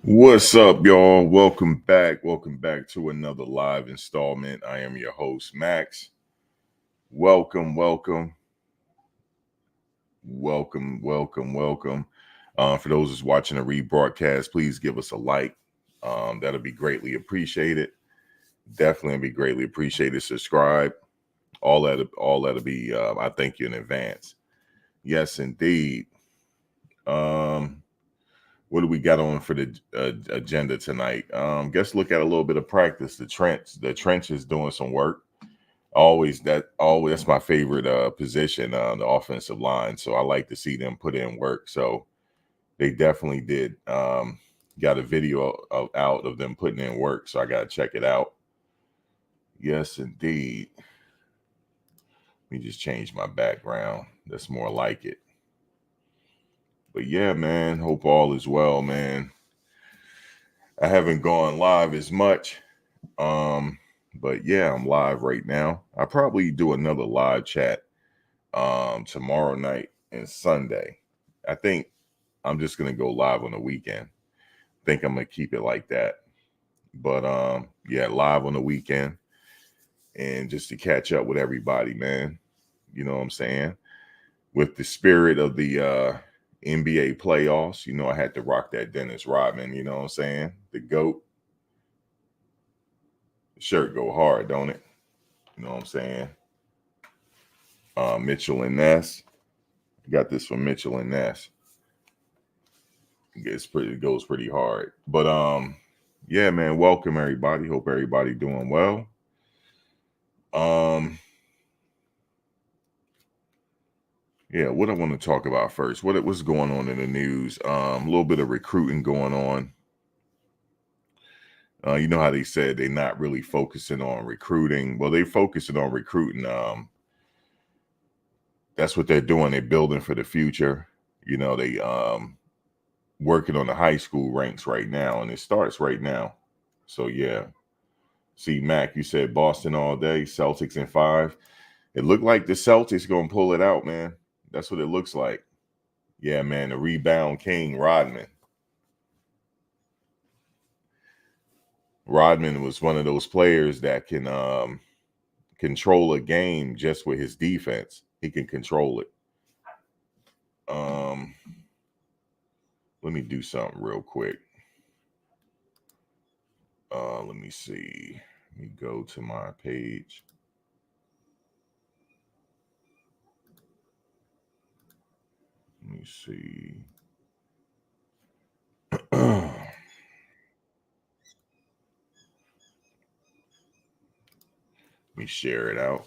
What's up, y'all? Welcome back. Welcome back to another live installment. I am your host, Max. Welcome, welcome, welcome, welcome, welcome. For those who's watching a rebroadcast, please give us a like. That'll be greatly appreciated. Definitely be greatly appreciated. Subscribe. That'll be. I thank you in advance. Yes, indeed. What do we got on for the agenda tonight? Guess look at a little bit of practice. The trench is doing some work. Always that's my favorite position, the offensive line. So I like to see them put in work. So they definitely did. Got a video out of them putting in work. So I got to check it out. Yes, indeed. Let me just change my background. That's more like it. But yeah, man, hope all is well, man. I haven't gone live as much. But yeah, I'm live right now. I'll probably do another live chat tomorrow night and Sunday. I think I'm just gonna go live on the weekend. Think I'm gonna keep it like that. But yeah, live on the weekend and just to catch up with everybody, man. You know what I'm saying? With the spirit of the NBA playoffs, I had to rock that Dennis Rodman, you know what I'm saying? The GOAT. The shirt go hard, don't it? You know what I'm saying? Mitchell and Ness. Got this from Mitchell and Ness. It goes pretty hard. But yeah, man, welcome everybody. Hope everybody doing well. Yeah, what I want to talk about first. What's going on in the news? A little bit of recruiting going on. You know how they said they're not really focusing on recruiting. Well, they're focusing on recruiting. That's what they're doing. They're building for the future. They working on the high school ranks right now, and it starts right now. So yeah. See, Mac, you said Boston all day, Celtics in 5. It looked like the Celtics gonna pull it out, man. That's what it looks like. Yeah, man, the rebound king, Rodman. Rodman was one of those players that can control a game just with his defense. He can control it. Let me do something real quick. Let me see. Let me go to my page. Let me see. Let me share it out.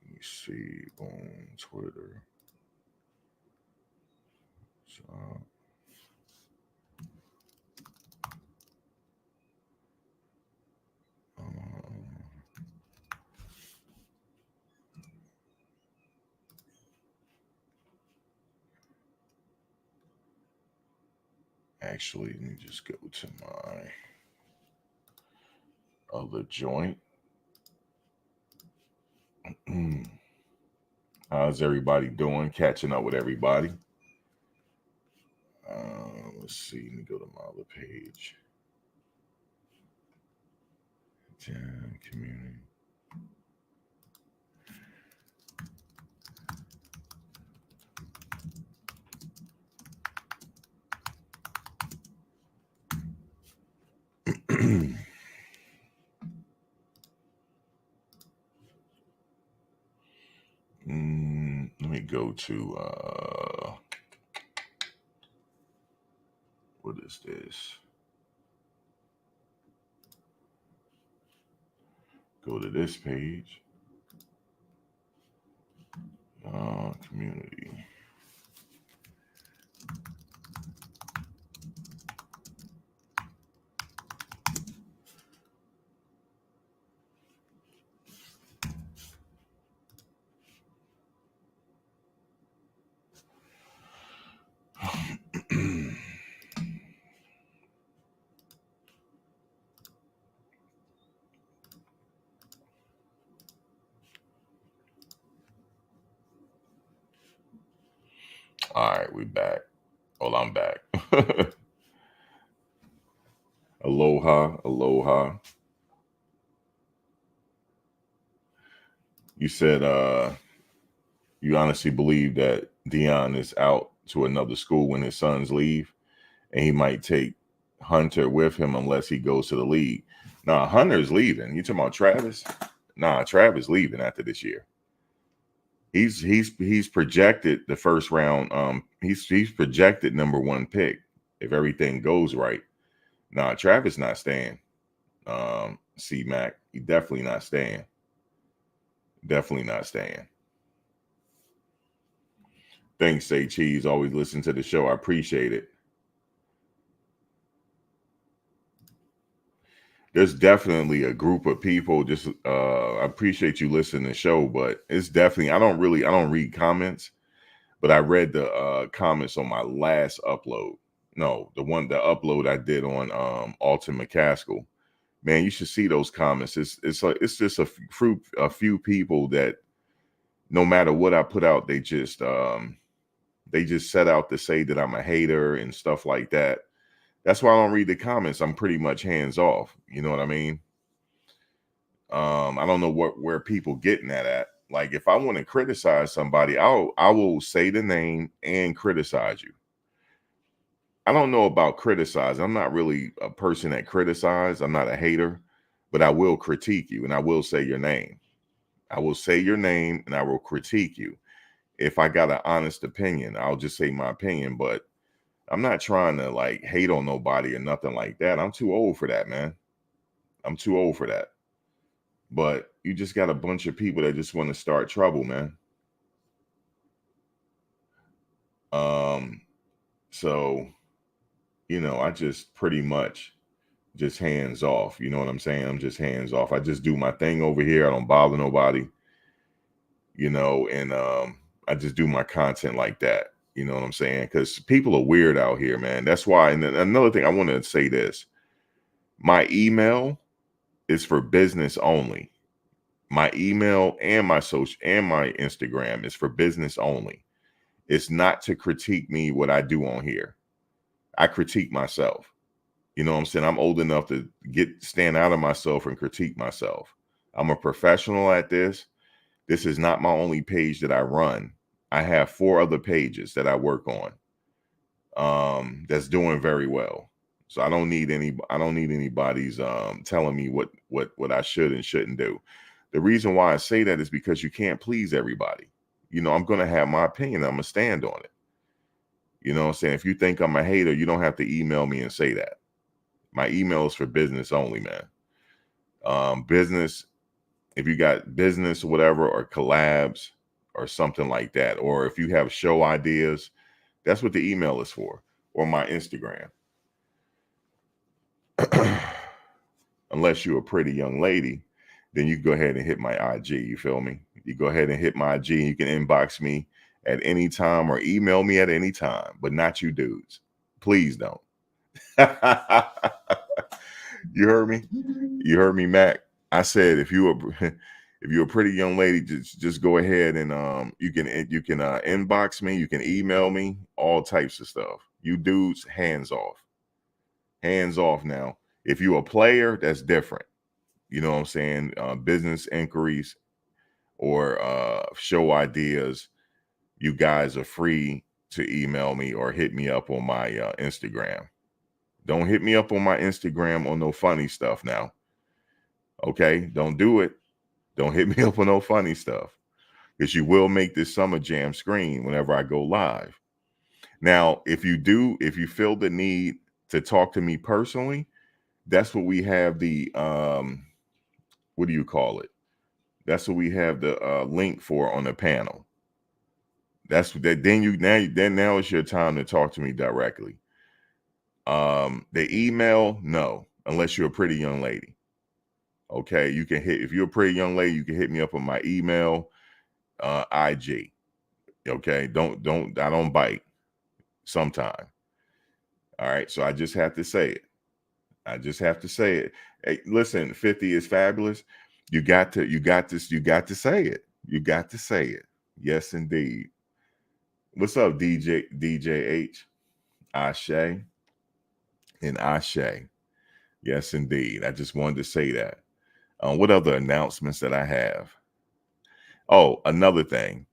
Let me see on Twitter. So, actually, let me just go to my other joint. How's everybody doing? Catching up with everybody. Let's see. Let me go to my other page. Community. Let me go to what is this? Go to this page. Community. All right, we back. Well, I'm back. Aloha, aloha. You said you honestly believe that Deion is out to another school when his sons leave, and he might take Hunter with him unless he goes to the league. Nah, Hunter's leaving. You talking about Travis? Nah, Travis leaving after this year. He's projected the first round. He's projected #1 pick if everything goes right. Nah, Travis not staying. C Mac, he definitely not staying. Definitely not staying. Thanks, Say Cheese. Always listen to the show. I appreciate it. There's definitely a group of people. Just I appreciate you listening to the show, but it's definitely I don't read comments, but I read the comments on my last upload. No, the upload I did on Alton McCaskill. Man, you should see those comments. It's like it's just a few people that no matter what I put out, they just set out to say that I'm a hater and stuff like that. That's why I don't read the comments. I'm pretty much hands off. You know what I mean? I don't know where people getting that at. Like if I want to criticize somebody, I will say the name and criticize you. I don't know about criticize. I'm not really a person that criticize. I'm not a hater, but I will critique you and I will say your name. I will say your name and I will critique you. If I got an honest opinion, I'll just say my opinion, but I'm not trying to like hate on nobody or nothing like that. I'm too old for that, man. I'm too old for that. But you just got a bunch of people that just want to start trouble, man. So, I just pretty much just hands off. You know what I'm saying? I'm just hands off. I just do my thing over here. I don't bother nobody, and I just do my content like that. You know what I'm saying? Because people are weird out here, man. That's why. And then another thing, I want to say this. My email is for business only. My email and my social and my Instagram is for business only. It's not to critique me what I do on here. I critique myself. You know what I'm saying? I'm old enough to stand out of myself and critique myself. I'm a professional at this. This is not my only page that I run. I have 4 other pages that I work on. That's doing very well. So I don't need anybody's telling me what I should and shouldn't do. The reason why I say that is because you can't please everybody. I'm going to have my opinion. I'm going to stand on it. You know what I'm saying? If you think I'm a hater, you don't have to email me and say that. My email is for business only, man. Business, if you got business or whatever, or collabs or something like that, or if you have show ideas, that's what the email is for, or my Instagram. Unless you're a pretty young lady, then you go ahead and hit my IG. You feel me? You go ahead and hit my IG. And you can inbox me at any time or email me at any time, but not you dudes. Please don't. You heard me? You heard me, Mac? I said if you're a pretty young lady, just go ahead and you can inbox me, you can email me, all types of stuff. You dudes, hands off. Hands off now. If you're a player, that's different. You know what I'm saying? Business inquiries or show ideas, you guys are free to email me or hit me up on my Instagram. Don't hit me up on my Instagram on no funny stuff now. Okay? Don't do it. Don't hit me up on no funny stuff because you will make this summer jam screen whenever I go live. Now, if you feel the need to talk to me personally, that's what we have the what do you call it? That's what we have the link for on the panel. That's that. Then now it's your time to talk to me directly. The email, no, unless you're a pretty young lady. Okay, you can if you're a pretty young lady, you can hit me up on my email, IG. Okay, I don't bite sometime. All right, so I just have to say it. I just have to say it. Hey, listen, 50 is fabulous. You got to say it. You got to say it. Yes, indeed. What's up, DJH? Ashe and Ashe. Yes, indeed. I just wanted to say that. What other announcements that I have? Oh, another thing.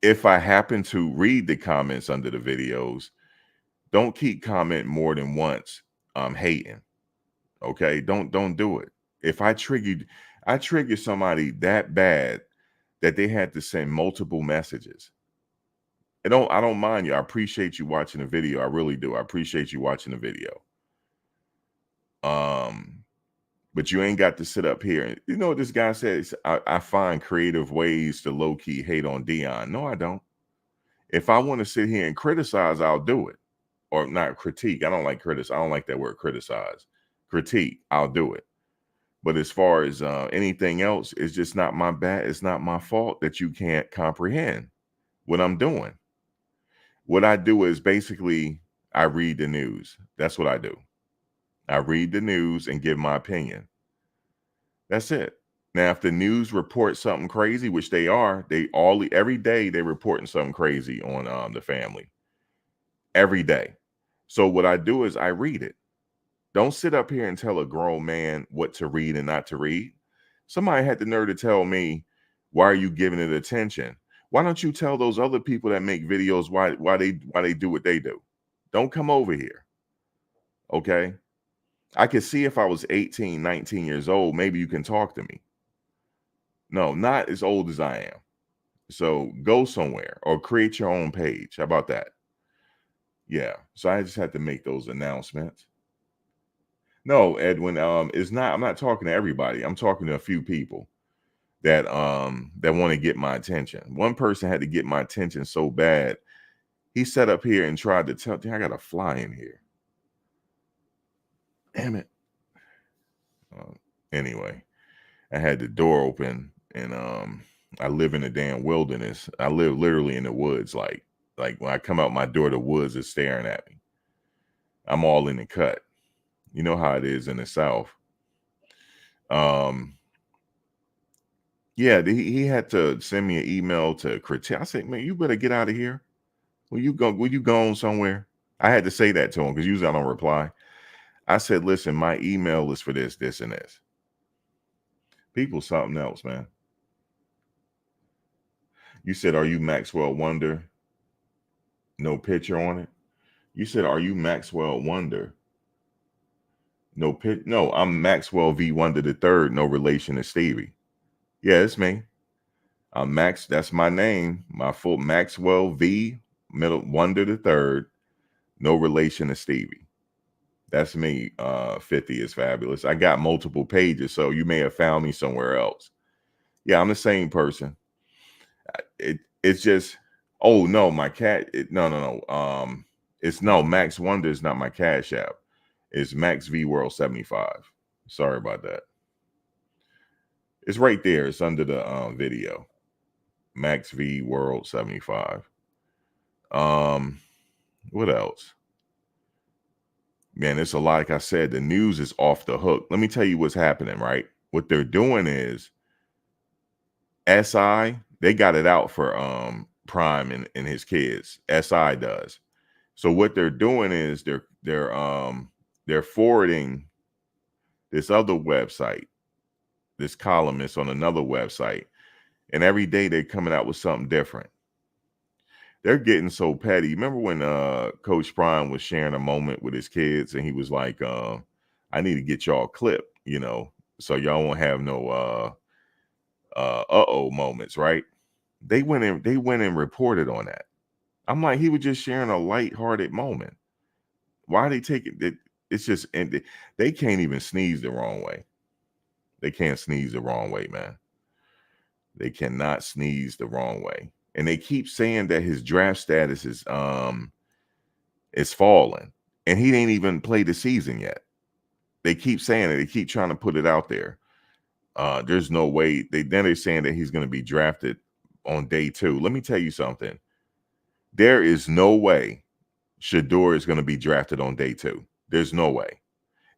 If I happen to read the comments under the videos, don't keep comment more than once hating. Okay, don't do it. If I triggered somebody that bad that they had to send multiple messages. I don't mind you. I appreciate you watching the video. I really do. I appreciate you watching the video. But you ain't got to sit up here. You know what this guy says? I find creative ways to low-key hate on Deion. No, I don't. If I want to sit here and criticize, I'll do it. Or not critique. I don't like criticize. I don't like that word criticize. Critique, I'll do it. But as far as anything else, it's just not my bad. It's not my fault that you can't comprehend what I'm doing. What I do is basically I read the news. That's what I do. I read the news and give my opinion. That's it. Now, if the news reports something crazy, which they are, every day they're reporting something crazy on the family. Every day. So what I do is I read it. Don't sit up here and tell a grown man what to read and not to read. Somebody had the nerve to tell me, why are you giving it attention? Why don't you tell those other people that make videos why they do what they do? Don't come over here. Okay? I could see if I was 18, 19 years old, maybe you can talk to me. No, not as old as I am. So go somewhere or create your own page. How about that? Yeah. So I just had to make those announcements. No, Edwin, I'm not talking to everybody. I'm talking to a few people that want to get my attention. One person had to get my attention so bad. He sat up here and tried to tell me I got a fly in here. Damn it. Anyway, I had the door open and I live in the damn wilderness. I live literally in the woods. Like when I come out my door, the woods is staring at me. I'm all in the cut. You know how it is in the South. Yeah, he had to send me an email to critique. I said, man, you better get out of here. Will you go somewhere? I had to say that to him because usually I don't reply. I said, listen, my email is for this, this, and this. People something else, man. You said, are you Maxwell Wonder? No picture on it. You said, are you Maxwell Wonder? No, I'm Maxwell V. Wonder the third. No relation to Stevie. Yeah, it's me. I'm Max. That's my name. My full Maxwell V. Middle Wonder the third. No relation to Stevie. That's me. 50 is fabulous. I got multiple pages, so you may have found me somewhere else. Yeah, I'm the same person. It's just. Oh no, my cat. No. It's no Max Wonder is not my Cash App. It's Max V World 75. Sorry about that. It's right there. It's under the video. Max V World 75. What else? Man, it's a lot. Like I said, the news is off the hook. Let me tell you what's happening, right? What they're doing is SI, they got it out for Prime and his kids. SI does. So what they're doing is they're forwarding this other website, this columnist on another website, and every day they're coming out with something different. They're getting so petty. Remember when Coach Prime was sharing a moment with his kids and he was like, I need to get y'all a clip, so y'all won't have no uh-oh moments, right? They went and reported on that. I'm like, he was just sharing a lighthearted moment. Why are they taking it? It's just, and they can't even sneeze the wrong way. They can't sneeze the wrong way, man. They cannot sneeze the wrong way. And they keep saying that his draft status is falling. And he ain't even played the season yet. They keep saying it. They keep trying to put it out there. There's no way. They're saying that he's going to be drafted on day 2. Let me tell you something. There is no way Shador is going to be drafted on day 2. There's no way.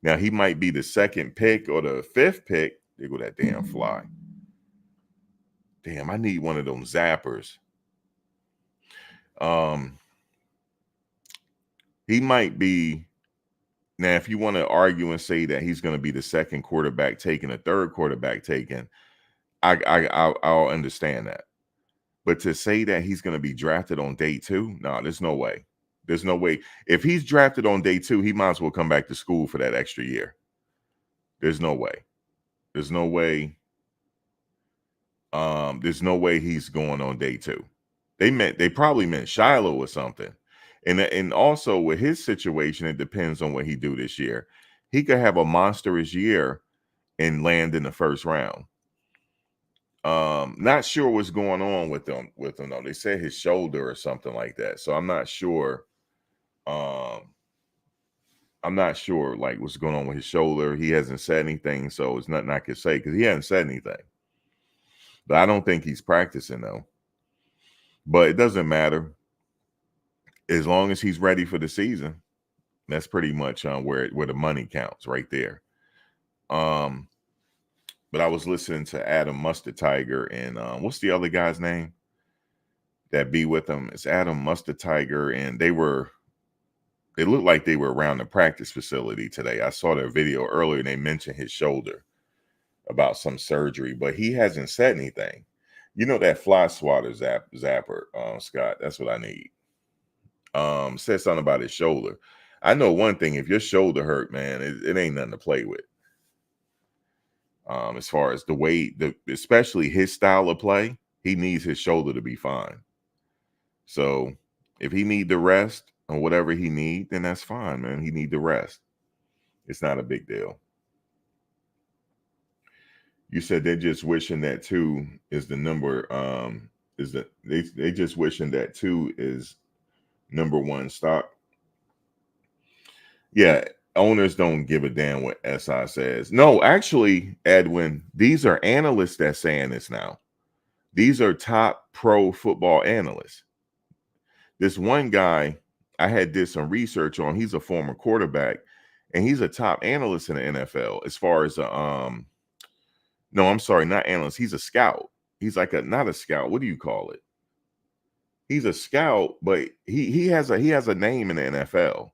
Now, he might be the 2nd pick or the 5th pick. There go that damn fly. Damn, I need one of them zappers. He might be now. If you want to argue and say that he's going to be the second quarterback taken, a third quarterback taken, I'll understand that. But to say that he's going to be drafted on day 2, no, there's no way. There's no way. If he's drafted on day 2, he might as well come back to school for that extra year. There's no way. There's no way. There's no way he's going on day 2. They probably meant Shiloh or something. And also with his situation, it depends on what he do this year. He could have a monstrous year and land in the first round. Not sure what's going on with him though. They said his shoulder or something like that. So I'm not sure. I'm not sure like what's going on with his shoulder. He hasn't said anything, so it's nothing I can say because he hasn't said anything. But I don't think he's practicing though. But it doesn't matter. As long as he's ready for the season, that's pretty much where the money counts right there. But I was listening to Adam Mustard Tiger and what's the other guy's name that be with him? It's Adam Mustard Tiger, and they looked like they were around the practice facility today. I saw their video earlier and they mentioned his shoulder about some surgery, but he hasn't said anything. You know that fly swatter zapper, Scott, that's what I need. Said something about his shoulder. I know one thing, if your shoulder hurt, man, it ain't nothing to play with. As far as the way, especially his style of play, he needs his shoulder to be fine. So if he need the rest or whatever he need, then that's fine, man. He need the rest. It's not a big deal. You said they're just wishing that 2 is the number. They just wishing that 2 is number 1 stock. Yeah, owners don't give a damn what SI says. No, actually, Edwin, these are analysts that's saying this now. These are top pro football analysts. This one guy, I did some research on. He's a former quarterback, and he's a top analyst in the NFL as far as no, I'm sorry, not analyst. He's a scout. He's like not a scout. What do you call it? He's a scout, but he has a name in the NFL.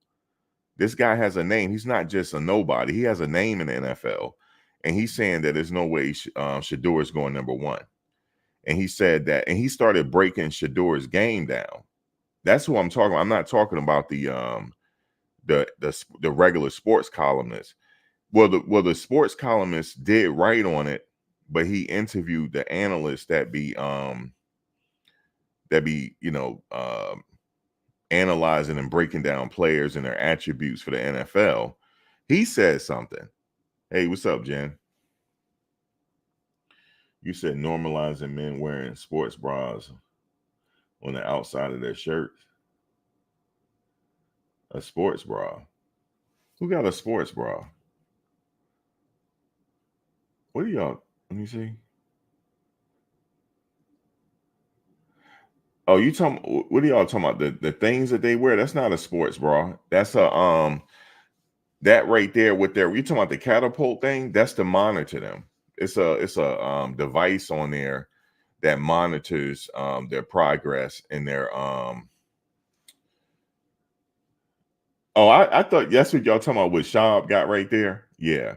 This guy has a name. He's not just a nobody. He has a name in the NFL. And he's saying that there's no way Shador is going number 1. And he said that, and he started breaking Shador's game down. That's who I'm talking about. I'm not talking about the regular sports columnist. Well, the sports columnist did write on it, but he interviewed the analysts that be analyzing and breaking down players and their attributes for the NFL. He said something. Hey, what's up, Jen? You said normalizing men wearing sports bras on the outside of their shirts. A sports bra? Who got a sports bra? What are y'all? Let me see. Oh, you talking? What are y'all talking about? The things that they wear? That's not a sports bra. That's a that right there with their. You talking about the catapult thing? That's to monitor them. It's a device on there that monitors their progress and their Oh, I thought that's what y'all talking about. What Schaub got right there? Yeah.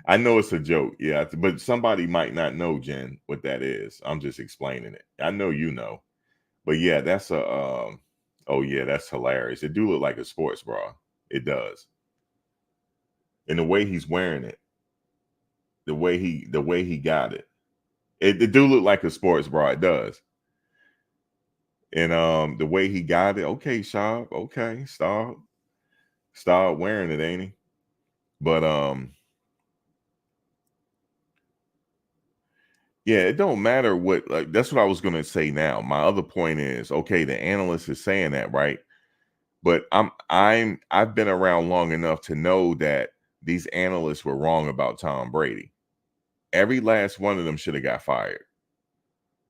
I know it's a joke, yeah, but somebody might not know, Jen, what that is. I'm just explaining it. I know you know, but yeah, that's a. Oh yeah, that's hilarious. It do look like a sports bra. It does, and the way he's wearing it, the way he got it, it do look like a sports bra. It does, and the way he got it. Okay, Schaub. Okay, start wearing it, ain't he? But yeah, it don't matter what, like, that's what I was going to say now. My other point is, okay, the analyst is saying that, right? But I've been around long enough to know that these analysts were wrong about Tom Brady. Every last one of them should have got fired.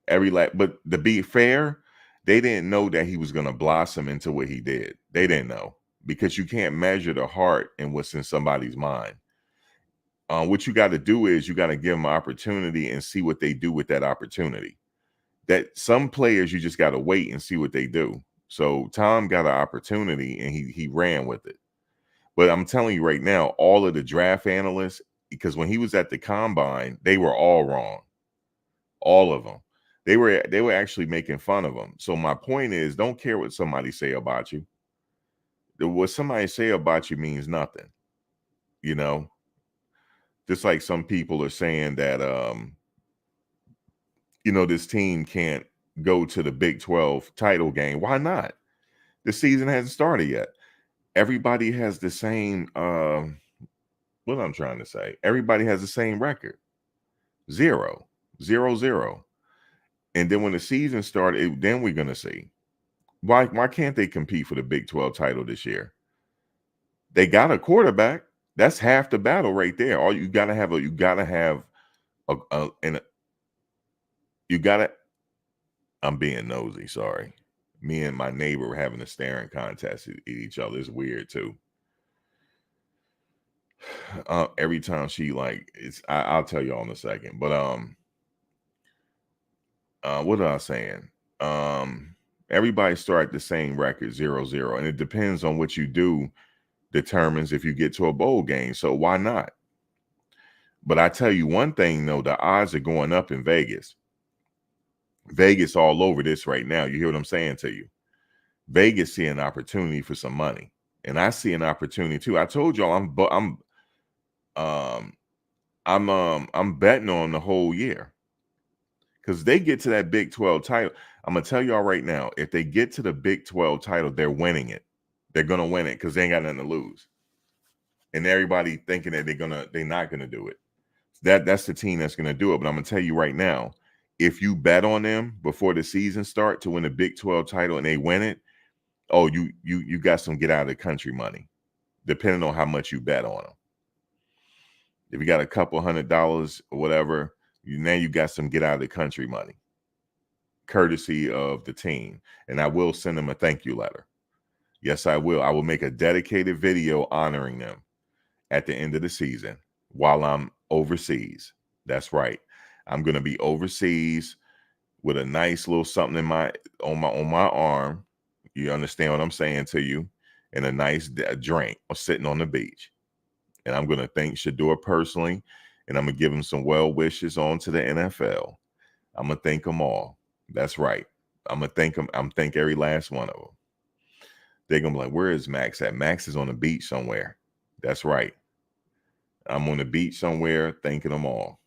But to be fair, they didn't know that he was going to blossom into what he did. They didn't know, because you can't measure the heart and what's in somebody's mind. What you got to do is you got to give them an opportunity and see what they do with that opportunity. That some players, you just got to wait and see what they do. So Tom got an opportunity and he ran with it. But I'm telling you right now, all of the draft analysts, because when he was at the combine, they were all wrong. All of them. They were actually making fun of him. So my point is, don't care what somebody say about you. What somebody say about you means nothing. You know, just like some people are saying that this team can't go to the Big 12 title game. Why not? The season hasn't started yet. Everybody has the same what I'm trying to say. Everybody has the same record. 0-0. And then when the season started, then we're gonna see. Why can't they compete for the Big 12 title this year? They got a quarterback. That's half the battle right there. All you gotta have I'm being nosy, sorry. Me and my neighbor were having a staring contest at each other. It's weird too. Every time she I'll tell y'all in a second. But what am I saying? Everybody start the same record, 0-0, and it depends on what you do determines if you get to a bowl game. So why not? But I tell you one thing though, the odds are going up in Vegas. Vegas all over this right now. You hear what I'm saying to you? Vegas see an opportunity for some money, and I see an opportunity too. I told y'all I'm betting on the whole year because they get to that Big 12 title. I'm gonna tell y'all right now, if they get to the Big 12 title, they're winning it. They're gonna win it because they ain't got nothing to lose. And everybody thinking that they're not gonna do it. That's the team that's gonna do it. But I'm gonna tell you right now, if you bet on them before the season start to win the Big 12 title and they win it, oh, you got some get out of the country money, depending on how much you bet on them. If you got a couple $100 or whatever, now you got some get out of the country money, courtesy of the team. And I will send them a thank you letter. Yes, I will. I will make a dedicated video honoring them at the end of the season while I'm overseas. That's right. I'm going to be overseas with a nice little something on my arm. You understand what I'm saying to you? And a nice drink or sitting on the beach. And I'm going to thank Shador personally. And I'm going to give him some well wishes on to the NFL. I'm going to thank them all. That's right. I'm going to thank them. I'm thank every last one of them. They're going to be like, where is Max at? Max is on the beach somewhere. That's right. I'm on the beach somewhere thanking them all.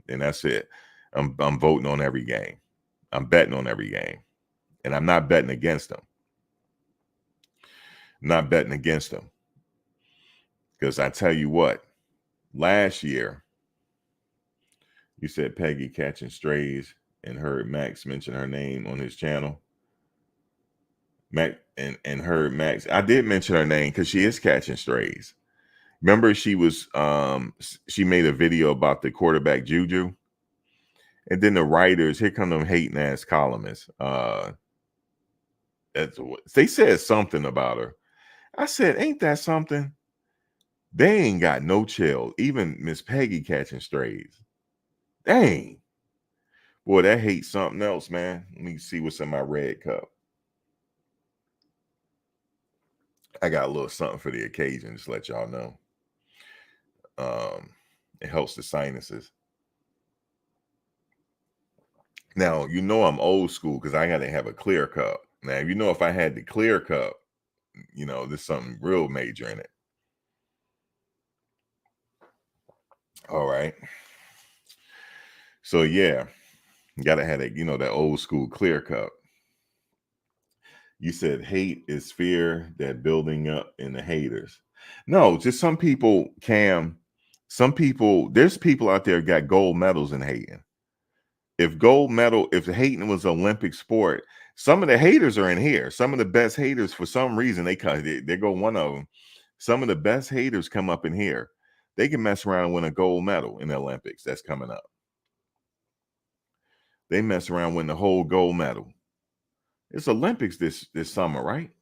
And that's it. I'm voting on every game. I'm betting on every game. And I'm not betting against them. Not betting against them. Because I tell you what, last year, you said Peggy catching strays and heard Max mention her name on his channel. Max and heard Max. I did mention her name because she is catching strays. Remember, she made a video about the quarterback Juju. And then the writers, here come them hating ass columnists. They said something about her. I said, ain't that something? They ain't got no chill. Even Miss Peggy catching strays. Dang. Boy, that hate's something else, man. Let me see what's in my red cup. I got a little something for the occasion, just let y'all know. It helps the sinuses. Now, I'm old school because I got to have a clear cup. Now, if I had the clear cup, there's something real major in it. All right. So, yeah, you got to have that, that old school clear cup. You said hate is fear that building up in the haters. No, just some people, Cam, there's people out there got gold medals in hating. If hating was an Olympic sport, some of the haters are in here. Some of the best haters, for some reason, they go one of them. Some of the best haters come up in here. They can mess around and win a gold medal in the Olympics that's coming up. They mess around and win the whole gold medal. It's Olympics this summer, right?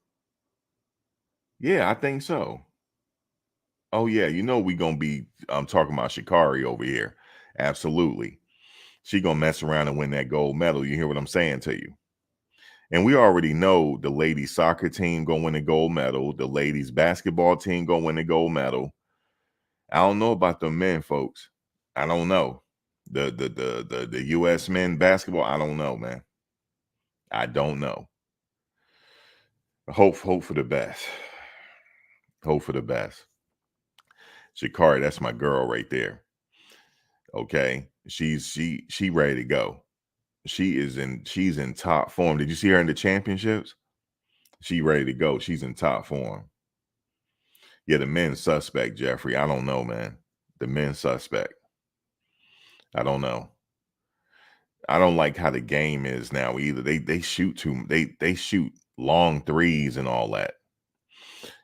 Yeah, I think so. Oh, yeah. We going to be talking about Shikari over here. Absolutely. She going to mess around and win that gold medal. You hear what I'm saying to you? And we already know the ladies soccer team gonna win a gold medal. The ladies basketball team gonna win a gold medal. I don't know about the men, folks. I don't know. The US men basketball, I don't know, man. I don't know. Hope for the best. Hope for the best. Shakari, that's my girl right there. Okay. She ready to go. She's in top form. Did you see her in the championships? She ready to go. She's in top form. Yeah, the men's suspect, Jeffrey. I don't know, man. The men's suspect. I don't know. I don't like how the game is now either. They shoot they shoot long threes and all that.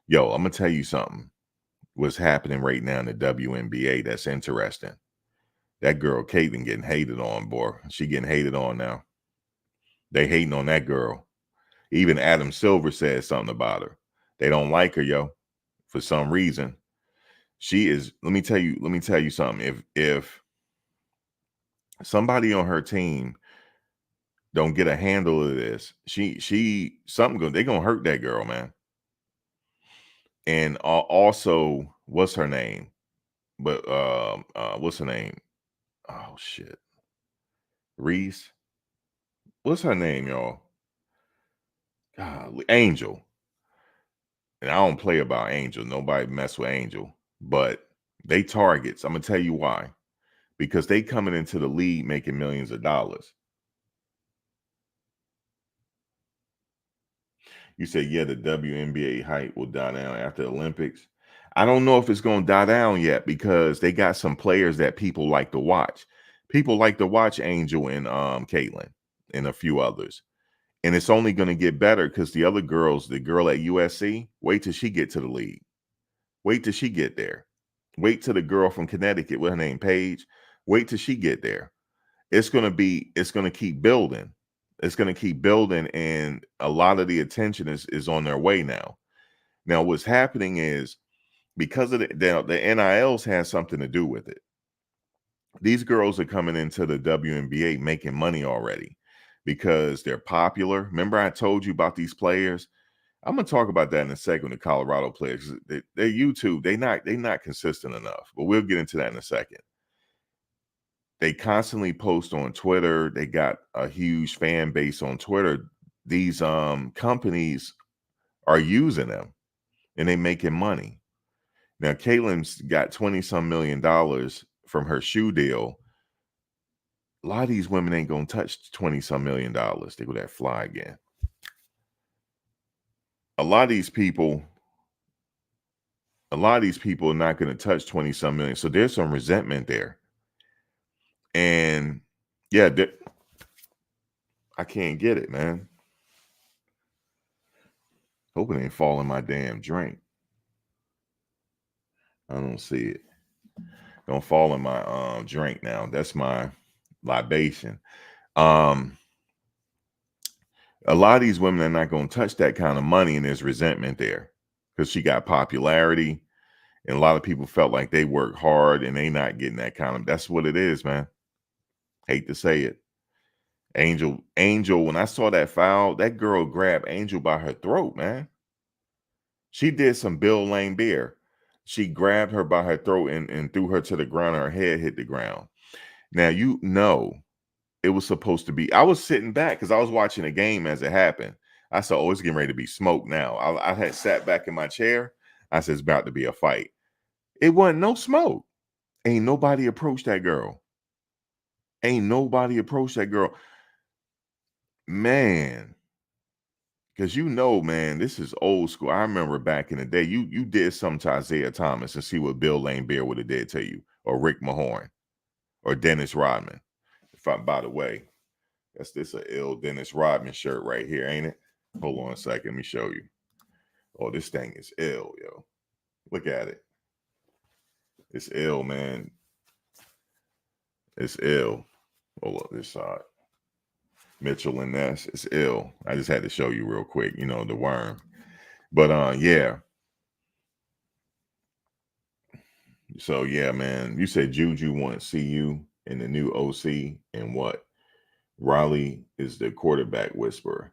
Yo, I'm gonna tell you something. What's happening right now in the WNBA that's interesting. That girl Caitlin getting hated on, boy. She getting hated on now. They hating on that girl. Even Adam Silver said something about her. They don't like her, yo, for some reason. She is, let me tell you something. If somebody on her team don't get a handle of this, they're gonna hurt that girl, man. And also, what's her name? But what's her name? Oh shit. Reese. What's her name, y'all? Golly, Angel. And I don't play about Angel. Nobody mess with Angel. But they targets. I'm gonna tell you why. Because they coming into the league making millions of dollars. You say, yeah, the WNBA hype will die down after the Olympics. I don't know if it's going to die down yet because they got some players that people like to watch. People like to watch Angel and Caitlin and a few others. And it's only going to get better because the other girls, the girl at USC, wait till she get to the league. Wait till she get there. Wait till the girl from Connecticut, what's her name, Paige. Wait till she get there. It's going to keep building. It's going to keep building, and a lot of the attention is on their way now. Now, what's happening is because of the NILs has something to do with it. These girls are coming into the WNBA making money already because they're popular. Remember, I told you about these players. I'm gonna talk about that in a second. The Colorado players, they're YouTube. They're not consistent enough, but we'll get into that in a second. They constantly post on Twitter. They got a huge fan base on Twitter. These companies are using them and they making money. Now, Caitlin's got 20-some million dollars from her shoe deal. A lot of these women ain't gonna touch 20-some million dollars. They go that fly again. A lot of these people are not gonna touch 20-some million. So there's some resentment there. And yeah, I can't get it, man. Hoping it ain't fall in my damn drink. I don't see it. Don't fall in my drink now. That's my libation. A lot of these women are not going to touch that kind of money, and there's resentment there because she got popularity, and a lot of people felt like they worked hard and they not getting that kind of. That's what it is, man. Hate to say it. Angel. When I saw that foul, that girl grabbed Angel by her throat, man. She did some Bill Lane beer. She grabbed her by her throat and threw her to the ground. Her head hit the ground. Now, you know, it was supposed to be. I was sitting back because I was watching the game as it happened. I said, oh, it's getting ready to be smoke now. I had sat back in my chair. I said, it's about to be a fight. It wasn't no smoke. Ain't nobody approached that girl. Ain't nobody approached that girl. Man. Because you know, man, this is old school. I remember back in the day, you did something to Isaiah Thomas and see what Bill Lane Bear would have did to you, or Rick Mahorn, or Dennis Rodman. By the way, that's this a ill Dennis Rodman shirt right here, ain't it? Hold on a second, let me show you. Oh, this thing is ill, yo. Look at it. It's ill, man. It's ill. Hold up this side. Mitchell and Ness. It's ill. I just had to show you real quick, you know, the worm. But yeah. So yeah, man. You said Juju wants to see you in the new OC, and what? Riley is the quarterback whisperer.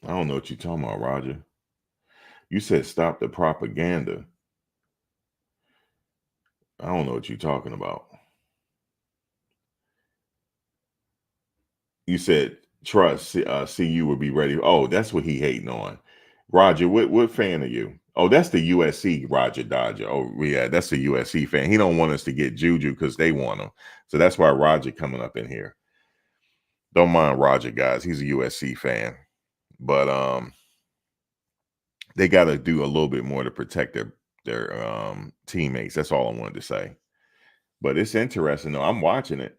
I don't know what you're talking about, Roger. You said stop the propaganda. I don't know what you're talking about. You said trust. CU will be ready. Oh, that's what he hating on. Roger, what fan are you? Oh, that's the USC Roger Dodger. Oh, yeah, that's the USC fan. He don't want us to get Juju because they want him. So that's why Roger coming up in here. Don't mind Roger, guys. He's a USC fan. But they got to do a little bit more to protect their teammates. That's all I wanted to say. But it's interesting though. I'm watching it.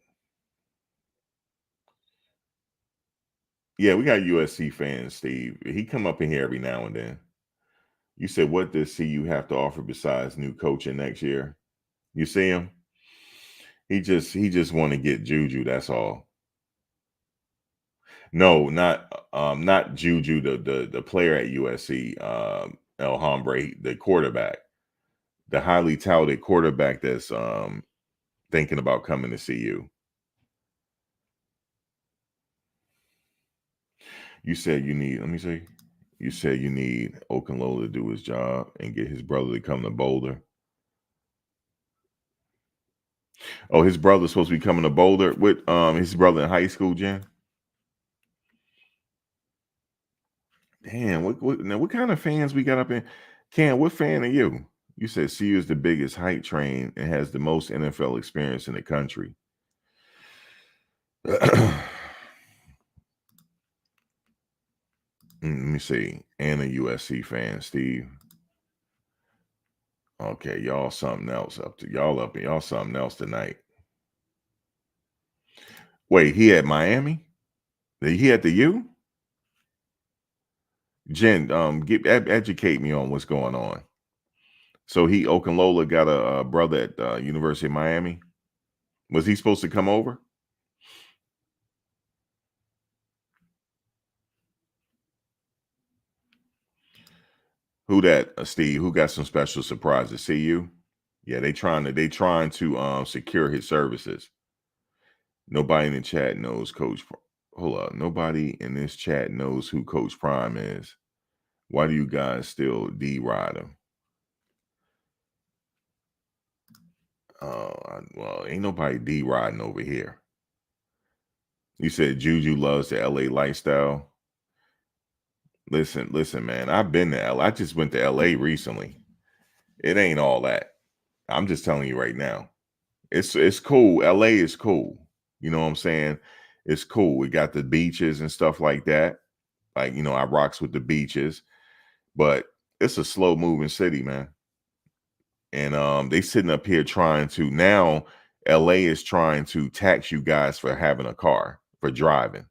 Yeah, we got USC fans, Steve. He come up in here every now and then. You said, what does CU have to offer besides new coaching next year? You see him? He just want to get Juju. That's all. No, not Juju, the player at USC, El Hombre, the quarterback, the highly touted quarterback that's thinking about coming to CU. You said you need. Let me see. You said you need Okunlola to do his job and get his brother to come to Boulder. Oh, his brother's supposed to be coming to Boulder with his brother in high school, Jen. Damn, what kind of fans we got up in? Cam, what fan are you? You said CU is the biggest hype train and has the most NFL experience in the country. Let me see. And a USC fan, Steve. Okay, y'all something else y'all something else tonight. Wait, he at Miami? He at the U? Jen, educate me on what's going on. So Okunlola got a brother at University of Miami. Was he supposed to come over? Who that, Steve? Who got some special surprises? CU? Yeah, they trying to secure his services. Nobody in the chat knows Coach. Hold up, nobody in this chat knows who Coach Prime is. Why do you guys still ride him? Well, ain't nobody riding over here. You said Juju loves the LA lifestyle. Listen, man. I've been to LA. I just went to LA recently. It ain't all that. I'm just telling you right now. It's cool. LA is cool. You know what I'm saying? It's cool. We got the beaches and stuff like that. Like, I rocks with the beaches, but it's a slow moving city, man. And they sitting up here trying to now LA is trying to tax you guys for having a car, for driving.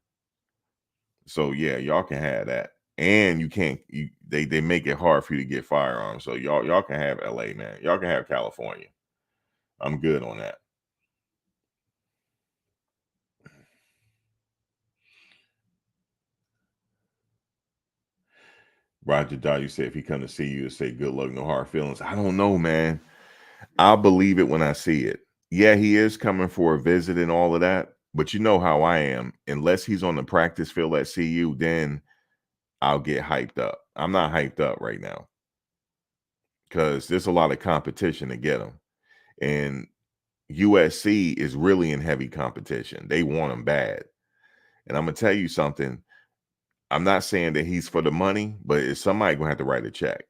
So yeah, y'all can have that. And you can't they make it hard for you to get firearms. So y'all can have LA, man. Y'all can have California. I'm good on that. Roger Dye, you said if he come to see you, say good luck, no hard feelings. I don't know, man. I'll believe it when I see it. Yeah, he is coming for a visit and all of that. But you know how I am. Unless he's on the practice field at CU, then I'll get hyped up. I'm not hyped up right now because there's a lot of competition to get him. And USC is really in heavy competition. They want him bad. And I'm going to tell you something. I'm not saying that he's for the money, but it's somebody going to have to write a check.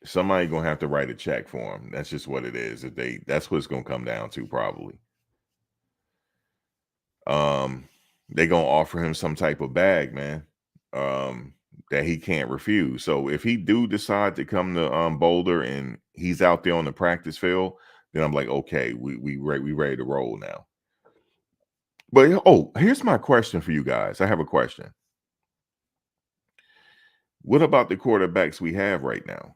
Somebody going to have to write a check for him. That's just what it is. That's what it's going to come down to probably. They going to offer him some type of bag, man. That he can't refuse. So if he do decide to come to Boulder and he's out there on the practice field, then I'm like, okay, we ready to roll now. But here's my question for you guys. I have a question. What about the quarterbacks we have right now?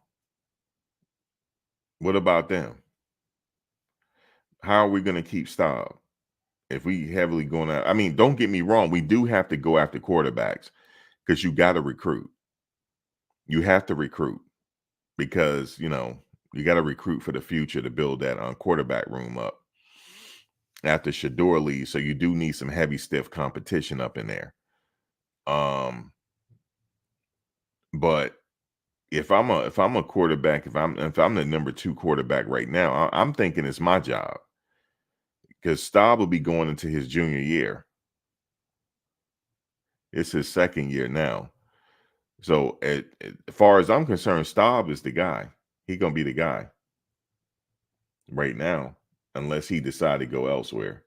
What about them? How are we going to keep style if we heavily going out? I mean, don't get me wrong. We do have to go after quarterbacks because you got to recruit. You have to recruit because, you got to recruit for the future to build that quarterback room up. after Shador leaves. So you do need some heavy, stiff competition up in there. But if I'm a quarterback, if I'm the number 2 quarterback right now, I'm thinking it's my job, because Staub will be going into his junior year. It's his second year now. So as far as I'm concerned, Staub is the guy. He's gonna be the guy right now, unless he decide to go elsewhere.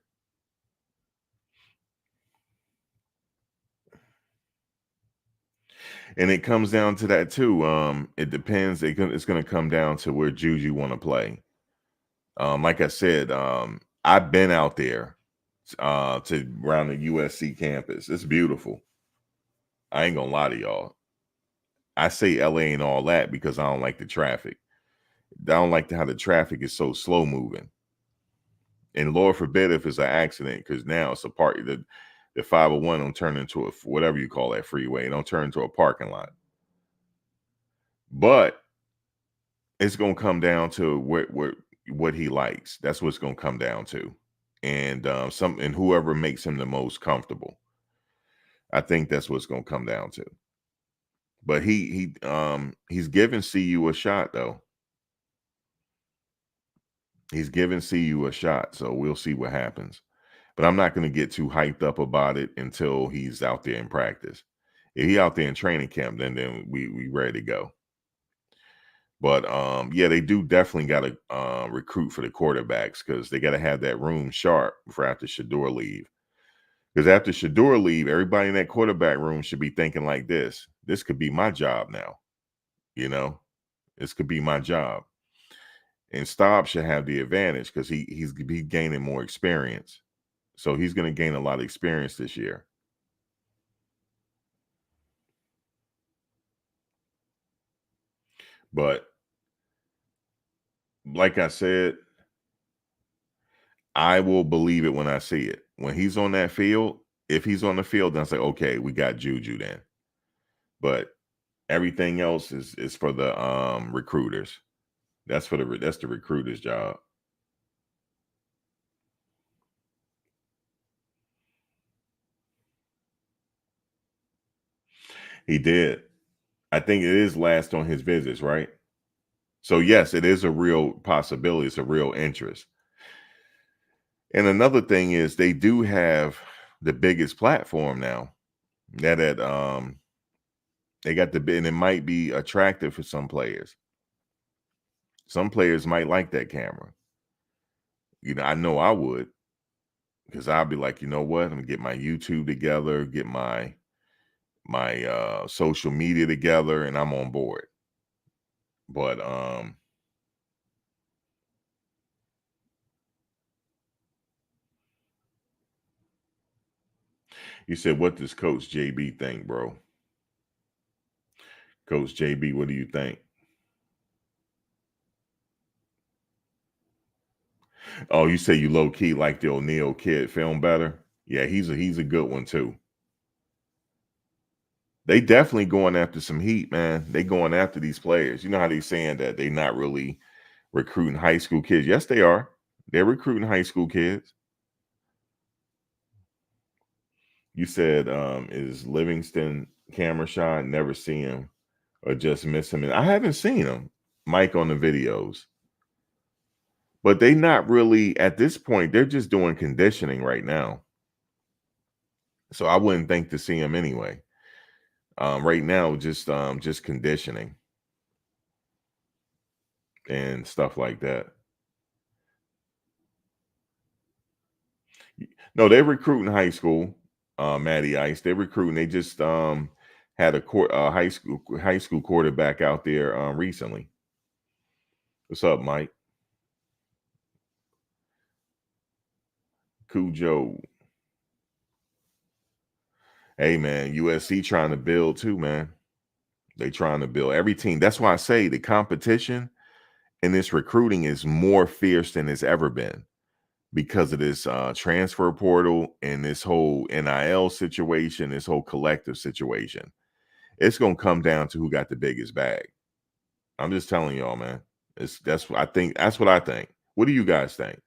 And it comes down to that too. It depends. It's going to come down to where Juju want to play. Like I said, I've been out there to around the USC campus. It's beautiful. I ain't gonna lie to y'all. I say LA ain't all that because I don't like the traffic. I don't like how the traffic is so slow moving. And Lord forbid if it's an accident, because now it's a part the 501 don't turn into a whatever you call that freeway. It don't turn into a parking lot. But it's gonna come down to what he likes. That's what it's gonna come down to, and whoever makes him the most comfortable. I think that's what it's gonna come down to. But he's giving CU a shot though. He's giving CU a shot, so we'll see what happens. But I'm not going to get too hyped up about it until he's out there in practice. If he out there in training camp, then we ready to go. But yeah, they do definitely got to recruit for the quarterbacks, because they got to have that room sharp for after Shador leave. Because after Shador leave, everybody in that quarterback room should be thinking like this: this could be my job now. You know, this could be my job. And Staub should have the advantage because he's gaining more experience. So he's going to gain a lot of experience this year. But like I said, I will believe it when I see it. When he's on that field, if he's on the field, then I say, okay, we got Juju then. But everything else is for the recruiters. That's the recruiter's job. He did. I think it is last on his visits, right? So yes, it is a real possibility. It's a real interest. And another thing is they do have the biggest platform now. That they got and it might be attractive for some players. Some players might like that camera. You know I would, because I'll be like, you know what? I'm gonna get my YouTube together, get my social media together, and I'm on board. But you said, what does Coach JB think, bro? Coach JB, what do you think? Oh, you say you low key like the O'Neal kid film better? Yeah, he's a good one too. They definitely going after some heat, man. They going after these players. You know how they saying that they not really recruiting high school kids? Yes, they are. They're recruiting high school kids. You said, is Livingston camera shy? Never see him or just miss him. And I haven't seen him, Mike, on the videos. But they not really, at this point, they're just doing conditioning right now. So I wouldn't think to see him anyway. Right now, just conditioning and stuff like that. No, they're recruiting high school. Matty Ice, they're recruiting. They just had a high school quarterback out there recently. What's up, Mike? Cujo. Hey man, USC trying to build too, man. They trying to build every team. That's why I say the competition in this recruiting is more fierce than it's ever been, because of this transfer portal and this whole NIL situation, this whole collective situation. It's gonna come down to who got the biggest bag. I'm just telling y'all, man. That's what I think. That's what I think. What do you guys think?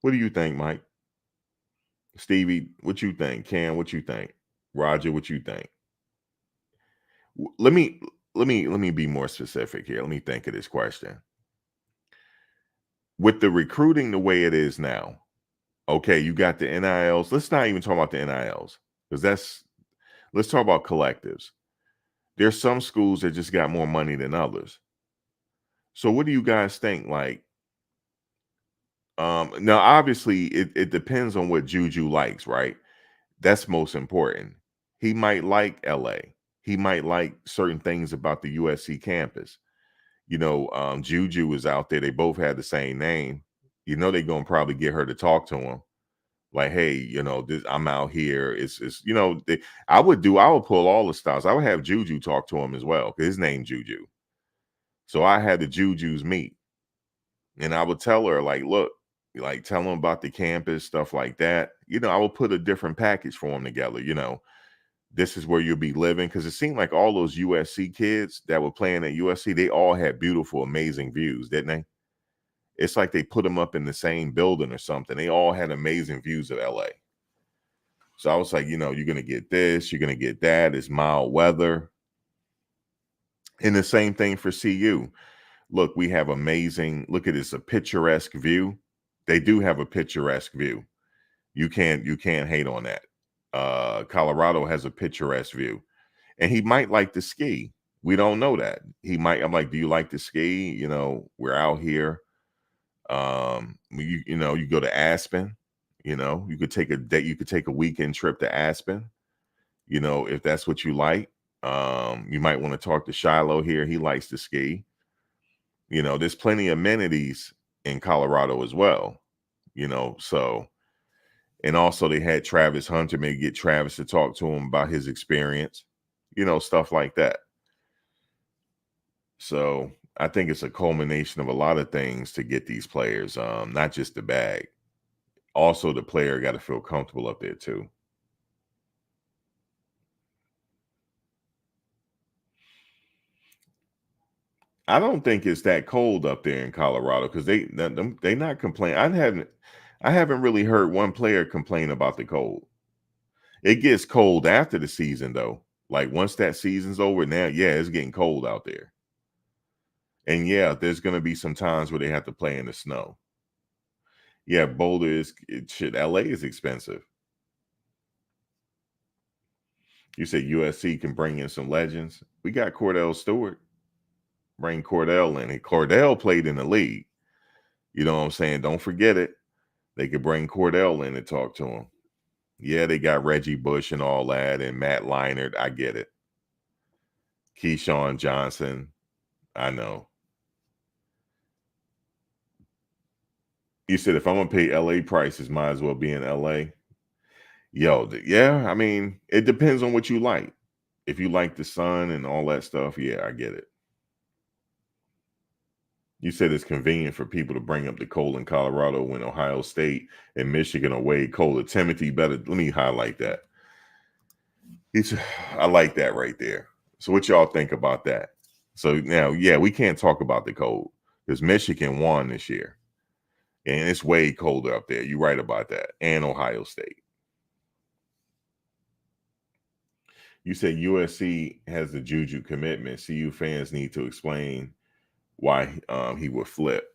What do you think, Mike? Stevie, what you think? Cam, what you think? Roger, what you think? Let me be more specific here. Let me think of this question. With the recruiting the way it is now, okay, you got the NILs. Let's not even talk about the NILs because let's talk about collectives. There's some schools that just got more money than others. So what do you guys think? Like, now obviously it depends on what Juju likes, right? That's most important. He might like LA. He might like certain things about the USC campus. Juju is out there. They both had the same name. They're gonna probably get her to talk to him. Like, hey, I'm out here. I would pull all the stops. I would have Juju talk to him as well because his name's Juju. So I had the Jujus meet, and I would tell her, like, look, like, tell him about the campus, stuff like that. I would put a different package for him together. This is where you'll be living, because it seemed like all those USC kids that were playing at USC, they all had beautiful, amazing views, didn't they? It's like they put them up in the same building or something. They all had amazing views of LA. So I was like, you're going to get this, you're going to get that. It's mild weather. And the same thing for CU. Look, we have look at this, a picturesque view. They do have a picturesque view. You can't hate on that. Colorado has a picturesque view. And he might like to ski. We don't know that. I'm like, do you like to ski? We're out here. You go to Aspen, you could take a weekend trip to Aspen, if that's what you like. You might want to talk to Shiloh here. He likes to ski. There's plenty of amenities in Colorado as well, so, and also they had Travis Hunter, maybe get Travis to talk to him about his experience, stuff like that. So I think it's a culmination of a lot of things to get these players, not just the bag. Also, the player got to feel comfortable up there too. I don't think it's that cold up there in Colorado because they not complaining. I haven't really heard one player complain about the cold. It gets cold after the season though. Like once that season's over, now it's getting cold out there. And there's gonna be some times where they have to play in the snow. Yeah, Boulder LA is expensive. You said USC can bring in some legends. We got Cordell Stewart. Bring Cordell in. And Cordell played in the league. You know what I'm saying? Don't forget it. They could bring Cordell in and talk to him. Yeah, they got Reggie Bush and all that, and Matt Leinart. I get it. Keyshawn Johnson. I know. You said if I'm gonna pay LA prices, might as well be in LA. I mean, it depends on what you like. If you like the sun and all that stuff, I get it. You said it's convenient for people to bring up the cold in Colorado when Ohio State and Michigan are way colder. Timothy better. Let me highlight that. I like that right there. So what y'all think about that? So now, we can't talk about the cold because Michigan won this year. And it's way colder up there. You're right about that. And Ohio State. You said USC has the Juju commitment. CU fans need to explain why he would flip.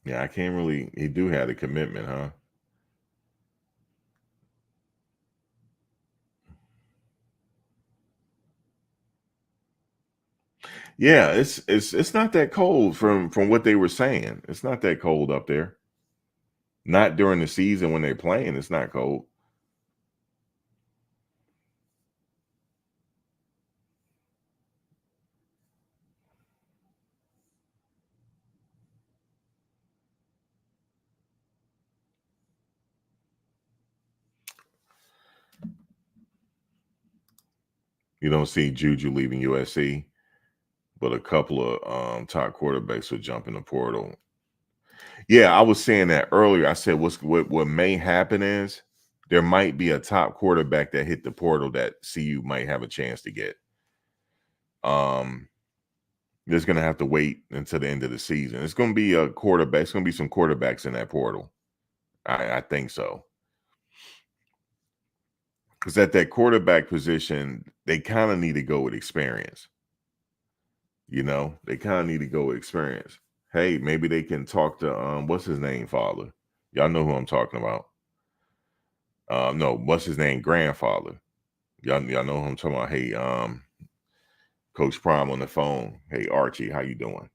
Yeah, I can't really. He do have a commitment, huh? Yeah, it's not that cold from what they were saying. It's not that cold up there. Not during the season when they're playing. It's not cold. You don't see Juju leaving USC, but a couple of top quarterbacks will jump in the portal. Yeah, I was saying that earlier. I said what may happen is there might be a top quarterback that hit the portal that CU might have a chance to get. There's going to have to wait until the end of the season. It's going to be a quarterback. It's going to be some quarterbacks in that portal. I think so. Because at that quarterback position, they kind of need to go with experience. They kind of need to go with experience. Hey, maybe they can talk to what's his name, father. Y'all know who I'm talking about. No, what's his name, grandfather. Y'all know who I'm talking about. Hey, Coach Prime on the phone. Hey, Archie, how you doing?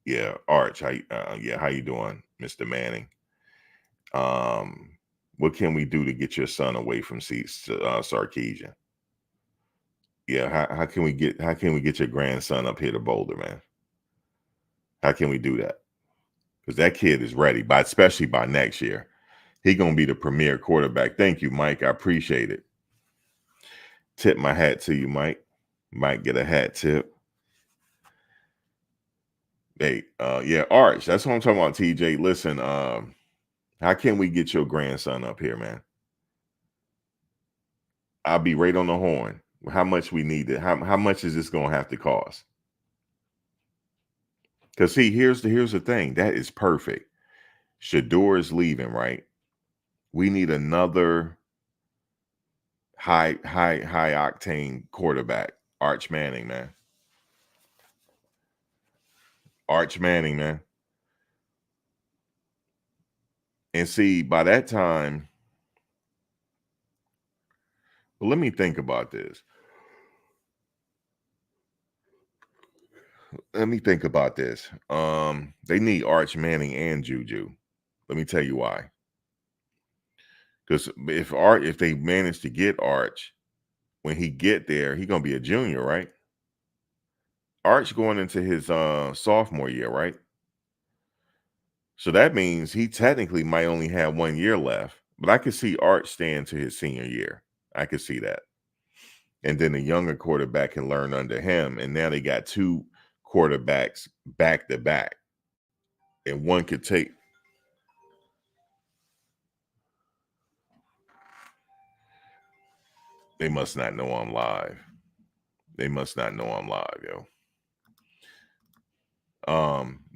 Yeah, Arch, how you doing, Mr. Manning? What can we do to get your son away from Sarkeesian? Yeah, how can we get your grandson up here to Boulder, man? How can we do that? Because that kid is ready, especially by next year. He gonna be the premier quarterback. Thank you, Mike. I appreciate it. Tip my hat to you, Mike. Might get a hat tip. Hey, yeah, Arch. That's what I'm talking about, TJ. Listen, how can we get your grandson up here, man? I'll be right on the horn. How much we need it? How much is this gonna have to cost? Because see, here's the thing. That is perfect. Shador is leaving, right? We need another high octane quarterback. Arch Manning, man. Arch Manning, man. And see, by that time, well, let me think about this. They need Arch Manning and Juju. Let me tell you why. Because if they manage to get Arch, when he get there, he gonna be a junior, right? Arch going into his sophomore year, right? So that means he technically might only have 1 year left. But I could see Arch staying to his senior year. I could see that. And then the younger quarterback can learn under him. And now they got two quarterbacks back to back. And one could take. They must not know I'm live. They must not know I'm live, yo.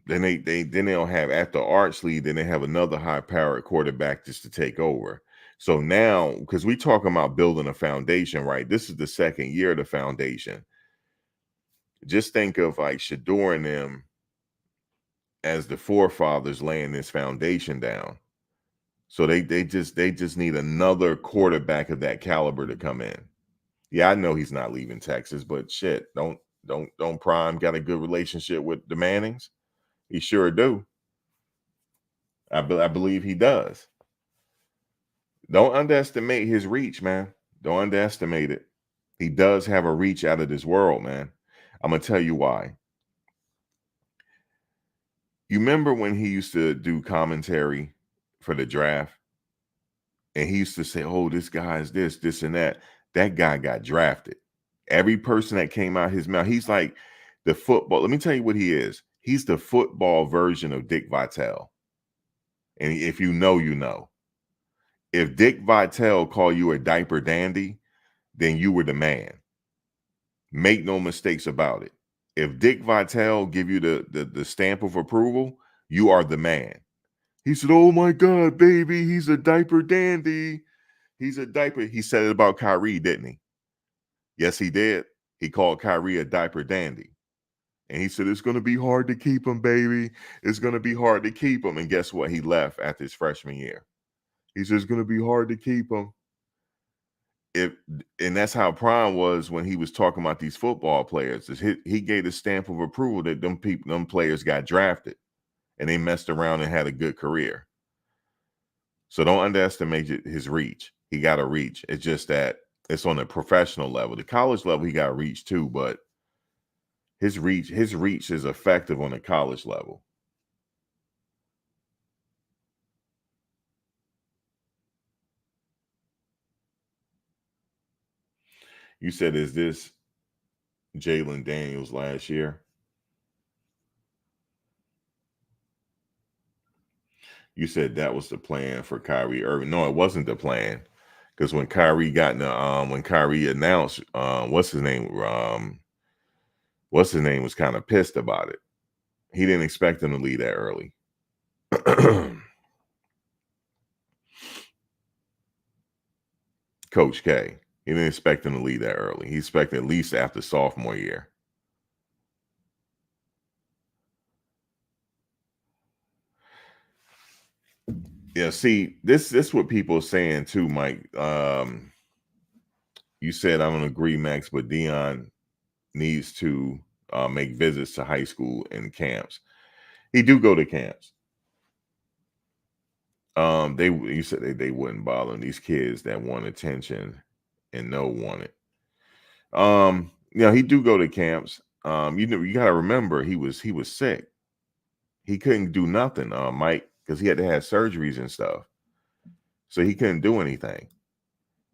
Then they don't have, after Arch leave, then they have another high-powered quarterback just to take over. So now, because we talking about building a foundation, right? This is the second year of the foundation. Just think of like Shador and them as the forefathers laying this foundation down. So they just need another quarterback of that caliber to come in. Yeah, I know he's not leaving Texas, but shit, don't Prime got a good relationship with the Mannings? He sure do. I believe he does. Don't underestimate his reach, man. Don't underestimate it. He does have a reach out of this world, man. I'm gonna tell you why. You remember when he used to do commentary for the draft? And he used to say, oh, this guy is this, and that. That guy got drafted. Every person that came out his mouth, he's like the football. Let me tell you what he is. He's the football version of Dick Vitale. And if you know, you know. If Dick Vitale called you a diaper dandy, then you were the man. Make no mistakes about it. If Dick Vitale give you the stamp of approval, you are the man. He said, oh my God, baby, he's a diaper dandy. He's a diaper. He said it about Kyrie, didn't he? Yes, he did. He called Kyrie a diaper dandy. And he said, it's going to be hard to keep him, baby. It's going to be hard to keep him. And guess what? He left after his freshman year. He said, it's going to be hard to keep him. And that's how Prime was when he was talking about these football players. He gave the stamp of approval that them players got drafted and they messed around and had a good career. So don't underestimate his reach. He got a reach. It's just that it's on a professional level. The college level, he got reach too, but his reach is effective on the college level. You said, is this Jalen Daniels last year? You said that was the plan for Kyrie Irving. No, it wasn't the plan. Because when Kyrie got in the when Kyrie announced what's his name? what's his name was kind of pissed about it. He didn't expect him to leave that early. Coach K. He didn't expect him to leave that early. He expected at least after sophomore year. Yeah, see, this is what people are saying too, Mike. You said I don't agree, Max, but Deion needs to make visits to high school and camps. He do go to camps. You said they wouldn't bother these kids that want attention and no want it. He do go to camps. You got to remember he was sick. He couldn't do nothing, Mike, because he had to have surgeries and stuff. So he couldn't do anything.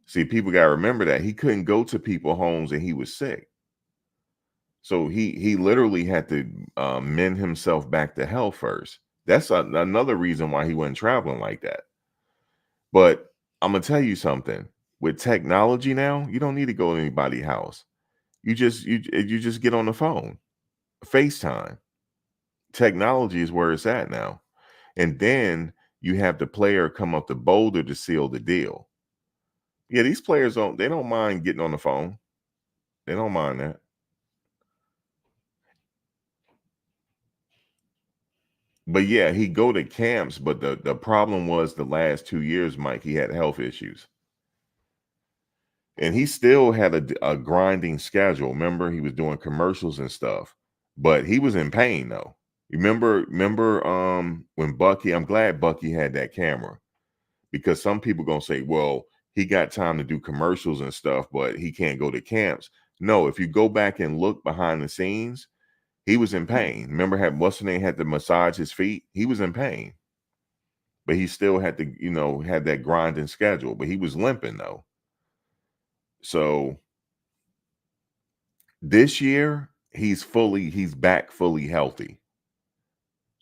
See, people got to remember that he couldn't go to people's homes and he was sick. So he literally had to mend himself back to health first. That's another reason why he wasn't traveling like that. But I'm gonna tell you something. With technology now, you don't need to go to anybody's house. You just get on the phone, FaceTime. Technology is where it's at now. And then you have the player come up to Boulder to seal the deal. Yeah, these players don't mind getting on the phone. They don't mind that. But yeah, he go to camps, but the problem was the last 2 years, Mike, he had health issues. And he still had a grinding schedule. Remember, he was doing commercials and stuff, but he was in pain though. You remember when Bucky, I'm glad Bucky had that camera, because some people gonna say, well, he got time to do commercials and stuff, but he can't go to camps. No, if you go back and look behind the scenes, he was in pain. Remember, what's the name had to massage his feet? He was in pain, but he still had to, had that grinding schedule. But he was limping though. So this year he's back fully healthy.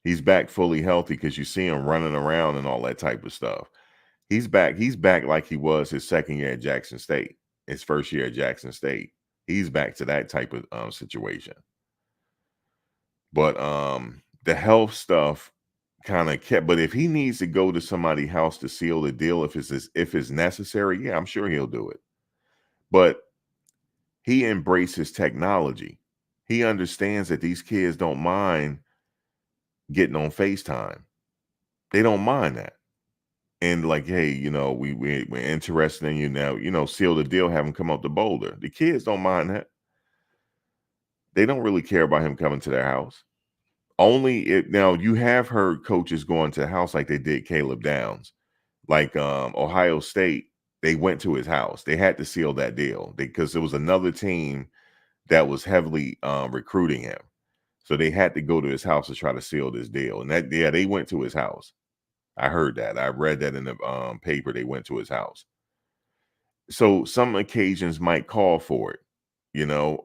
He's back fully healthy because you see him running around and all that type of stuff. He's back. He's back like he was his second year at Jackson State, his first year at Jackson State. He's back to that type of situation. But the health stuff kind of kept. But if he needs to go to somebody's house to seal the deal, if it's necessary, yeah, I'm sure he'll do it. But he embraces technology. He understands that these kids don't mind getting on FaceTime. They don't mind that. And like, hey, we're interested in you now, seal the deal, have him come up to Boulder. The kids don't mind that. They don't really care about him coming to their house. Now you have heard coaches going to the house like they did Caleb Downs. Like Ohio State, they went to his house. They had to seal that deal because there was another team that was heavily recruiting him. So they had to go to his house to try to seal this deal. And they went to his house. I heard that. I read that in the paper. They went to his house. So some occasions might call for it,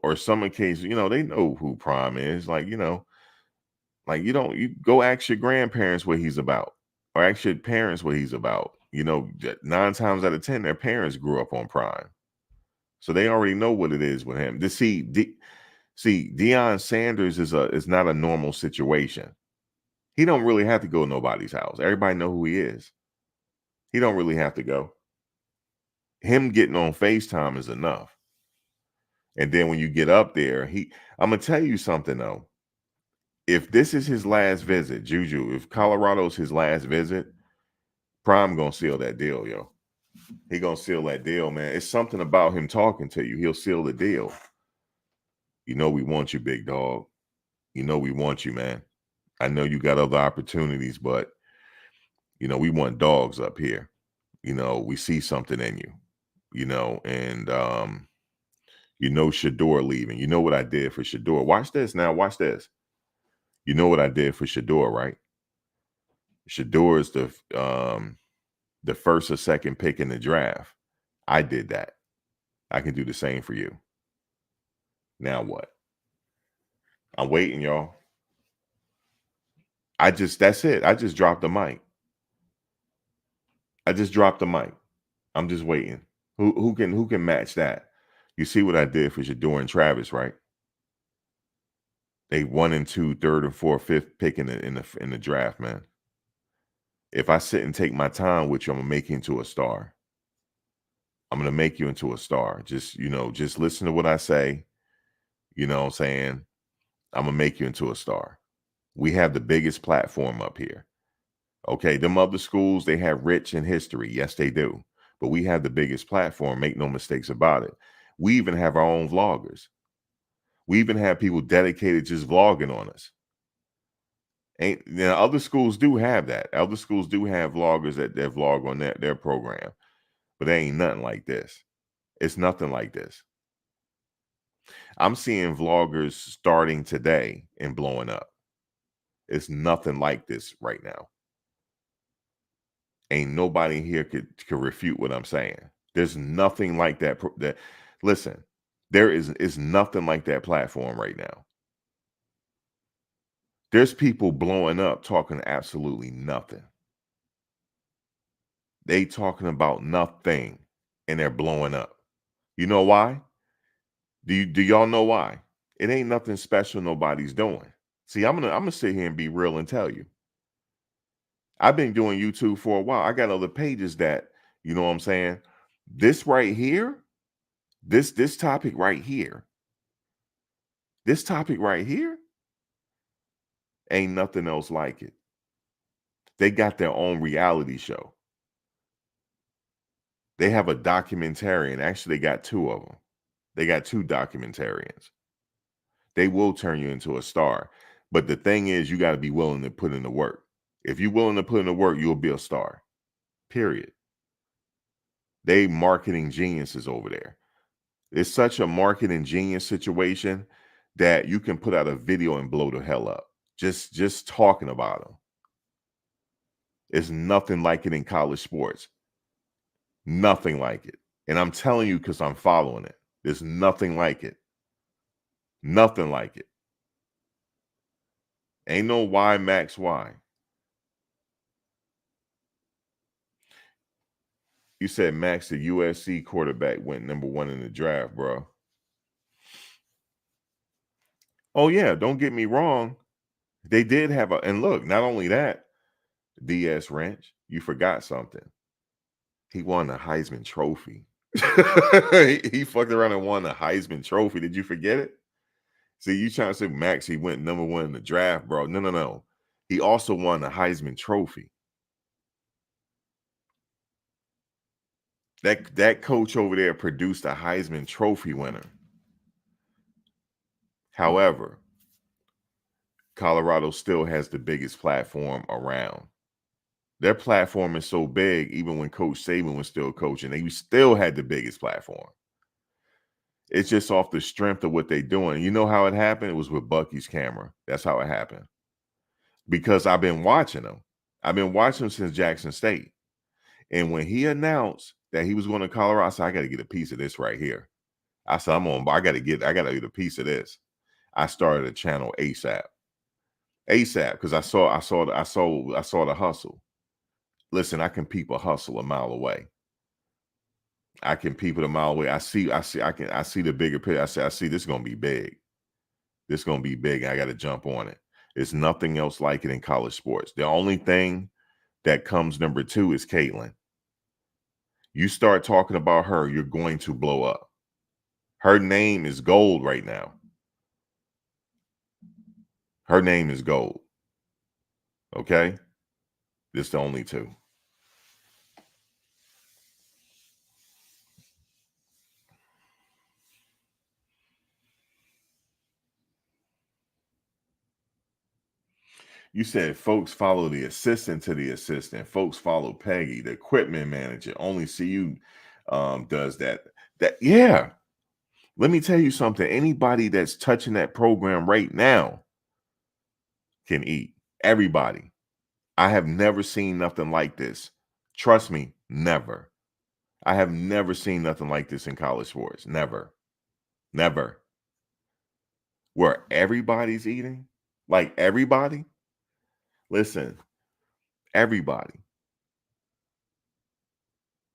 or some occasions, they know who Prime is. Like, you go ask your grandparents what he's about, or ask your parents what he's about. 9 times out of 10, their parents grew up on Prime. So they already know what it is with him. Deion Sanders is not a normal situation. He don't really have to go to nobody's house. Everybody know who he is. He don't really have to go. Him getting on FaceTime is enough. And then when you get up there, I'm gonna tell you something though. If this is his last visit, Juju, if Colorado's his last visit, Prime gonna seal that deal, yo. He gonna seal that deal, man. It's something about him talking to you. He'll seal the deal. We want you, big dog. We want you, man. I know you got other opportunities, but we want dogs up here. We see something in you, and Shador leaving. You know what I did for Shador. Watch this now. Watch this. You know what I did for Shador, right? Shador is the first or second pick in the draft. I did that. I can do the same for you. Now what? I'm waiting, y'all. That's it. I just dropped the mic. I just dropped the mic. I'm just waiting. Who can match that? You see what I did for Shador and Travis, right? They 1 and 2, third and fourth, fifth pick in the draft, man. If I sit and take my time with you, I'm gonna make you into a star. I'm gonna make you into a star. Just, just listen to what I say. You know what I'm saying? I'm gonna make you into a star. We have the biggest platform up here. Okay, them other schools, they have rich in history. Yes, they do. But we have the biggest platform. Make no mistakes about it. We even have our own vloggers. We even have people dedicated just vlogging on us. Other schools do have that. Other schools do have vloggers that vlog on their program, but they ain't nothing like this. It's nothing like this. I'm seeing vloggers starting today and blowing up. It's nothing like this right now. Ain't nobody here could refute what I'm saying. There's nothing like that. Listen, there is nothing like that platform right now. There's people blowing up talking absolutely nothing. They talking about nothing and they're blowing up. You know why? Do y'all know why? It ain't nothing special nobody's doing. See, I'm gonna sit here and be real and tell you. I've been doing YouTube for a while. I got other pages that, you know what I'm saying? This right here, this topic right here, this topic right here, ain't nothing else like it. They got their own reality show. They have a documentarian. Actually, they got two of them. They got two documentarians. They will turn you into a star. But the thing is, you got to be willing to put in the work. If you're willing to put in the work, you'll be a star. Period. They marketing geniuses over there. It's such a marketing genius situation that you can put out a video and blow the hell up. Just talking about them. It's nothing like it in college sports. Nothing like it. And I'm telling you because I'm following it. There's nothing like it. Nothing like it. Ain't no why max why. You said Max, the USC quarterback, went number 1 in the draft, bro. Oh, yeah, don't get me wrong. They did have and look, not only that, DS Wrench, you forgot something. He won the Heisman Trophy. he fucked around and won the Heisman Trophy. Did you forget it? See, you trying to say Max, he went number 1 in the draft, bro. No. He also won the Heisman Trophy. That coach over there produced a Heisman Trophy winner. However, Colorado still has the biggest platform around. Their platform is so big, even when Coach Saban was still coaching, they still had the biggest platform. It's just off the strength of what they're doing. You know how it happened? It was with Bucky's camera. That's how it happened. Because I've been watching him. I've been watching him since Jackson State. And when he announced that he was going to Colorado, I said, I got to get a piece of this right here. I said, I got to get a piece of this. I started a channel ASAP. Because I saw the hustle. Listen, I can peep a hustle a mile away. I can peep it a mile away. I see the bigger picture. I see this is gonna be big. This is gonna be big. I gotta jump on it. There's nothing else like it in college sports. The only thing that comes number 2 is Caitlin. You start talking about her, you're going to blow up. Her name is gold right now. Her name is gold. Okay? This is the only 2. You said folks follow the assistant to the assistant. Folks follow Peggy, the equipment manager. Only CU does that. Yeah. Let me tell you something. Anybody that's touching that program right now can eat. Everybody. I have never seen nothing like this. Trust me, never. I have never seen nothing like this in college sports. Never. Never. Where everybody's eating? Like everybody? Listen, everybody.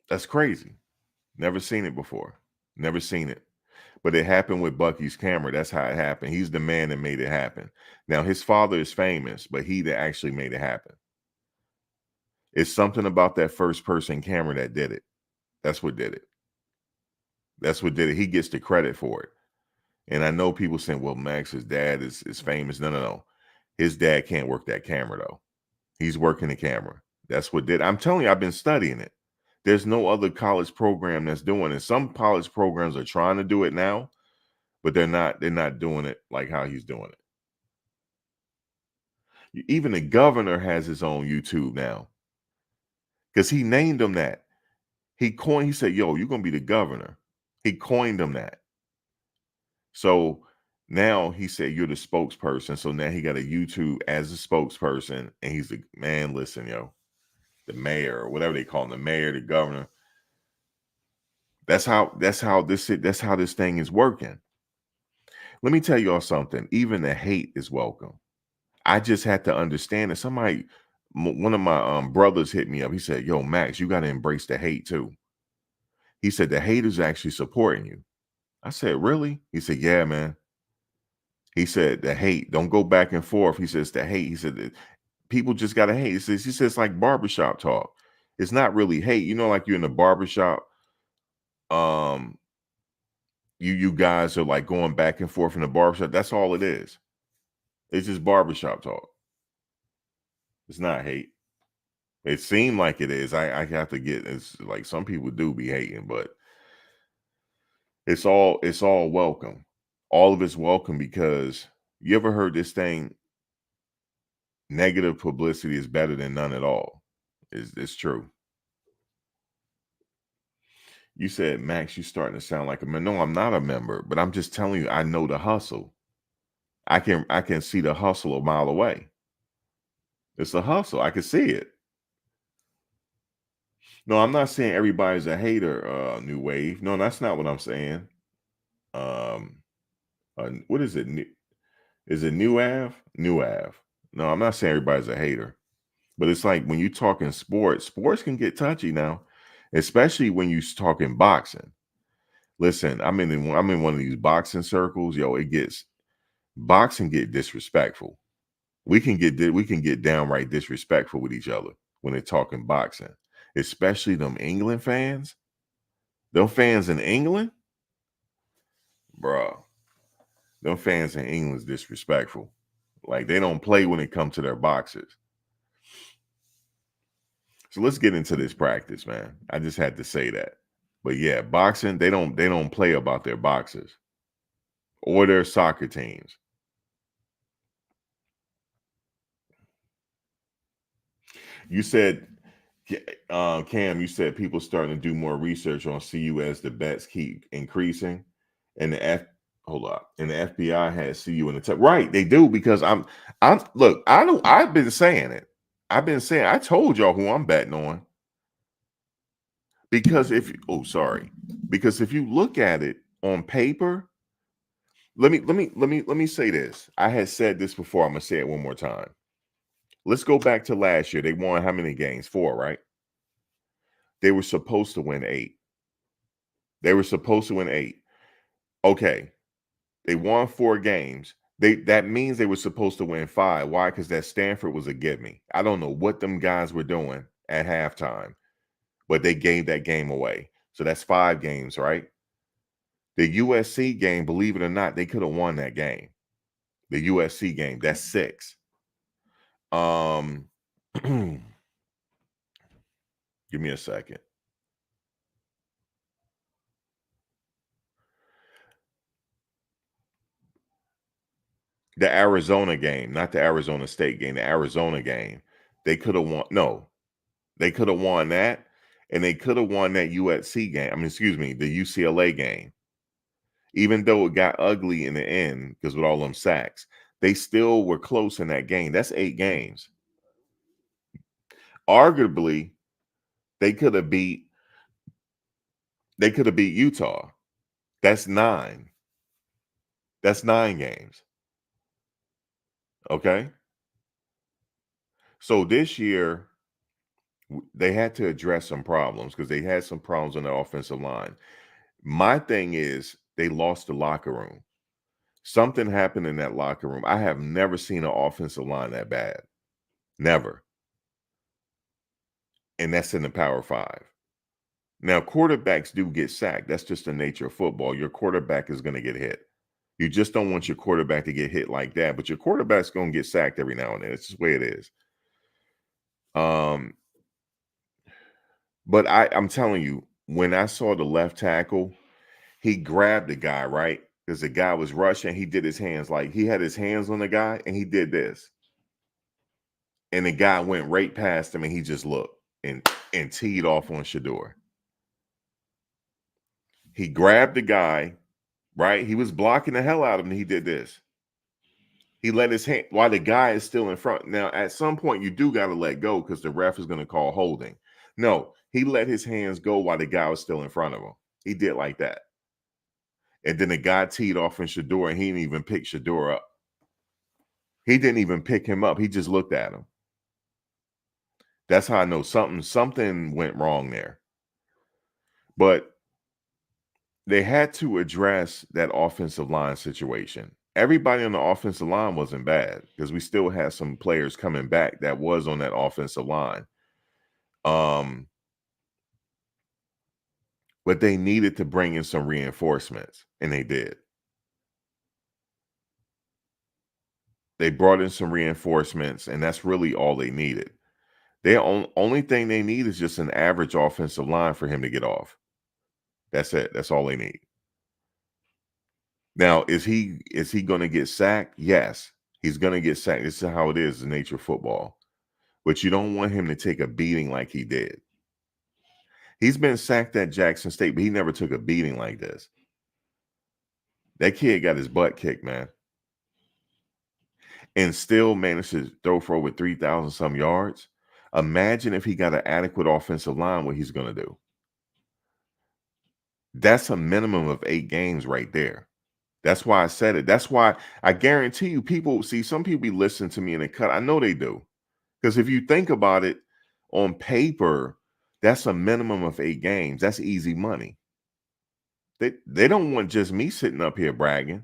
That's crazy. Never seen it before. Never seen it. But it happened with Bucky's camera. That's how it happened. He's the man that made it happen. Now, his father is famous, but he that actually made it happen. It's something about that first person camera that did it. That's what did it. That's what did it. He gets the credit for it. And I know people saying, well, Max's dad is famous. No, no, no. His dad can't work that camera, though. He's working the camera. That's what did. I'm telling you, I've been studying it. There's no other college program that's doing it. Some college programs are trying to do it now, but they're not doing it like how he's doing it. Even the governor has his own YouTube now because he named him that. He said, yo, you're going to be the governor. He coined him that. So now he said, you're the spokesperson. So now he got a YouTube as a spokesperson. And he's the man, listen, yo, the mayor or whatever they call him, the mayor, the governor. That's how this thing is working. Let me tell y'all something. Even the hate is welcome. I just had to understand that one of my brothers hit me up. He said, yo, Max, you got to embrace the hate too. He said, the hate is actually supporting you. I said, really? He said, yeah, man. He said, the hate, don't go back and forth. He says, the hate. He said, people just got to hate. He says, it's like barbershop talk. It's not really hate. You know, like you're in the barbershop. You guys are like going back and forth in the barbershop. That's all it is. It's just barbershop talk. It's not hate. It seemed like it is. I have to get, it's like some people do be hating, but it's all welcome. All of it's welcome because you ever heard this thing, negative publicity is better than none at all. It's true. You said, Max, you're starting to sound like a member. No, I'm not a member, but I'm just telling you, I know the hustle. I can see the hustle a mile away. It's a hustle. I can see it. No, I'm not saying everybody's a hater, New Wave. No, that's not what I'm saying. What is it? Is it New Ave? New Ave. No, I'm not saying everybody's a hater. But it's like when you talking sports can get touchy now, especially when you talking boxing. Listen, I'm in one of these boxing circles. Yo, boxing get disrespectful. We can get downright disrespectful with each other when they're talking boxing, especially them England fans. Them fans in England, bro. Them fans in England's disrespectful. Like they don't play when it comes to their boxers. So let's get into this practice, man. I just had to say that. But yeah, boxing, they don't play about their boxers or their soccer teams. You said, Cam, you said people starting to do more research on CU as the bets keep increasing, and hold up, and the FBI has CU in the top. Right, they do because look, I've been saying it. I told y'all who I'm betting on. Because because if you look at it on paper, let me say this. I had said this before. I'm gonna say it one more time. Let's go back to last year. They won how many games? 4, right? They were supposed to win 8. They were supposed to win 8. Okay. They won 4 games. That means they were supposed to win 5. Why? Because that Stanford was a gimme. I don't know what them guys were doing at halftime, but they gave that game away. So that's 5 games, right? The USC game, believe it or not, they could have won that game. The USC game, that's 6. Give me a second. The Arizona game, not the Arizona State game, the Arizona game. They could have won. No, they could have won that, and they could have won that USC game. I mean, excuse me, the UCLA game. Even though it got ugly in the end because with all them sacks, they still were close in that game. That's 8 games. Arguably, they could have beat Utah. That's 9. That's 9 games. Okay. So this year, they had to address some problems because they had some problems on the offensive line. My thing is, They lost the locker room. Something happened in that locker room. I have never seen an offensive line that bad. Never. And that's in the Power 5. Now, quarterbacks do get sacked. That's just the nature of football. Your quarterback is going to get hit. You just don't want your quarterback to get hit like that, but your quarterback's going to get sacked every now and then. It's just the way it is. But I'm telling you, when I saw the left tackle, he grabbed the guy, right? Because the guy was rushing. He did his hands like he had his hands on the guy and he did this. And the guy went right past him and he just looked and teed off on Shador. He grabbed the guy, right? He was blocking the hell out of him and he did this. He let his hand while the guy is still in front. Now, at some point, you do got to let go because the ref is going to call holding. No, he let his hands go while the guy was still in front of him. He did like that. And then the guy teed off in Shador, and he didn't even pick Shador up. He didn't even pick him up. He just looked at him. That's how I know something went wrong there. But they had to address that offensive line situation. Everybody on the offensive line wasn't bad because we still had some players coming back that was on that offensive line. But they needed to bring in some reinforcements, and they did. They brought in some reinforcements, and that's really all they needed. The only thing they need is just an average offensive line for him to get off. That's it. That's all they need. Now, is he going to get sacked? Yes, he's going to get sacked. This is how it is, the nature of football. But you don't want him to take a beating like he did. He's been sacked at Jackson State, but he never took a beating like this. That kid got his butt kicked, man. And still managed to throw for over 3,000 some yards. Imagine if he got an adequate offensive line, what he's going to do. That's a minimum of 8 games right there. That's why I said it. That's why I guarantee you some people be listening to me in the cut. I know they do. Because if you think about it on paper, that's a minimum of 8 games. That's easy money. They don't want just me sitting up here bragging.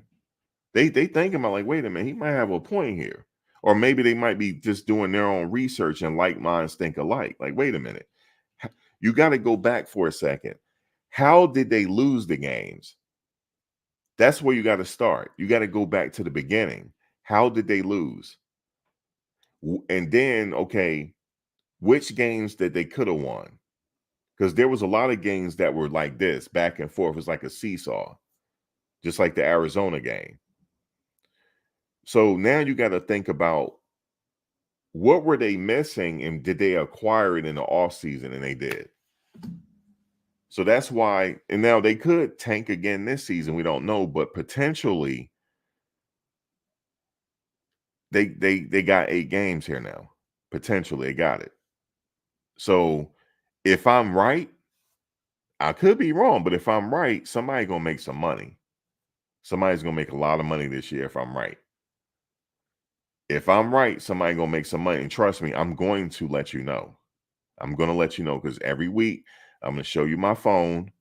They think about like, wait a minute, he might have a point here. Or maybe they might be just doing their own research and like minds think alike. Like, wait a minute. You got to go back for a second. How did they lose the games? That's where you got to start. You got to go back to the beginning. How did they lose? And then, okay, which games that they could have won? Because there was a lot of games that were like this, back and forth. It's like a seesaw, just like the Arizona game. So now you got to think about what were they missing and did they acquire it in the offseason? And they did. So that's why, and now they could tank again this season. We don't know, but potentially they got 8 games here now. Potentially they got it. So if I'm right, I could be wrong, but if I'm right, somebody's going to make some money. Somebody's going to make a lot of money this year if I'm right. If I'm right, somebody's going to make some money. And trust me, I'm going to let you know. I'm going to let you know because every week I'm going to show you my phone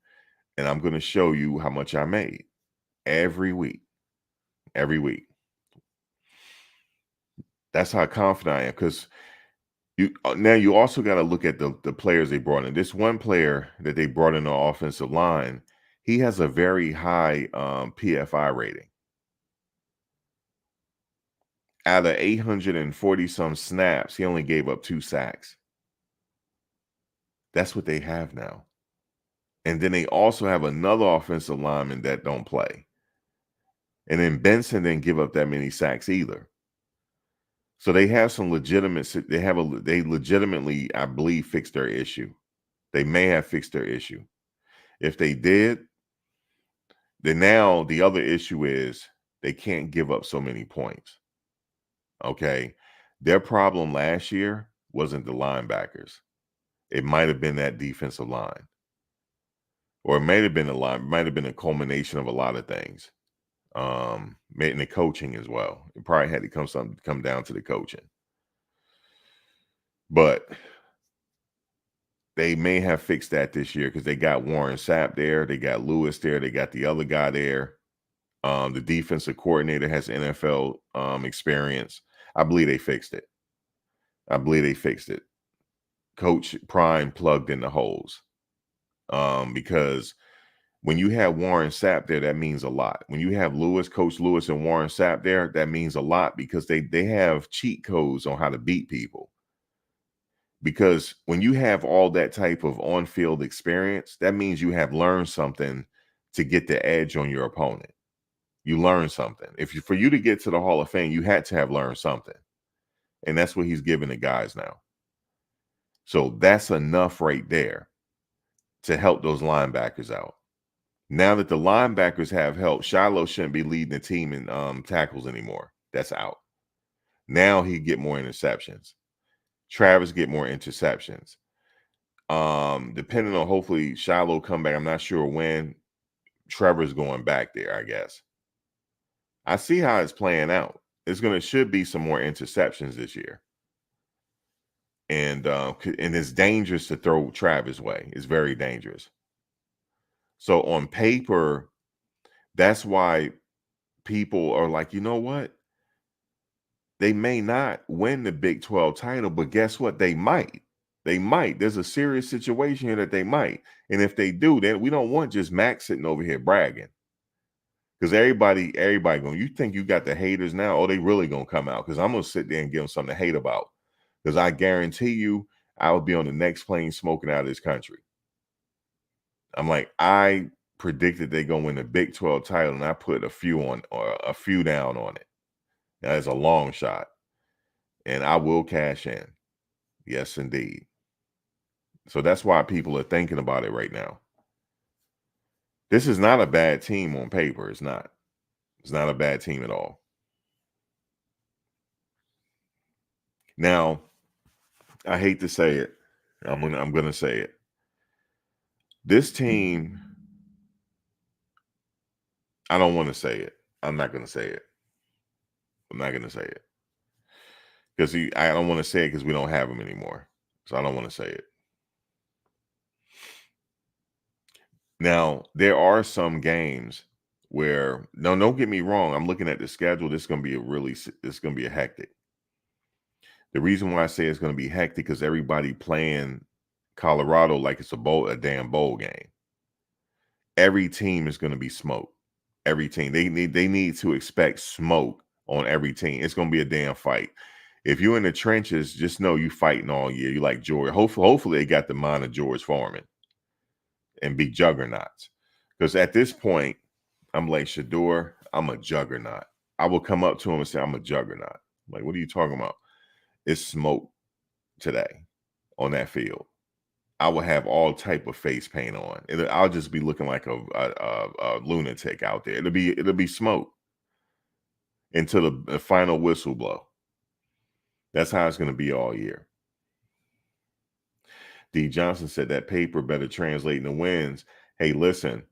and I'm going to show you how much I made every week. Every week. That's how confident I am because you also got to look at the players they brought in. This one player that they brought in the offensive line, he has a very high PFI rating. Out of 840 some snaps, he only gave up 2 sacks. That's what they have now. And then they also have another offensive lineman that don't play. And then Benson didn't give up that many sacks either. So they have some they legitimately, I believe, fixed their issue. They may have fixed their issue. If they did, then now the other issue is they can't give up so many points. Okay. Their problem last year wasn't the linebackers. It might have been that defensive line. Or it might have been a culmination of a lot of things. And the coaching as well. It probably had to come down to the coaching. But They may have fixed that this year because they got Warren Sapp there, they got Lewis there, they got the other guy there. The defensive coordinator has NFL experience. I believe they fixed it. I believe they fixed it. Coach Prime plugged in the holes. Because when you have Warren Sapp there, that means a lot. When you have Coach Lewis and Warren Sapp there, that means a lot because they have cheat codes on how to beat people. Because when you have all that type of on-field experience, that means you have learned something to get the edge on your opponent. You learn something. For you to get to the Hall of Fame, you had to have learned something. And that's what he's giving the guys now. So that's enough right there to help those linebackers out. Now that the linebackers have help, Shiloh shouldn't be leading the team in tackles anymore. That's out. Now he get more interceptions. Travis get more interceptions. Depending on, hopefully Shiloh come back. I'm not sure when. Trevor's going back there, I guess. I see how it's playing out. Should be some more interceptions this year. And it's dangerous to throw Travis' way. It's very dangerous. So on paper, that's why people are like, you know what? They may not win the Big 12 title, but guess what? They might. They might. There's a serious situation here that they might. And if they do, then we don't want just Max sitting over here bragging. Because everybody going, you think you got the haters now? Oh, they really going to come out. Because I'm going to sit there and give them something to hate about. Because I guarantee you, I will be on the next plane smoking out of this country. I'm like, I predicted they're going to win the Big 12 title, and I put a few down on it. That is a long shot. And I will cash in. Yes, indeed. So that's why people are thinking about it right now. This is not a bad team on paper. It's not. It's not a bad team at all. Now, I hate to say it. I'm gonna say it. This team, I don't want to say it. I'm not gonna say it. I'm not gonna say it. Because I don't want to say it because we don't have him anymore. So I don't want to say it. Now, there are some games where, no, don't get me wrong. I'm looking at the schedule. It's going to be a hectic. The reason why I say it's going to be hectic because everybody playing Colorado like it's a damn bowl game. Every team is going to be smoked. Every team. They need to expect smoke on every team. It's going to be a damn fight. If you're in the trenches, just know you fighting all year. You like George. Hopefully they got the mind of George Foreman and be juggernauts. Because at this point, I'm like, Shador, I'm a juggernaut. I will come up to him and say, I'm a juggernaut. I'm like, what are you talking about? It's smoke today on that field. I will have all type of face paint on. I'll just be looking like a lunatic out there. It'll be smoke until the final whistle blow. That's how it's going to be all year. D. Johnson said that paper better translate into wins. Hey, listen,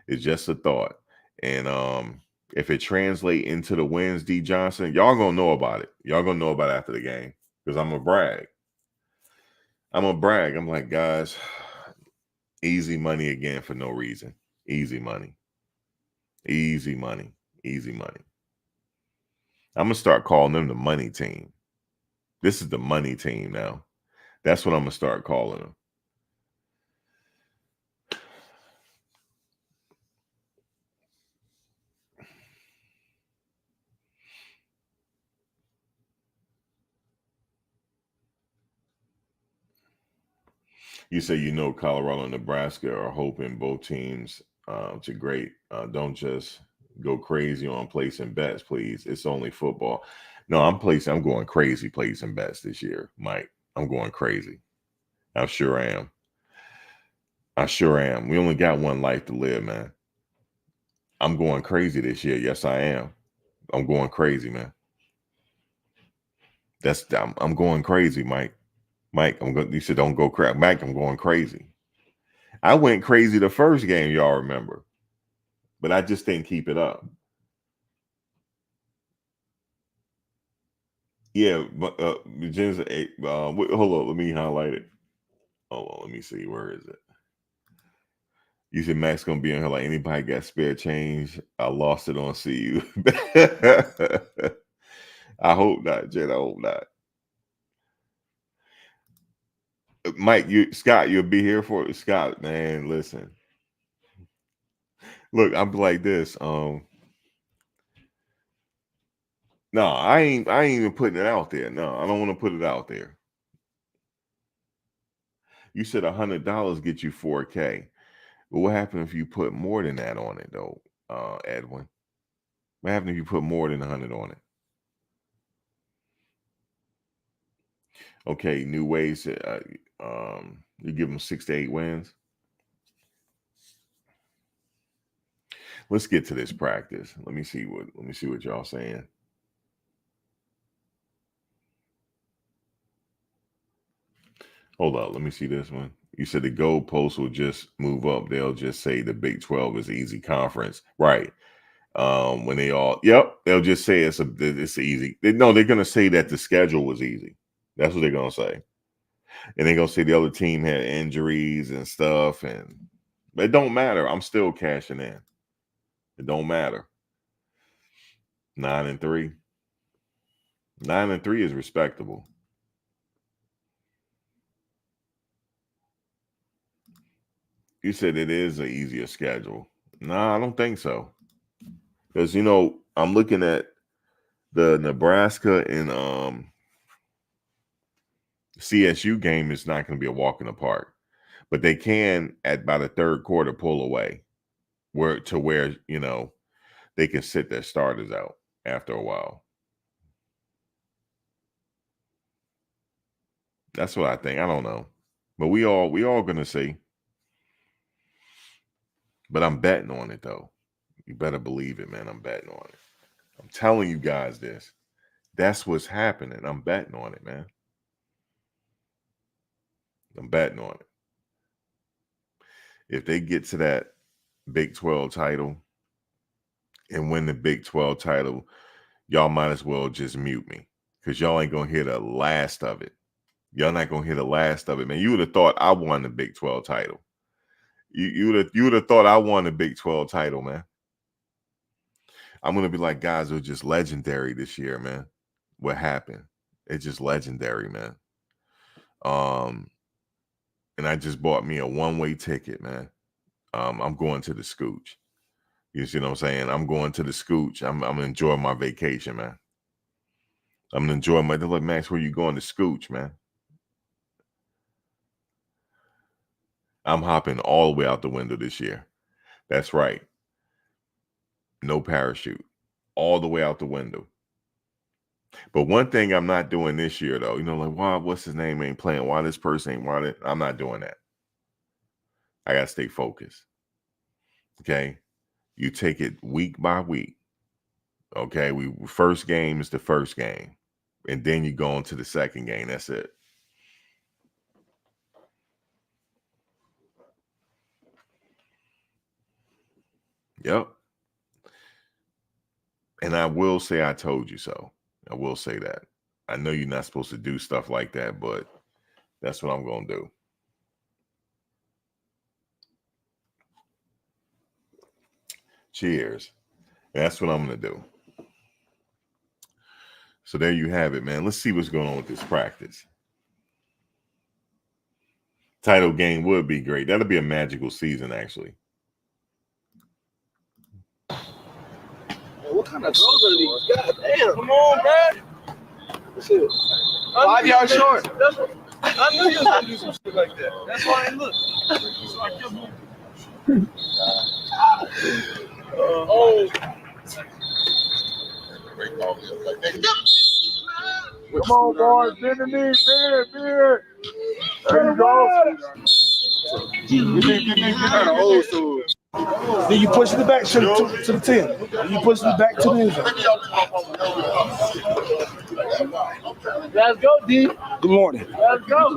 it's just a thought. And if it translate into the wins, D. Johnson, y'all gonna know about it. Y'all gonna know about it after the game because I'm gonna brag. I'm like, guys, easy money again for no reason. Easy money. Easy money. Easy money. I'm gonna start calling them the money team. This is the money team now. That's what I'm gonna start calling them. You say Colorado and Nebraska are hoping both teams to great. Don't just go crazy on placing bets, please. It's only football. No, I'm going crazy placing bets this year, Mike. I'm going crazy. I sure am. I sure am. We only got one life to live, man. I'm going crazy this year. Yes, I am. I'm going crazy, man. I'm going crazy, Mike. Mike, you said don't go crazy. Mike, I'm going crazy. I went crazy the first game, y'all remember. But I just didn't keep it up. Yeah, but hold on, let me highlight it. Hold on, let me see. Where is it? You said Max gonna be in here like anybody got spare change. I lost it on CU. I hope not, Jen. I hope not. Mike, Scott, you'll be here for it. Scott, man, listen. Look, I'm like this. No, I ain't even putting it out there. No, I don't want to put it out there. You said $100 get you 4K. But what happened if you put more than that on it, though, Edwin? What happened if you put more than 100 on it? Okay, new ways. You give them 6 to 8 wins. Let's get to this practice. Let me see what y'all saying. Hold up, let me see this one. You said the goalposts will just move up. They'll just say the Big 12 is an easy conference, right? When they all, they'll just say it's easy. They're gonna say that the schedule was easy. That's what they're gonna say, and they're gonna say the other team had injuries and stuff, but it don't matter. I'm still cashing in. It don't matter. 9-3. 9-3 is respectable. You said it is an easier schedule. Nah, I don't think so. Because, I'm looking at the Nebraska and CSU game is not going to be a walk in the park. But they can, by the third quarter, pull away where they can sit their starters out after a while. That's what I think. I don't know. But we all going to see. But I'm betting on it, though. You better believe it, man. I'm betting on it. I'm telling you guys this. That's what's happening. I'm betting on it, man. I'm betting on it. If they get to that Big 12 title and win the Big 12 title, y'all might as well just mute me because y'all ain't going to hear the last of it. Y'all not going to hear the last of it, man. You would have thought I won the Big 12 title. You would have thought I won the Big 12 title, man. I'm going to be like, guys, it was just legendary this year, man. What happened? It's just legendary, man. And I just bought me a one-way ticket, man. I'm going to the Scooch. You see what I'm saying? I'm going to the Scooch. I'm enjoying my vacation, man. I'm enjoying my. Look, Max, where you going to Scooch, man? I'm hopping all the way out the window this year. That's right. No parachute. All the way out the window. But one thing I'm not doing this year, though, why? What's his name ain't playing? Why this person ain't wanted? I'm not doing that. I gotta stay focused. Okay, you take it week by week. Okay, first game is the first game, and then you go on to the second game. That's it. Yep. And I will say I told you so. I will say that. I know you're not supposed to do stuff like that, but that's what I'm going to do. Cheers. That's what I'm going to do. So there you have it, man. Let's see what's going on with this practice. Title game would be great. That'll be a magical season, actually. What kind of throws are these? God damn. Come on, man. That's it. 5 yards short. I knew you was going to do some shit like that. That's why I looked. So I kept moving. Come on, boys. Bend the knee. Beard. There you go. Old school. Then you push it back to the 10. Then you push it back to the end zone. Let's go, D. Good morning. Let's go.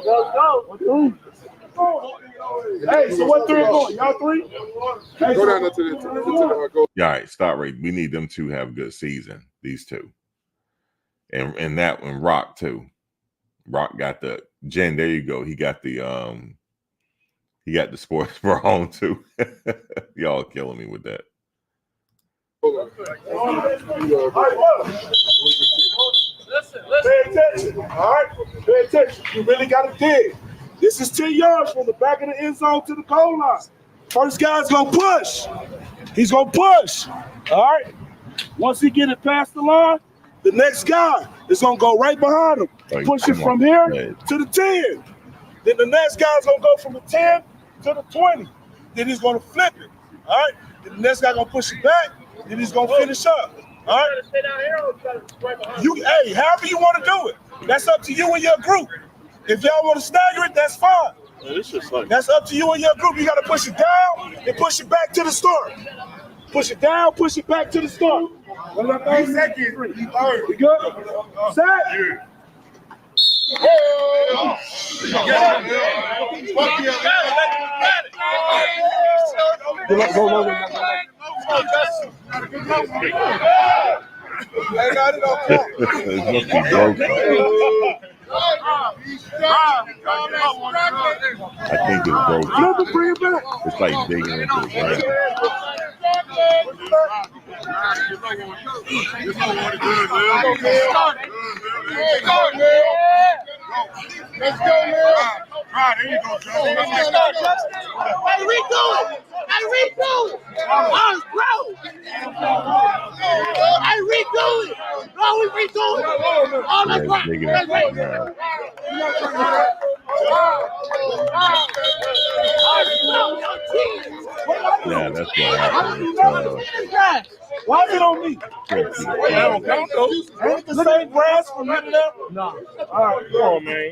Let's go. Hey, so what 3 are going? Y'all 3? Hey, go down to the All right, stop right. We need them to have a good season, these two. And that one, Rock, too. Rock got the Jen, there you go. He got the sports bra on too. Y'all killing me with that. Listen. Pay attention. All right? Pay attention. You really got to dig. This is 10 yards from the back of the end zone to the goal line. First guy's going to push. He's going to push. All right? Once he get it past the line, the next guy is going to go right behind him. Push it from here to the 10. Then the next guy's going to go from the 10 to the 20. Then he's going to flip it. All right? Then the next guy's going to push it back. Then he's going to finish up. All right? Hey, however you want to do it. That's up to you and your group. If y'all want to stagger it, that's fine. That's up to you and your group. You got to push it down and push it back to the start. Push it down, push it back to the start. 30 seconds. We good? Set. I think it's broken. It's like digging into the ground. Let's go, man. There you go, Justin. Hey, redo it. Oh, bro. Hey, redo it. No, we redo it. Oh, that's right. Yeah, that's what happened. Why is it on me? Ain't the same grass from here to there? No. All right, come on, man.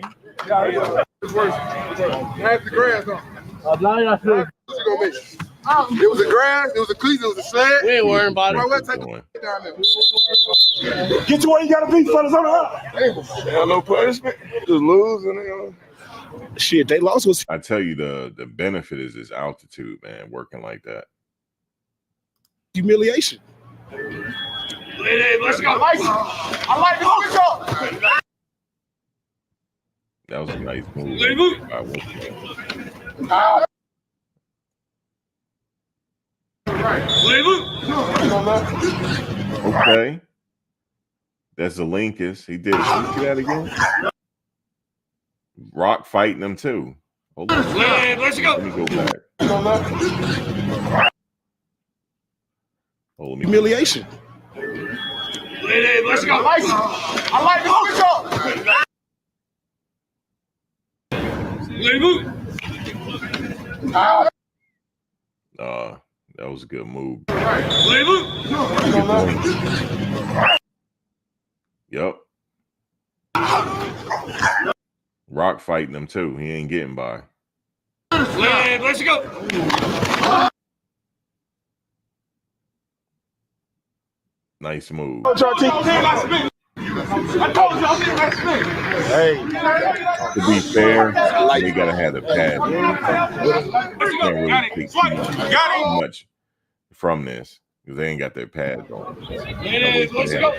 It's worse. Have the grass on. What you gonna make? It was the grass, it was the cleats, it was the sled. We ain't worrying about it. Get to where you gotta be, fellas, on the high. Ain't no punishment. Just lose and shit, they lost was. I tell you, the benefit is this altitude, man. Working like that. Humiliation. Let's go. I like it. That was a nice move. Okay. That's Zelinkus. He did. Can you see that again? Rock fighting him too. Hold on. Let's go. Let me go back. Oh, let me Humiliation. Let's go. I like it. That was a good move. Yep. Rock fighting him too. He ain't getting by. Let's go. Nice move. Hey. To be fair, they gotta have the pad. Can't really take too much from this because they ain't got their pads on. Let's go.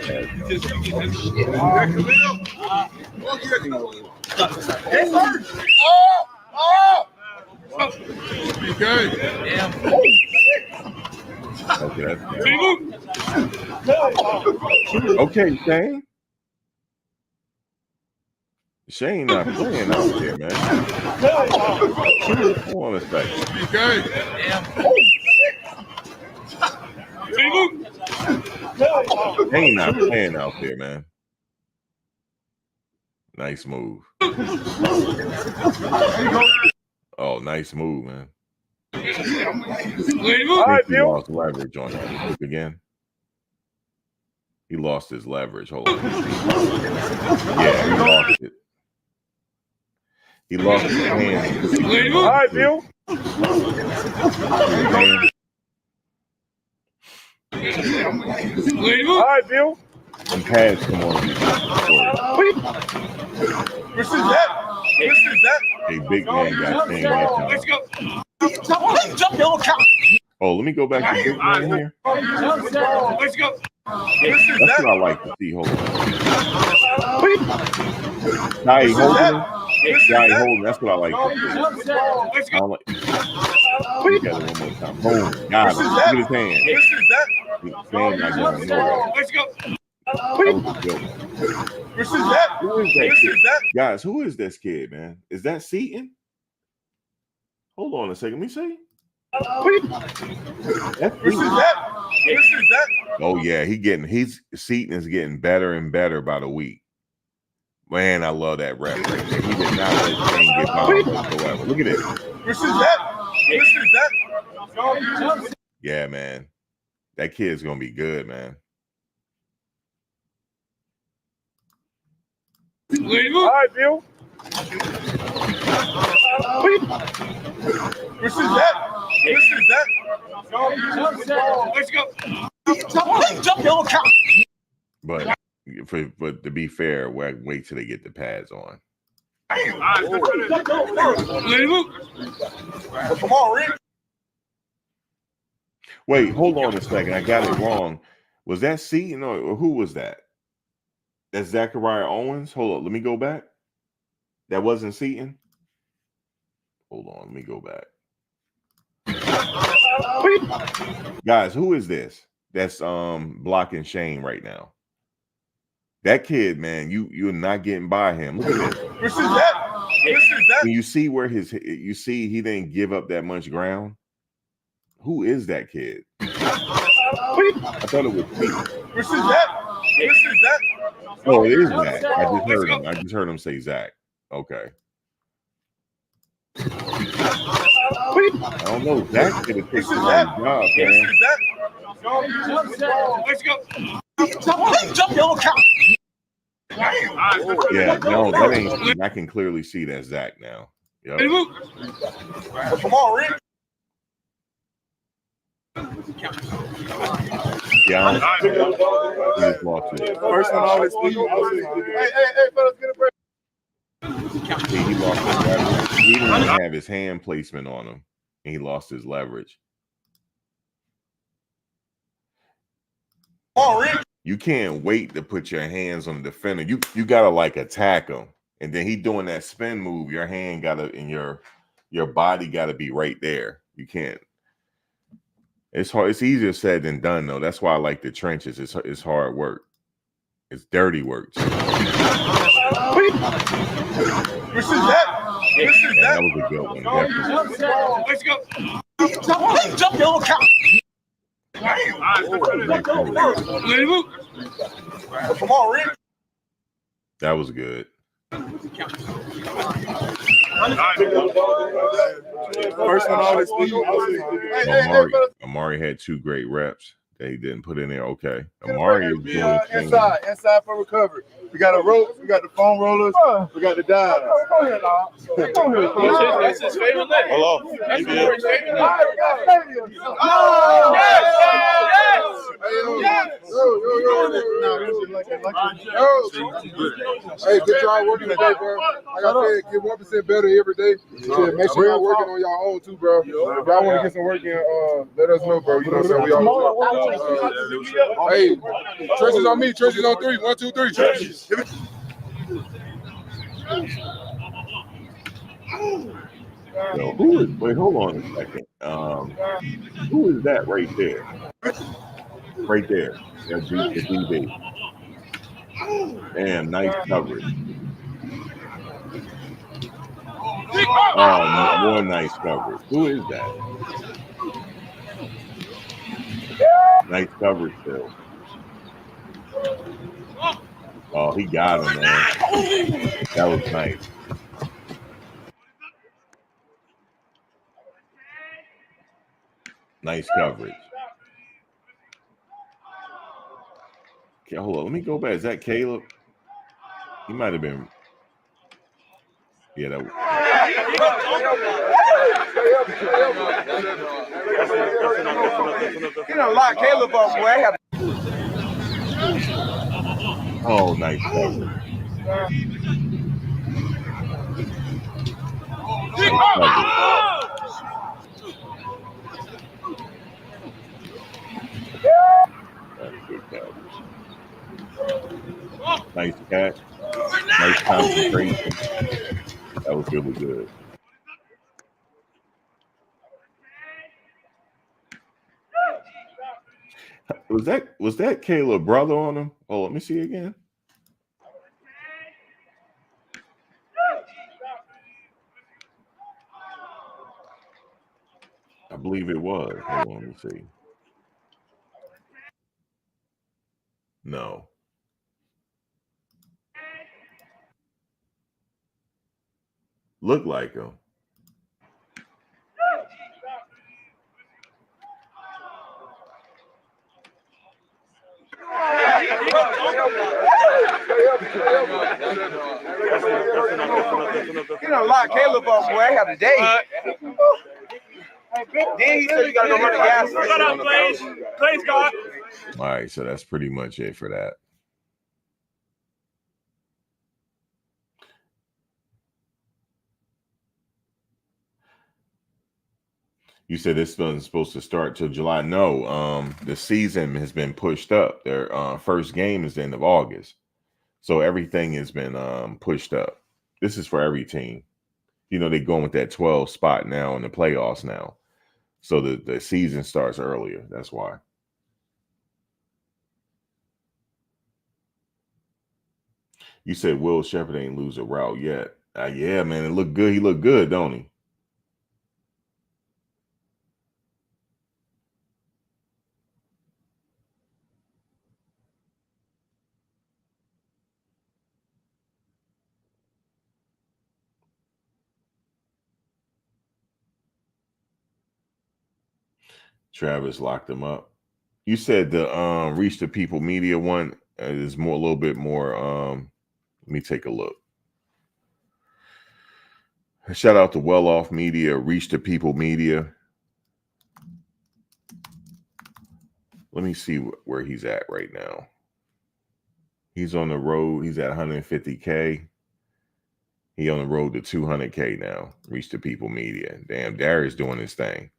Okay, Shane. Shane not playing out there, man. Hold on a second. Shane not playing out there, man. Nice move. Oh, nice move, man. All right, He lost leverage on that. Look again. He lost his leverage. Hold on. Yeah, he lost it. He lost his hand. All right, Bill. All right, Bill. And pads come on. This is that. A big man got thing right now. Let's go. Oh, let me go back to big man here. Let's go. That's what I like to see. Hold on. Now he holding him. Guy holding. That's what I like. I don't like. Look at it one more time. Boom. Got him. Look at his hand. His hand not going nowhere. Let's go. That was a good one. Who is that kid? Guys, who is this kid, man? Is that Seaton? Hold on a second. Let me see. That's oh yeah, Seaton is getting better and better by the week. Man, I love that rep right there. He did not let Shane get by whatsoever. Look at it. Yeah, man. That kid's gonna be good, man. All right, Bill. Let's go. But to be fair, wait till they get the pads on. Come on, Rick. Wait, hold on a second. I got it wrong. Was that Seaton or who was that? That's Zachariah Owens. Hold on, let me go back. That wasn't Seaton. Hold on, let me go back. Guys, who is this? That's blocking Shane right now. That kid, man, you're not getting by him. Look at this. When you see where you see he didn't give up that much ground. Who is that kid? I thought it was Seaton. Oh, it is Zach. I just heard him say Zach. Okay. I don't know. Zach did a fix job, man. Let's go. Yeah, no, that ain't. I can clearly see that Zach now. Yep. Come on, Rick. Yeah, he just lost it. First one always speak. Hey, fellas, get a break. See, he lost his leverage. He didn't even have his hand placement on him, and he lost his leverage. Come on, Rick. You can't wait to put your hands on the defender. You gotta like attack him, and then he doing that spin move. Your hand gotta and your body gotta be right there. You can't. It's hard. It's easier said than done, though. That's why I like the trenches. It's hard work. It's dirty work. That was a good one. Definitely. Let's go. Come on, Rick. That was good. First one always speak. Amari had 2 great reps that he didn't put in there. Okay. Amari is doing inside for recovery. We got a rope, we got the foam rollers, we got the dive. Go ahead, that's his favorite leg. Hello. That's his favorite Hey, good job working today, bro. Like I said, get 1% better every day. Make sure y'all working on your own too, bro. If y'all want to get some work in, let us know, bro. You know what I'm saying? We all hey, trenches on me. Trenches on 3. 1, 2, 3. Trenches. Yo, wait, hold on a second. Who is that right there? Right there. That's DB. Damn, nice coverage. Oh, more nice coverage. Who is that? Nice coverage, Phil. Oh, he got him, man. That was nice. Nice coverage. Okay, hold on. Let me go back. Is that Caleb? He might have been. Yeah, that was. You know, lock Caleb up, boy. Oh, nice coverage. Nice catch. Nice concentration. was really good. Was that Caleb brother on him? Oh, let me see again. I believe it was. Hold on, let me see. No. Look like him. You know, lock Caleb up, boy. I have a day. Then he said you gotta go run the gas. Shut up, please. Please, God. All right, so that's pretty much it for that. You said this one's supposed to start till July. No, the season has been pushed up. Their first game is the end of August. So everything has been pushed up. This is for every team. You know, they're going with that 12 spot now in the playoffs now. So the season starts earlier. That's why. You said Will Shepherd ain't lose a route yet. Yeah, man, it looked good. He looked good, don't he? Travis locked him up. You said the Reach the People Media one is more a little bit more. Let me take a look. Shout out to Well Off Media, Reach the People Media. Let me see where he's at right now. He's on the road. He's at 150K. He on the road to 200K now. Reach the People Media. Damn, Darius doing his thing.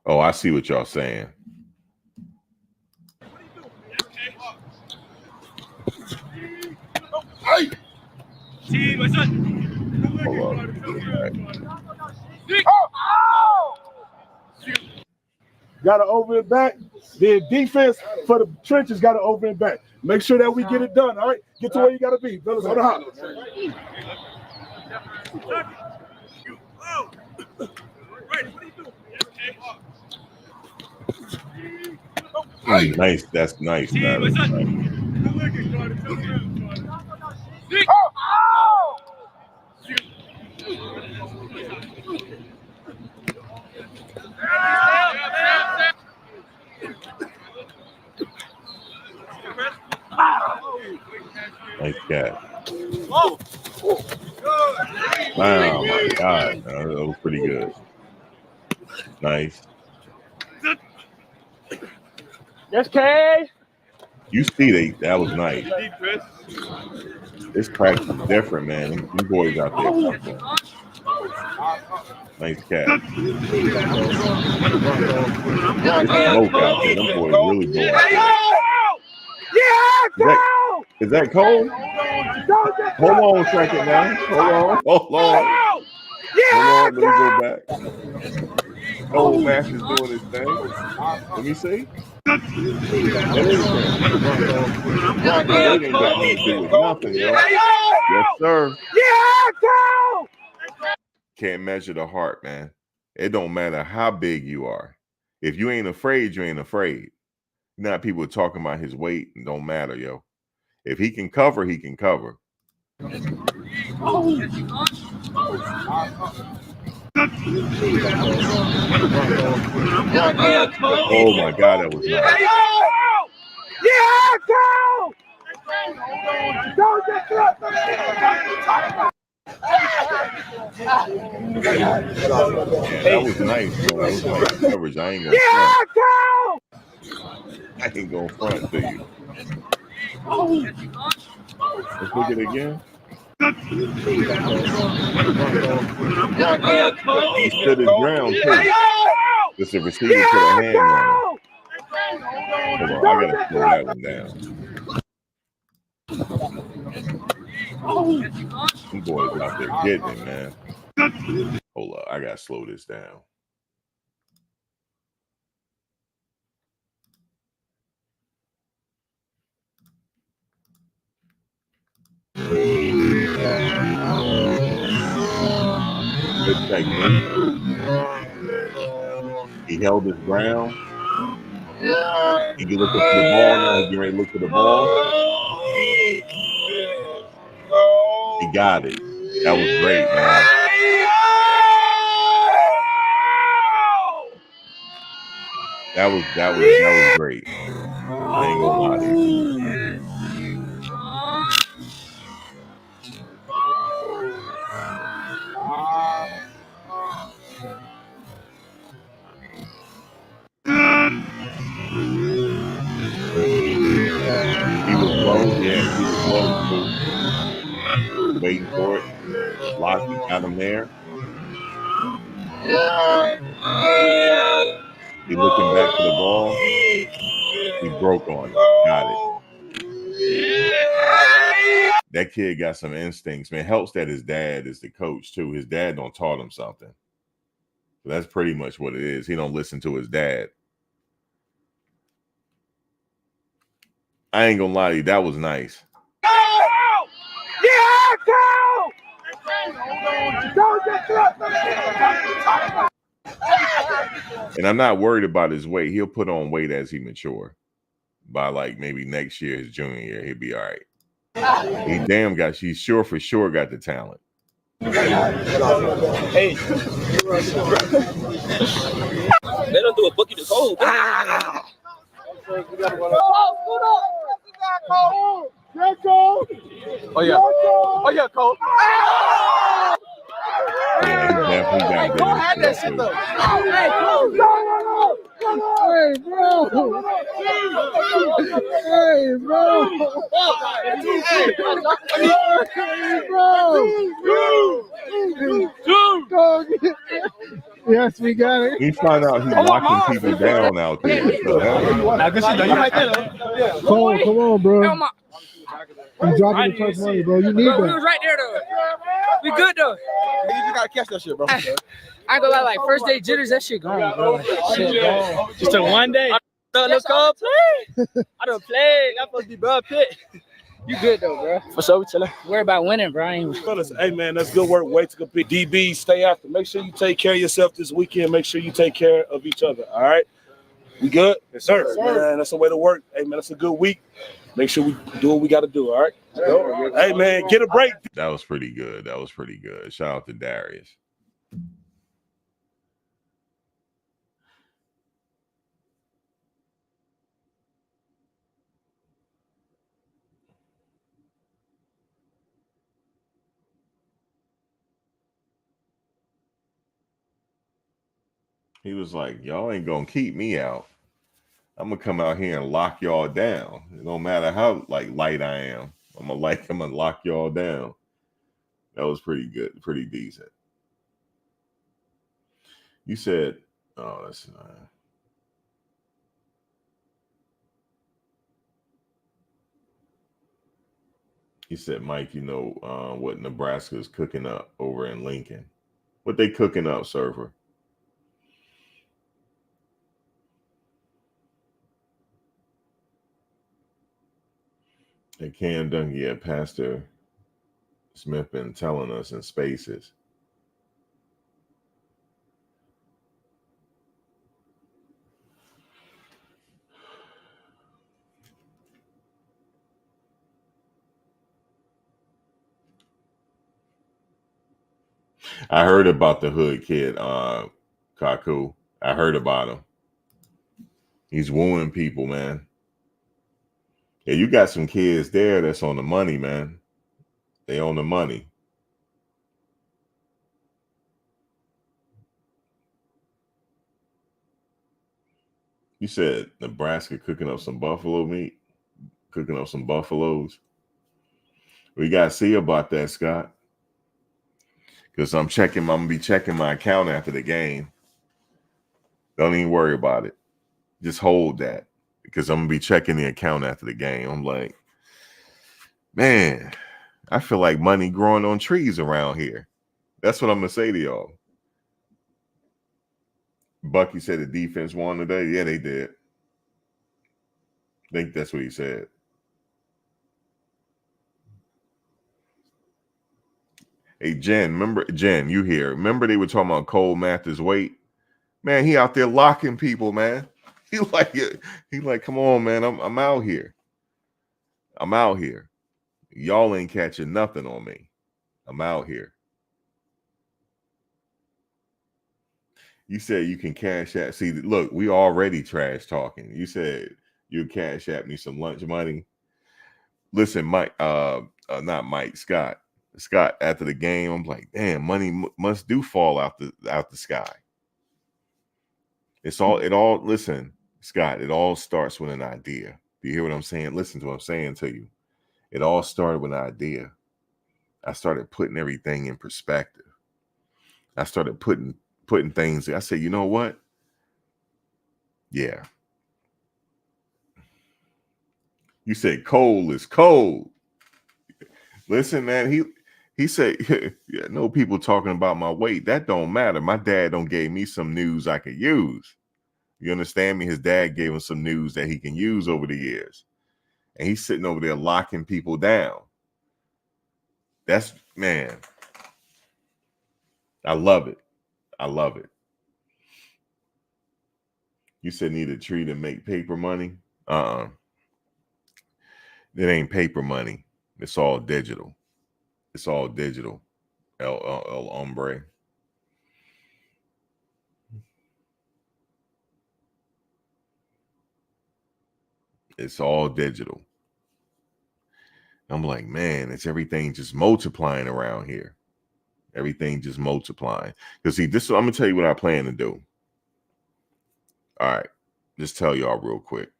Oh, I see what y'all saying. Hey! See, my son. Hold on. Got to over and back. The defense for the trenches got to over and back. Make sure that we get it done, all right? Get to where you got to be. Fellas, on the hop. Nice. That's nice. Nice. Nice catch. Wow, my God. That was pretty good. Nice. Yes, K. You see, that was nice. This practice is different, man. These boys out there. Nice catch. Smoke out there. Them boys really blowing. Is that Cole? Hold on a second now. Hold on. Let me go back. Cole Mash is doing his thing. Let me see. That ain't got nothing to do with nothing, yo. Yes, sir. Can't measure the heart, man. It don't matter how big you are. If you ain't afraid, you ain't afraid. Now people talking about his weight, it don't matter, yo. If he can cover, he can cover. Oh my God, that was nice. That was nice, bro. That was nice coverage. I ain't gonna front to you. Let's look at it again. He stood his ground too. It's a receiver to the hand runner. Hold on, I gotta slow that one down. Them boys out there getting it, man. Hold up, I gotta slow this down. Good technique. He held his ground. He be looking for the ball now. He get ready to look for the ball. He got it. That was great, man. That was great. I ain't gonna lie to you. He was low, yeah. He was low too. Waiting for it. Locked it, got him there. He looking back for the ball. He broke on it. Got it. That kid got some instincts, man. Helps that his dad is the coach too. His dad don't taught him something. So that's pretty much what it is. He don't listen to his dad. I ain't gonna lie to you, that was nice. And I'm not worried about his weight. He'll put on weight as he mature. By like maybe next year, his junior year, he'll be all right. He's sure got the talent. Hey. They don't do a bookie to cold. Oh yeah, Cole. Yeah, he definitely got Cole had that shit though. Hey, Cole. Hey, bro. Hey, bro. Yes, we got it. He found out he's locking people down out there. Cole, come on, bro. I'm dropping the touch money, bro. You need that. We was right there, though. We good, though. You just gotta catch that shit, bro. I ain't gonna lie, like, first day jitters, that shit gone, bro. Shit gone. Just took one day. I done played. I'm supposed to be Brad Pitt. You good, though, bro. For sure, we chilling. Worry about winning, bro. I ain't... Fellas, hey, man, that's good work. Way to compete. DB, stay after. Make sure you take care of yourself this weekend. Make sure you take care of each other, all right? We good? Yes, sir. Man, that's the way to work. Hey, man, that's a good week. Make sure we do what we got to do, all right? Hey, man, get a break. That was pretty good. Shout out to Darius. He was like, y'all ain't gonna keep me out. I'm gonna come out here and lock y'all down. It don't matter how like light I am. I'm gonna lock y'all down. That was pretty good, pretty decent. You said, oh, that's he said, Mike, you know what Nebraska's cooking up over in Lincoln. What they cooking up, server? And Cam Dungy, yeah, Pastor Smith been telling us in spaces. I heard about the hood kid, Kaku. I heard about him. He's wooing people, man. Yeah, you got some kids there that's on the money, man. They on the money. You said Nebraska cooking up some buffalo meat, cooking up some buffaloes. We got to see about that, Scott. Because I'm gonna be checking my account after the game. Don't even worry about it. Just hold that, because I'm gonna be checking the account after the game. I'm like, man, I feel like money growing on trees around here. That's what I'm gonna say to y'all. Bucky said the defense won today. Yeah, they did. I think that's what he said. Hey, Jen, you here? Remember they were talking about Cole Mathers' weight? Man, he out there locking people, man. He like, come on, man. I'm out here. I'm out here. Y'all ain't catching nothing on me. I'm out here. You said you can cash out. See, look, we already trash talking. You said you cash at me some lunch money. Listen, Mike, not Mike, Scott. Scott, after the game, I'm like, damn, money must do fall out the sky. Listen, Scott, it all starts with an idea. Do you hear what I'm saying? Listen to what I'm saying to you. It all started with an idea. I started putting everything in perspective. I started putting things. I said, you know what? Yeah. You said coal is cold. Listen, man, he said, yeah, no people talking about my weight. That don't matter. My dad don't gave me some news I could use. You understand me? His dad gave him some news that he can use over the years. And he's sitting over there locking people down. That's, man, I love it. I love it. You said need a tree to make paper money? It ain't paper money. It's all digital. It's all digital. El hombre. It's all digital. I'm like, man, it's everything just multiplying around here. Everything just multiplying. Because see, I'm gonna tell you what I plan to do. All right, just tell y'all real quick.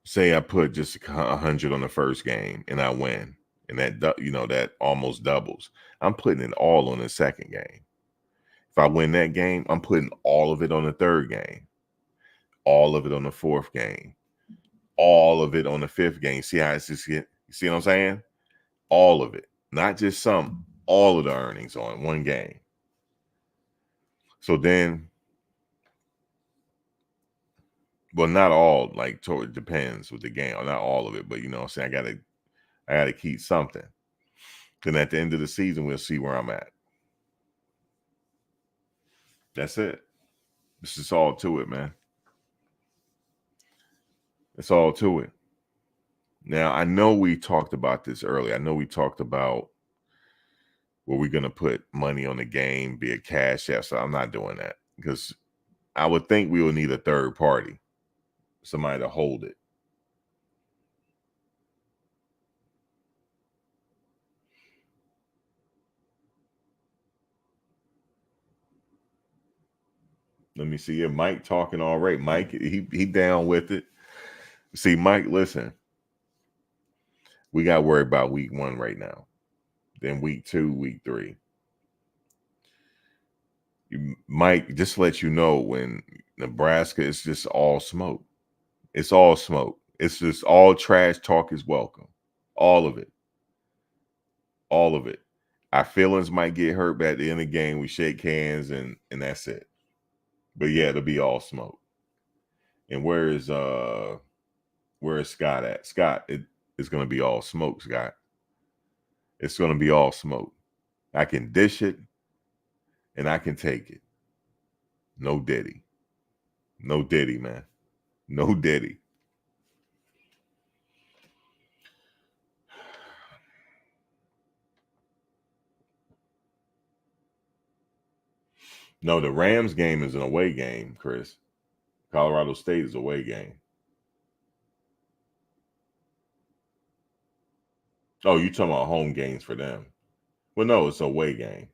Say I put just 100 on the first game and I win, and that almost doubles. I'm putting it all on the second game. If I win that game, I'm putting all of it on the third game, all of it on the fourth game, all of it on the fifth game. See how it's just you see what I'm saying? All of it, not just some, all of the earnings on one game. So then, well, not all, like, it depends with the game, or not all of it, but you know what I'm saying? I gotta keep something. Then at the end of the season, we'll see where I'm at. That's it. This is all to it, man. It's all to it. Now, I know we talked about this earlier. I know we talked about were we going to put money on the game, be it cash app. So I'm not doing that, because I would think we will need a third party, somebody to hold it. Let me see. Yeah, Mike talking all right. Mike, he down with it. See, Mike, listen. We got to worry about week 1 right now. Then week 2, week 3. Mike, just let you know, when Nebraska is just all smoke. It's all smoke. It's just all trash talk is welcome. All of it. All of it. Our feelings might get hurt, but at the end of the game, we shake hands and that's it. But yeah, it'll be all smoke. And where is Scott at? Scott, it's gonna be all smoke, Scott. It's gonna be all smoke. I can dish it and I can take it. No Diddy. No Diddy, man. No Diddy. No, the Rams game is an away game, Chris. Colorado State is away game. Oh, you talking about home games for them? Well, no, it's a away game.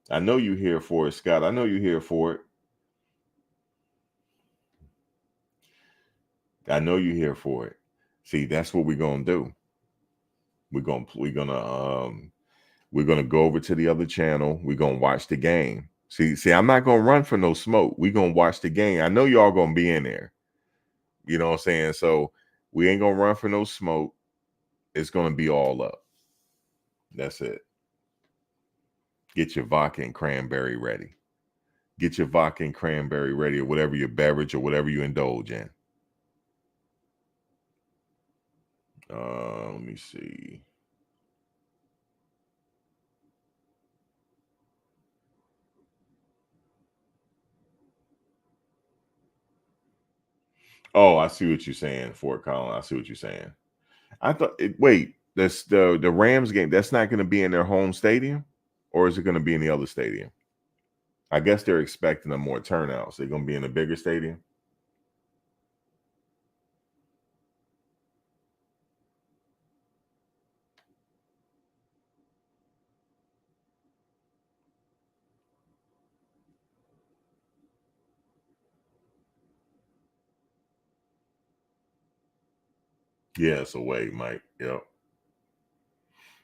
I know you here for it, Scott. I know you here for it. I know you here for it. See, that's what we're gonna do. We're gonna We're going to go over to the other channel. We're going to watch the game. See, I'm not going to run for no smoke. We're going to watch the game. I know y'all going to be in there. You know what I'm saying? So we ain't going to run for no smoke. It's going to be all up. That's it. Get your vodka and cranberry ready. Get your vodka and cranberry ready, or whatever your beverage or whatever you indulge in. Let me see. Oh, I see what you're saying, Fort Collins. I see what you're saying. I thought, wait, that's the Rams game. That's not going to be in their home stadium, or is it going to be in the other stadium? I guess they're expecting a more turnout. So they're going to be in a bigger stadium. Yeah, it's away, Mike. Yep.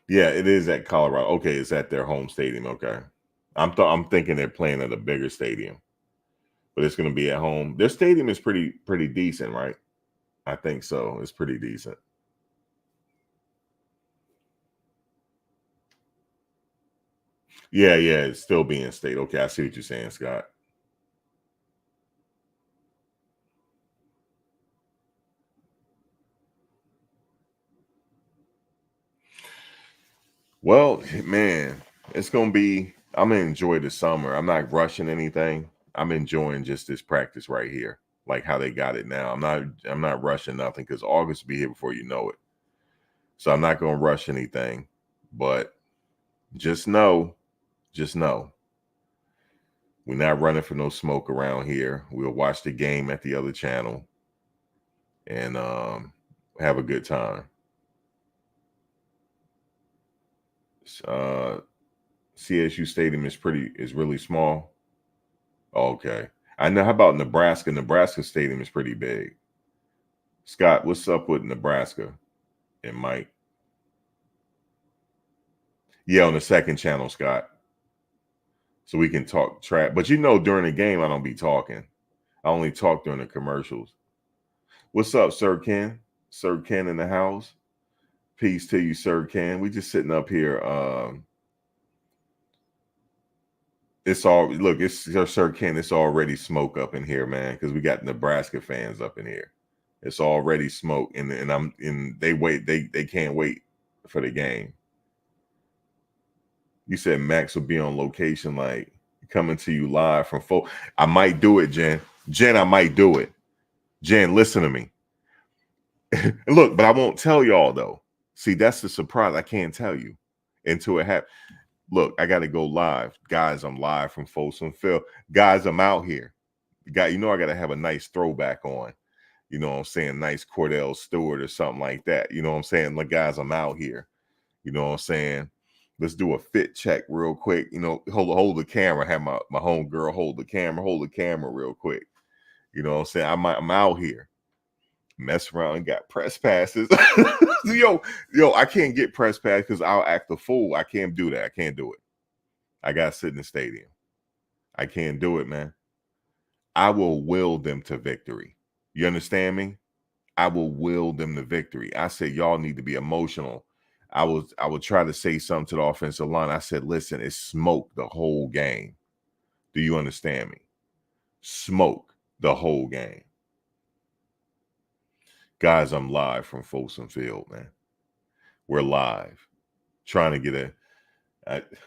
Yeah, it is at Colorado. Okay, it's at their home stadium. Okay, I'm thinking they're playing at a bigger stadium, but it's going to be at home. Their stadium is pretty decent, right? I think so. It's pretty decent. Yeah, it's still being state. Okay, I see what you're saying, Scott. Well, man, it's gonna be. I'm gonna enjoy the summer. I'm not rushing anything. I'm enjoying just this practice right here, like how they got it now. I'm not rushing nothing because August will be here before you know it. So I'm not gonna rush anything. But just know, we're not running for no smoke around here. We'll watch the game at the other channel and have a good time. CSU Stadium is really small. Okay. I know. How about Nebraska? Nebraska Stadium is pretty big. Scott, what's up with Nebraska and Mike? Yeah, on the second channel, Scott. So we can talk track. But during the game, I don't be talking. I only talk during the commercials. What's up, Sir Ken? Sir Ken in the house. Peace to you, Sir Ken. We just sitting up here. It's Sir Ken. It's already smoke up in here, man, because we got Nebraska fans up in here. It's already smoke, and they can't wait for the game. You said Max will be on location, like coming to you live from folk. I might do it, Jen. I might do it. Jen, listen to me. Look, but I won't tell y'all though. See, that's the surprise. I can't tell you until it happens. Look, I got to go live. Guys, I'm live from Folsom Phil. Guys, I'm out here. I got to have a nice throwback on. You know what I'm saying? Nice Cordell Stewart or something like that. You know what I'm saying? Like, guys, I'm out here. You know what I'm saying? Let's do a fit check real quick. Hold the camera. Have my home girl hold the camera real quick. You know what I'm saying? I'm out here. Mess around and got press passes. yo, I can't get press pass because I'll act a fool. I can't do that. I can't do it. I got to sit in the stadium. I can't do it, man. I will will them to victory. You understand me? I will will them to victory. I said, y'all need to be emotional. I would try to say something to the offensive line. I said, listen, it's smoke the whole game. Do you understand me? Smoke the whole game. Guys, I'm live from Folsom Field, man. We're live. Trying to get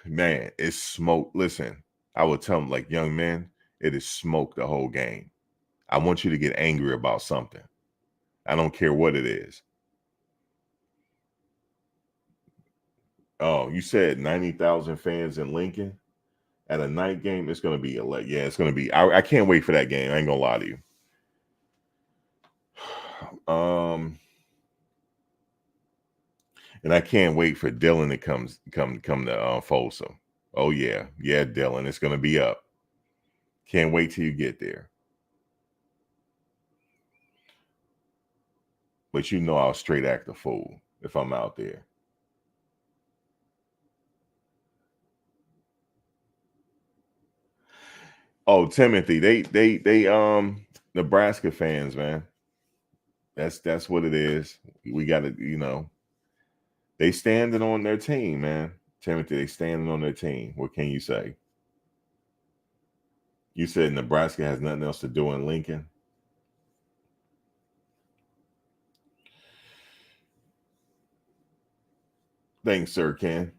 man, it's smoke. Listen, I would tell them, like, young men, it is smoke the whole game. I want you to get angry about something. I don't care what it is. Oh, you said 90,000 fans in Lincoln at a night game? It's going to be it's going to be. I can't wait for that game. I ain't going to lie to you. And I can't wait for Dylan to come to Folsom. Oh yeah, Dylan, it's going to be up. Can't wait till you get there. But I'll straight act a fool if I'm out there. Oh, Timothy, they Nebraska fans, man. That's what it is. We got to, they standing on their team, man. Timothy, they standing on their team. What can you say? You said Nebraska has nothing else to do in Lincoln. Thanks, sir, Ken.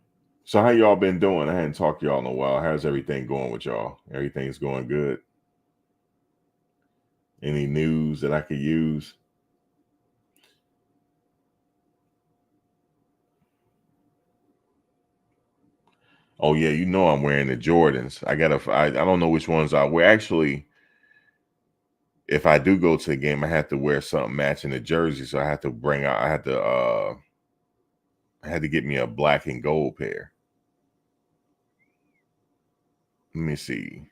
So how y'all been doing? I hadn't talked to y'all in a while. How's everything going with y'all? Everything's going good. Any news that I could use? Oh yeah, I'm wearing the Jordans. I don't know which ones I wear. Actually, if I do go to the game, I have to wear something matching the jersey. So I had to get me a black and gold pair. Let me see.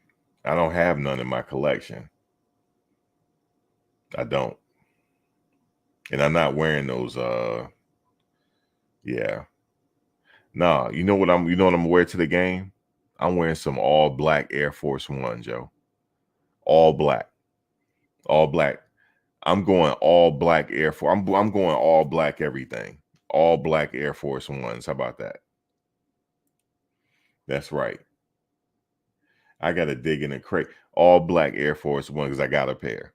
I don't have none in my collection. I don't. And I'm not wearing those yeah. Nah, you know what I'm gonna wear to the game? I'm wearing some all black Air Force One, Joe. All black. All black. I'm going all black Air Force. I'm going all black everything. All black Air Force Ones. How about that? That's right. I gotta dig in a crate. All black Air Force One because I got a pair.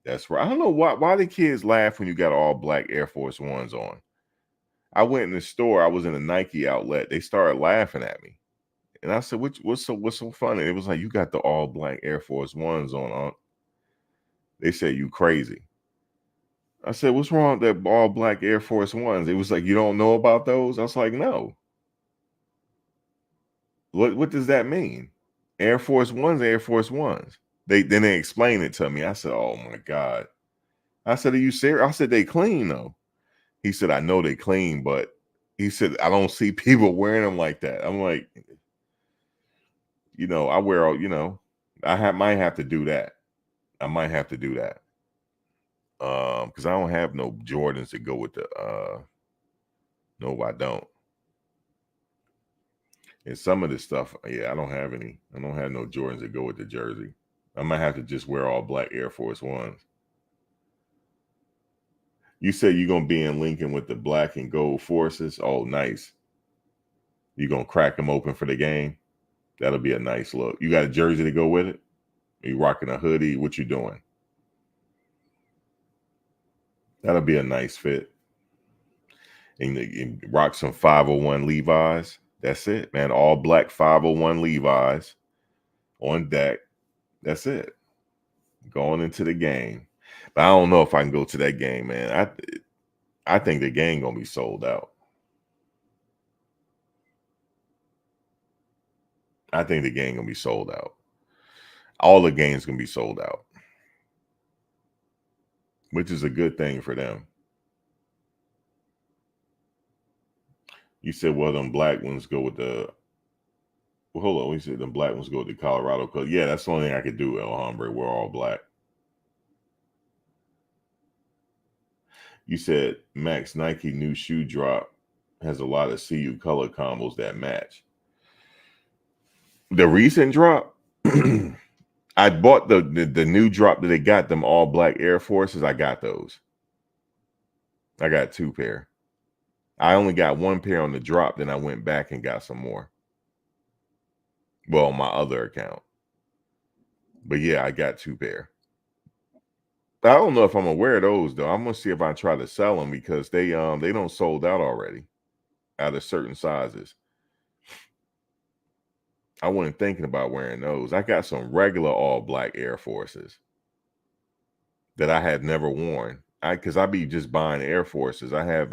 That's right. I don't know why the kids laugh when you got all black Air Force Ones on. I went in the store. I was in a Nike outlet. They started laughing at me, and I said, "What's so funny?" It was like, "You got the all black Air Force Ones on." They said, "You crazy." I said, "What's wrong with that all black Air Force Ones?" It was like, "You don't know about those?" I was like, "No." What does that mean? Air Force Ones, Air Force Ones. They explained it to me. I said, "Oh my God." I said, "Are you serious?" I said, "They clean though." He said, "I know they clean, but," he said, "I don't see people wearing them like that." I'm like, I wear all, might have to do that. I might have to do that. Because I don't have no Jordans to go with the no, I don't. And some of this stuff, yeah, I don't have any. I don't have no Jordans that go with the jersey. I might have to just wear all black Air Force Ones. You said you're gonna be in Lincoln with the black and gold forces. Oh, nice. You gonna crack them open for the game? That'll be a nice look. You got a jersey to go with it? Are you rocking a hoodie? What you doing? That'll be a nice fit. And rock some 501 Levi's. That's it, man. All black 501 Levi's on deck. That's it. Going into the game. But I don't know if I can go to that game, man. I think the game gonna be sold out. I think the game gonna be sold out. All the games gonna be sold out, which is a good thing for them. You said, well, them black ones go with the. Well, hold on. We said them black ones go with the Colorado color. Yeah, that's the only thing I could do, El Hombre. We're all black. You said Max Nike new shoe drop has a lot of CU color combos that match. The recent drop, I bought the new drop that they got, them all black Air Forces. I got those. I got 2 pair. I only got 1 pair on the drop. Then I went back and got some more. Well, on my other account. But yeah, I got 2 pair. I don't know if I'm gonna wear those though. I'm gonna see if I try to sell them because they don't sold out already out of certain sizes. I wasn't thinking about wearing those. I got some regular all black Air Forces that I had never worn. Because I be just buying Air Forces. I have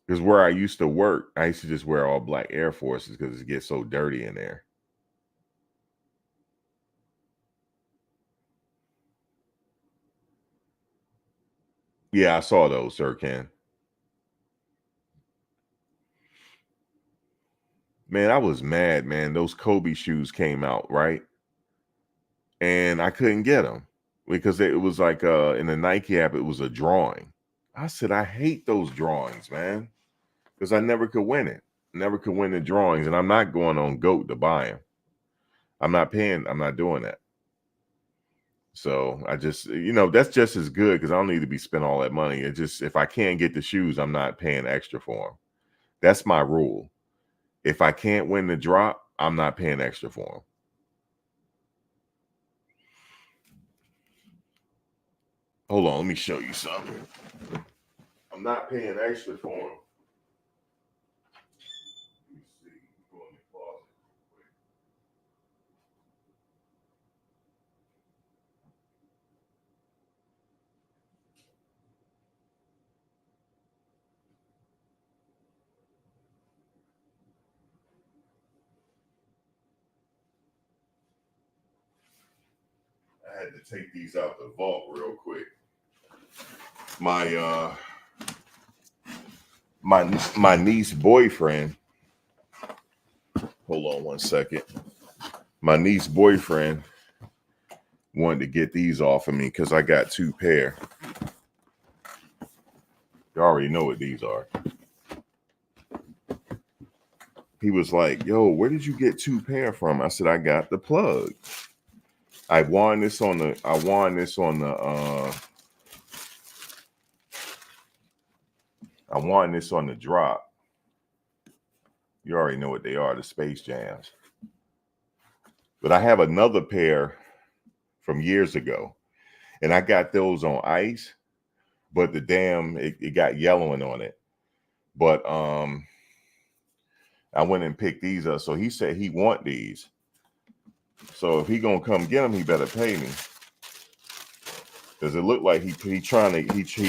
because where I used to work, I used to just wear all black Air Forces because it gets so dirty in there. Yeah, I saw those, Sir Ken. Man, I was mad, man. Those Kobe shoes came out, right? And I couldn't get them because it was like in the Nike app, it was a drawing. I said, I hate those drawings, man, because I never could win it. Never could win the drawings, and I'm not going on GOAT to buy them. I'm not doing that. So I just, that's just as good because I don't need to be spending all that money. It just, if I can't get the shoes, I'm not paying extra for them. That's my rule. If I can't win the drop, I'm not paying extra for them. Hold on, let me show you something. I'm not paying extra for them. Let me see. Go in the closet real quick. I had to take these out the vault real quick. My niece's boyfriend. Hold on one second. My niece's boyfriend wanted to get these off of me because I got 2 pair. You already know what these are. He was like, "Yo, where did you get 2 pair from?" I said, "I got the plug. I won this on the drop." You already know what they are, the Space Jams. But I have another pair from years ago, and I got those on ice, but it got yellowing on it. But I went and picked these up. So he said he want these. So if he gonna come get them, he better pay me. Because it looked like he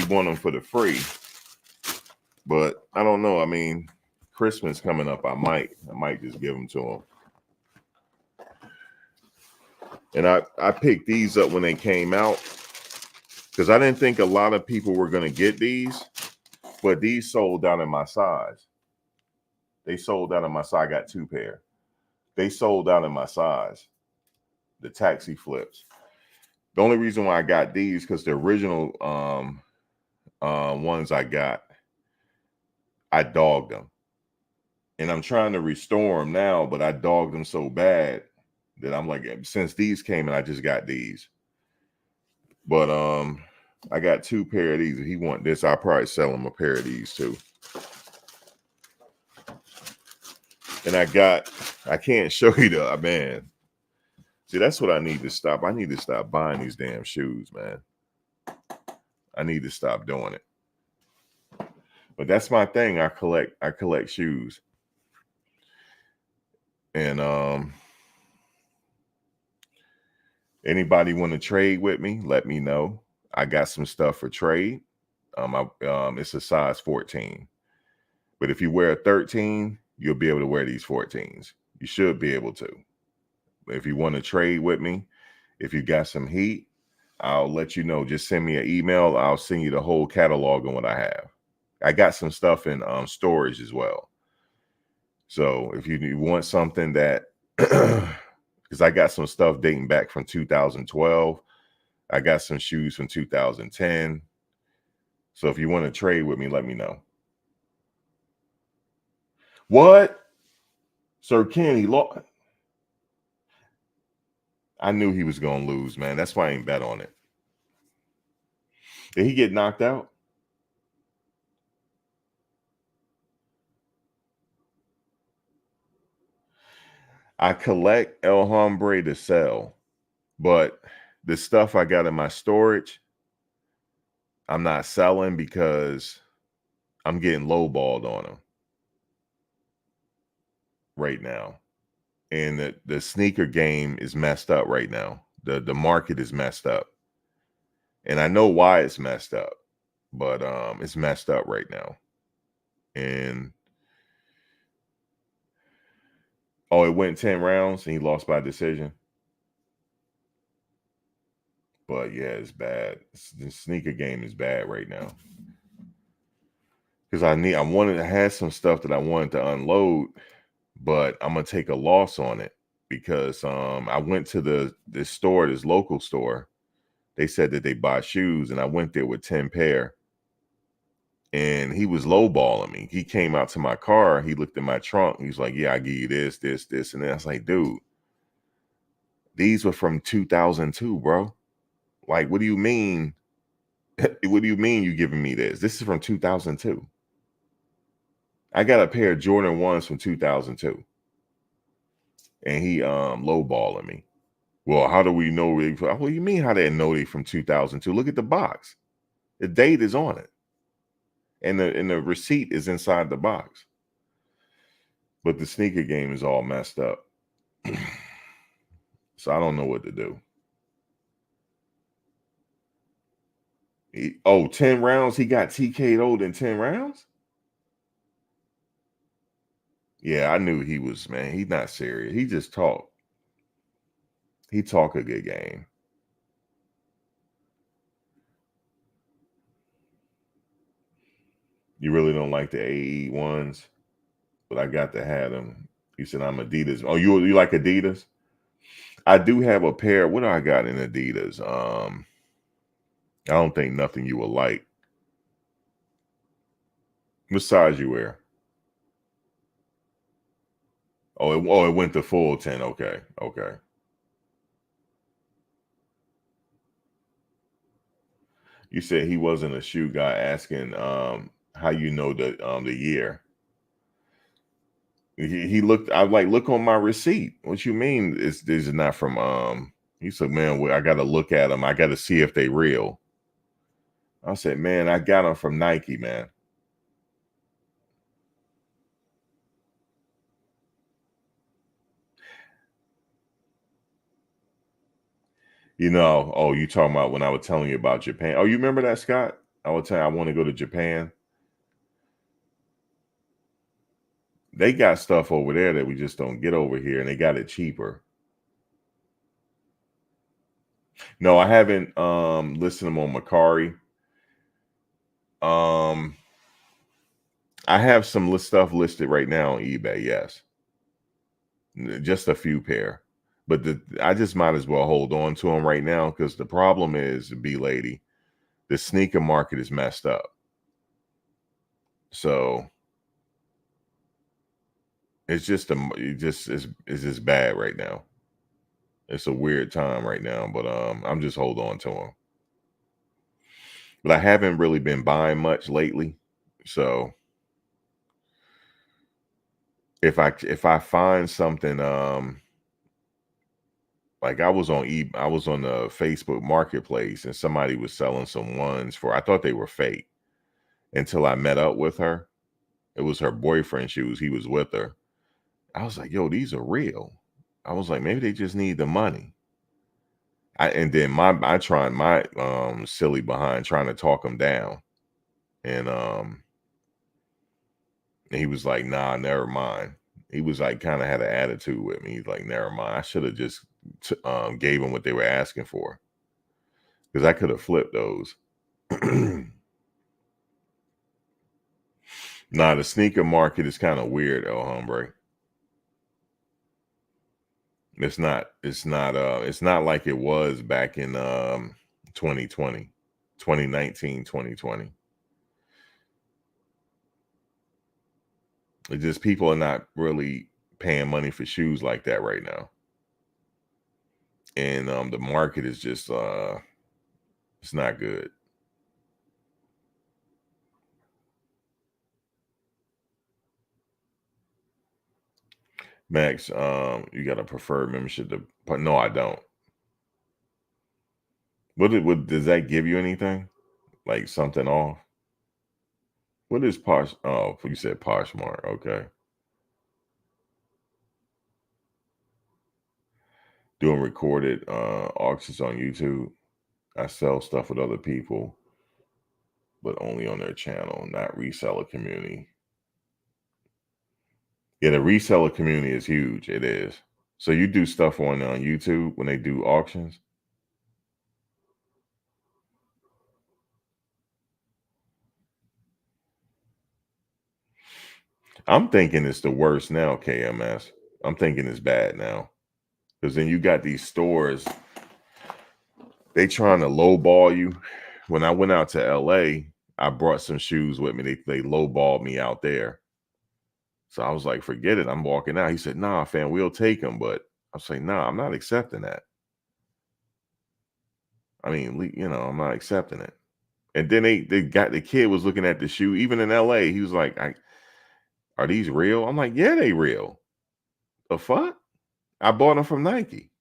want them for the free. But I don't know. I mean, Christmas coming up. I might just give them to him. And I picked these up when they came out because I didn't think a lot of people were gonna get these, but these sold out in my size. They sold out in my size. I got 2 pair. They sold out in my size. The taxi flips. The only reason why I got these because the original ones I got, I dogged them. And I'm trying to restore them now, but I dogged them so bad that I'm like, since these came in, I just got these. But I got 2 pair of these. If he want this, I'll probably sell him a pair of these too. And I can't show you the, man. See, that's what I need to stop. I need to stop buying these damn shoes, man. I need to stop doing it. But that's my thing. I collect shoes. And anybody want to trade with me, let me know. I got some stuff for trade. It's a size 14. But if you wear a 13, you'll be able to wear these 14s. You should be able to. If you want to trade with me, if you got some heat, I'll let you know. Just send me an email. I'll send you the whole catalog on what I have. I got some stuff in storage as well. So if you want something that, because I got some stuff dating back from 2012. I got some shoes from 2010. So if you want to trade with me, let me know. What? Sir Kenny lost. I knew he was going to lose, man. That's why I ain't bet on it. Did he get knocked out? I collect El Hombre to sell, but the stuff I got in my storage, I'm not selling because I'm getting lowballed on them right now. And the sneaker game is messed up right now. The market is messed up. And I know why it's messed up, but it's messed up right now. And it went 10 rounds and he lost by decision. But yeah, it's bad. The sneaker game is bad right now. Because I had some stuff that I wanted to unload, but I'm gonna take a loss on it because I went to this local store. They said that they buy shoes, and I went there with 10 pair. And he was lowballing me. He came out to my car. He looked at my trunk. He's like, "Yeah, I give you this, this, this," and then I was like, "Dude, These were from 2002, bro. Like, what do you mean? What do you mean you giving me this? This is from 2002. I got a pair of Jordan 1s from 2002. And he lowballing me. Well, how do we know? What do you mean how they know they from 2002? Look at the box. The date is on it. And the receipt is inside the box. But the sneaker game is all messed up. So I don't know what to do. 10 rounds? He got TK'd in 10 rounds? Yeah, I knew he was, man. He's not serious. He just talk. He talk a good game. You really don't like the AE ones, but I got to have them. You said I'm Adidas. Oh, you like Adidas? I do have a pair. What do I got in Adidas? I don't think nothing you will like. What size you wear? Oh, it went to full 10. Okay. You said he wasn't a shoe guy, asking how you know the year. He looked. I like, look on my receipt. What you mean? This is not from He said, man, I got to look at them. I got to see if they real. I said, man, I got them from Nike, man. You know, you talking about when I was telling you about Japan. Oh, you remember that, Scott? I would tell you I want to go to Japan. They got stuff over there that we just don't get over here, and they got it cheaper. No, I haven't listened to them on Macari. I have some stuff listed right now on eBay, yes. Just a few pair. But I just might as well hold on to them right now, because the problem is, B-Lady, the sneaker market is messed up. So it's just bad right now. It's a weird time right now, but I'm just hold on to them. But I haven't really been buying much lately. So if I find something, like I was on the Facebook Marketplace, and somebody was selling some ones I thought they were fake until I met up with her. It was her boyfriend shoes. He was with her. I was like, yo, these are real. I was like, maybe they just need the money. And then I tried my silly behind trying to talk him down. And he was like, nah, never mind. He was like, kind of had an attitude with me. He's like, never mind. I should have just gave them what they were asking for, because I could have flipped those. Nah, the sneaker market is kind of weird, El Hombre. It's not like it was back in 2020, 2019, 2020. It's just people are not really paying money for shoes like that right now. And the market is just it's not good. Max, you got a preferred membership no, I don't. What does that give you anything? Like something off? What is Posh? Oh, you said Poshmark. Okay. Doing recorded auctions on YouTube. I sell stuff with other people, but only on their channel, not reseller community. Yeah, the reseller community is huge. It is. So you do stuff on YouTube when they do auctions? I'm thinking it's the worst now, KMS. I'm thinking it's bad now. Because then you got these stores, they trying to lowball you. When I went out to LA, I brought some shoes with me. They lowballed me out there. So I was like, forget it. I'm walking out. He said, nah, fam, we'll take them. But I was like, no, I'm not accepting that. I mean, you know, I'm not accepting it. And then the kid was looking at the shoe, even in LA. He was like, are these real? I'm like, yeah, they real. The fuck? I bought them from Nike.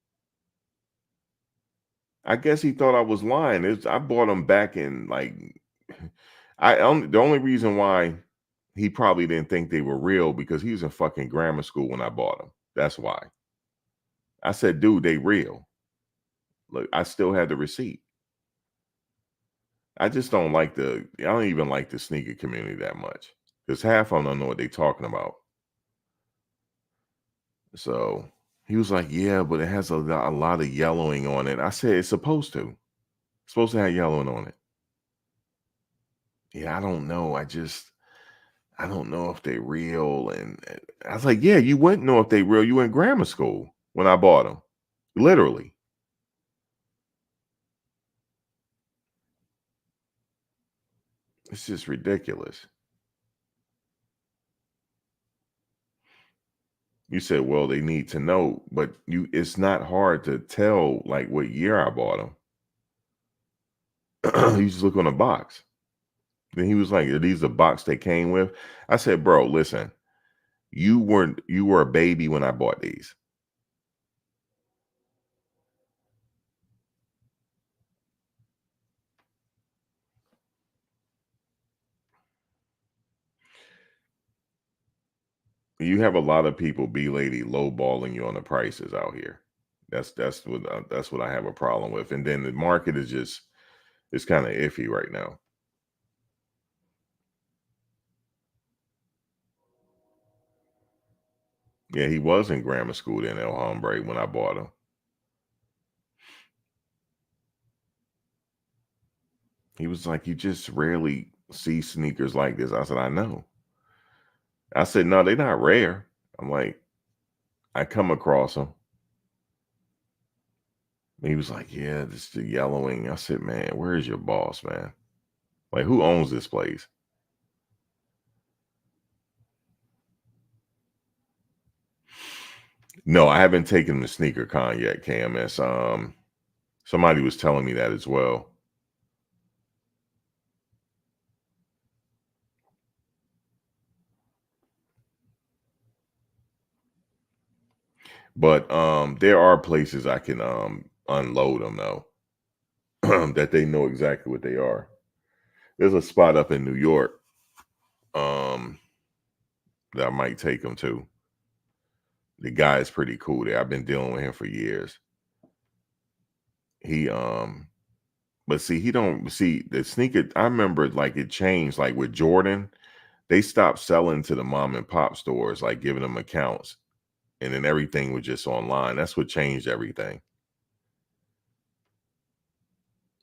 I guess he thought I was lying. I bought them back in like, the only reason why he probably didn't think they were real because he was in fucking grammar school when I bought them. That's why. I said, dude, they real. Look, I still had the receipt. I just don't like I don't even like the sneaker community that much because half of them don't know what they're talking about. So he was like, yeah, but it has a lot of yellowing on it. I said, it's supposed to. It's supposed to have yellowing on it. Yeah, I don't know. I don't know if they're real. And I was like, yeah, you wouldn't know if they're real. You were in grammar school when I bought them. Literally. It's just ridiculous. You said, well, they need to know, but it's not hard to tell like what year I bought them. You just look on the box. Then he was like, are these the box they came with? I said, bro, listen, you were a baby when I bought these. You have a lot of people, B-lady, lowballing you on the prices out here. That's what I have a problem with. And then the market is it's kind of iffy right now. Yeah, he was in grammar school then, El Hombre, when I bought him. He was like, you just rarely see sneakers like this. I said, I know. I said, no, they're not rare. I'm like, I come across them. He was like, yeah, this is the yellowing. I said, man, where is your boss, man? Like, who owns this place? No, I haven't taken the sneaker con yet, KMS. Somebody was telling me that as well. But there are places I can unload them though, that they know exactly what they are. There's a spot up in New York that I might take them to. The guy is pretty cool there. I've been dealing with him for years. He but see, he don't see the sneaker. I remember like it changed, like with Jordan, they stopped selling to the mom and pop stores, like giving them accounts, and then everything was just online. That's what changed everything.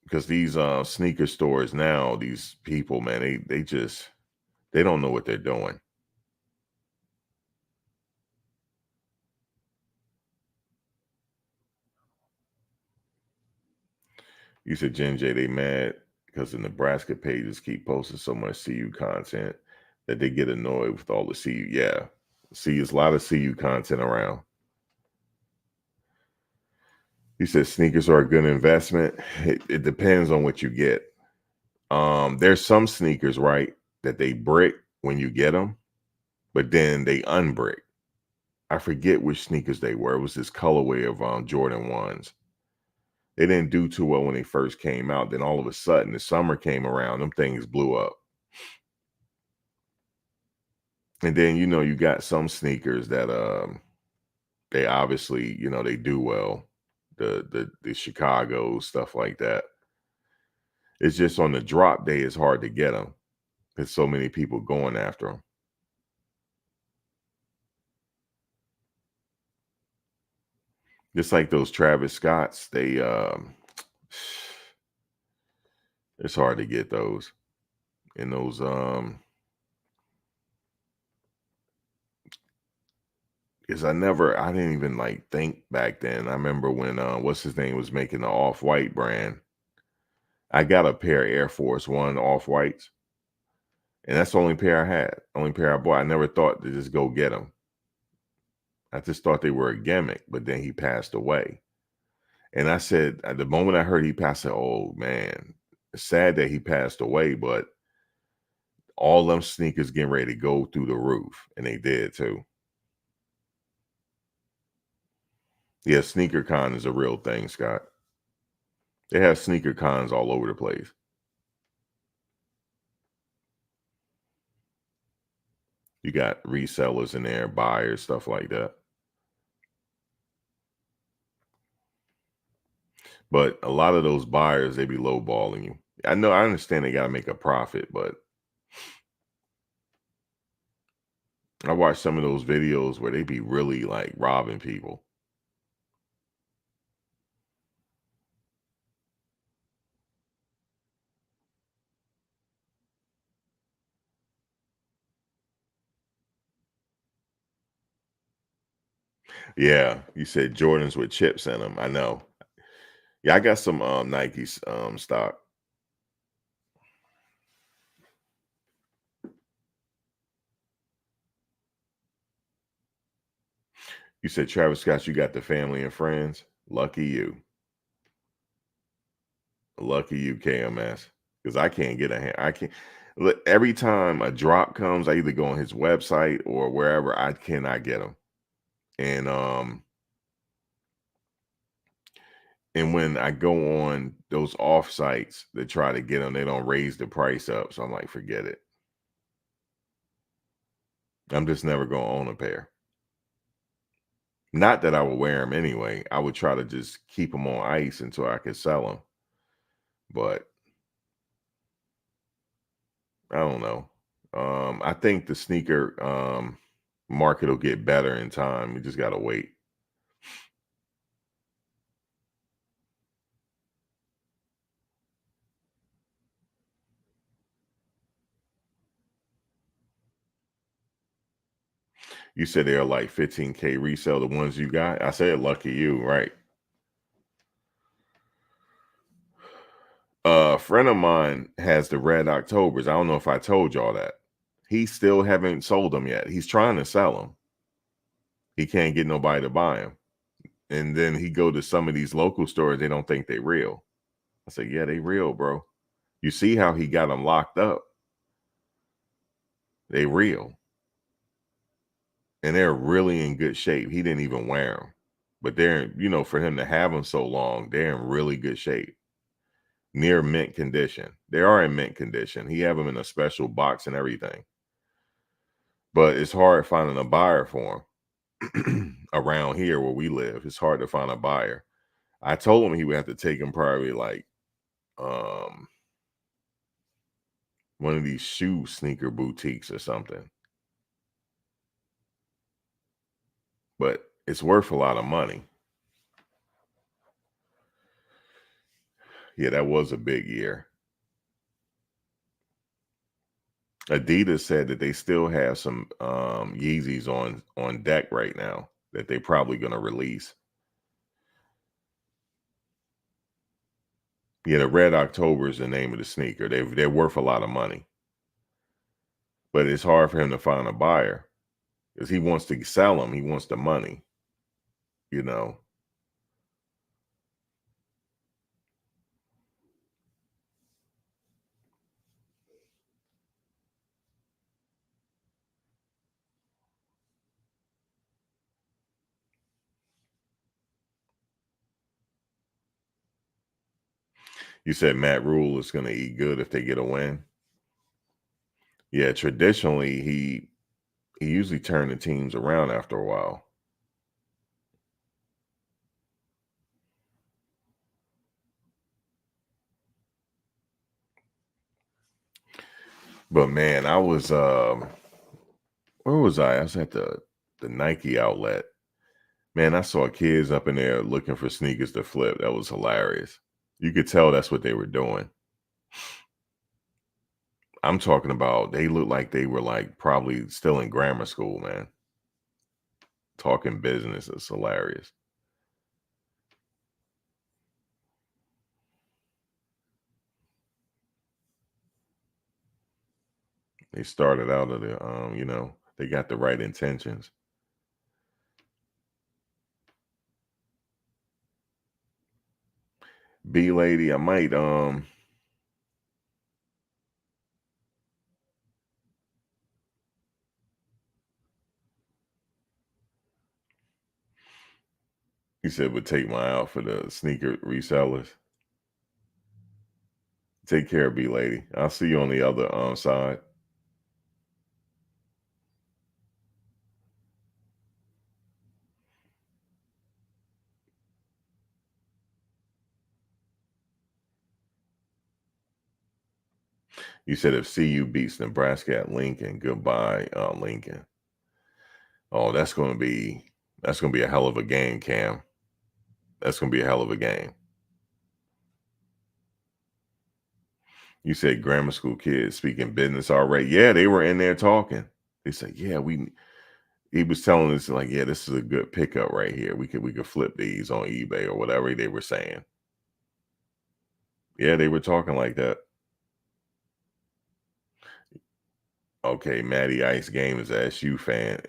Because these sneaker stores now, these people, man, they don't know what they're doing. You said Jen J, they mad because the Nebraska pages keep posting so much CU content that they get annoyed with all the CU. Yeah. See, there's a lot of CU content around. He said sneakers are a good investment. It depends on what you get. There's some sneakers, right, that they brick when you get them, but then they unbrick. I forget which sneakers they were. It was this colorway of Jordan 1s. They didn't do too well when they first came out. Then all of a sudden, the summer came around, them things blew up. And then, you know, you got some sneakers that they obviously, you know, they do well. The Chicago, stuff like that. It's just on the drop day, it's hard to get them. There's so many people going after them. Just like those Travis Scotts, it's hard to get those. And those because I didn't even like think back then. I remember when what's his name was making the Off-White brand. I got a pair of Air Force One Off-Whites, and that's the only pair I had, only pair I bought. I never thought to just go get them. I just thought they were a gimmick, but then he passed away. And I said, at the moment I heard he passed, I said, oh man, it's sad that he passed away, but all them sneakers getting ready to go through the roof. And they did too. Yeah, sneaker con is a real thing, Scott. They have sneaker cons all over the place. You got resellers in there, buyers, stuff like that. But a lot of those buyers, they be lowballing you. I know, I understand they got to make a profit, but I watched some of those videos where they be really like robbing people. Yeah, you said Jordans with chips in them. I know. Yeah, I got some Nike's stock. You said, Travis Scott, you got the family and friends. Lucky you. Lucky you, KMS. Because I can't get a hand. I can't. Look, every time a drop comes, I either go on his website or wherever. I cannot get them. And when I go on those off sites to try to get them, they don't raise the price up. So I'm like, forget it. I'm just never going to own a pair. Not that I would wear them anyway. I would try to just keep them on ice until I could sell them. But I don't know. I think the sneaker market will get better in time. We just got to wait. You said they're like 15K resale, the ones you got. I said, lucky you, right? A friend of mine has the Red Octobers. I don't know if I told y'all that. He still haven't sold them yet. He's trying to sell them. He can't get nobody to buy them. And then he go to some of these local stores. They don't think they real. I said, yeah, they real, bro. You see how he got them locked up. They real. And they're really in good shape. He didn't even wear them. But they're, you know, for him to have them so long, they're in really good shape. Near mint condition. They are in mint condition. He have them in a special box and everything. But it's hard finding a buyer for him. Around here where we live, it's hard to find a buyer. I told him he would have to take him probably like one of these shoe sneaker boutiques or something. But it's worth a lot of money. Yeah, that was a big year. Adidas said that they still have some Yeezys on deck right now that they probably going to release. Yeah, the Red October is the name of the sneaker. They're worth a lot of money. But it's hard for him to find a buyer because he wants to sell them. He wants the money, you know. You said Matt Rule is going to eat good if they get a win. Yeah, traditionally he usually turned the teams around after a while. But man, I was where was I? I was at the Nike outlet. Man, I saw kids up in there looking for sneakers to flip. That was hilarious. You could tell that's what they were doing. I'm talking about they looked like they were like probably still in grammar school, man. Talking business is hilarious. They started out of the you know, they got the right intentions. B lady, I might he said would take my out for the sneaker resellers. Take care, B lady. I'll see you on the other side. You said if CU beats Nebraska at Lincoln, goodbye, Lincoln. Oh, that's gonna be a hell of a game, Cam. That's gonna be a hell of a game. You said grammar school kids speaking business already. Yeah, they were in there talking. They said, yeah, he was telling us like, yeah, this is a good pickup right here. We could flip these on eBay or whatever they were saying. Yeah, they were talking like that. Okay, Matty Ice Game is a SC fan.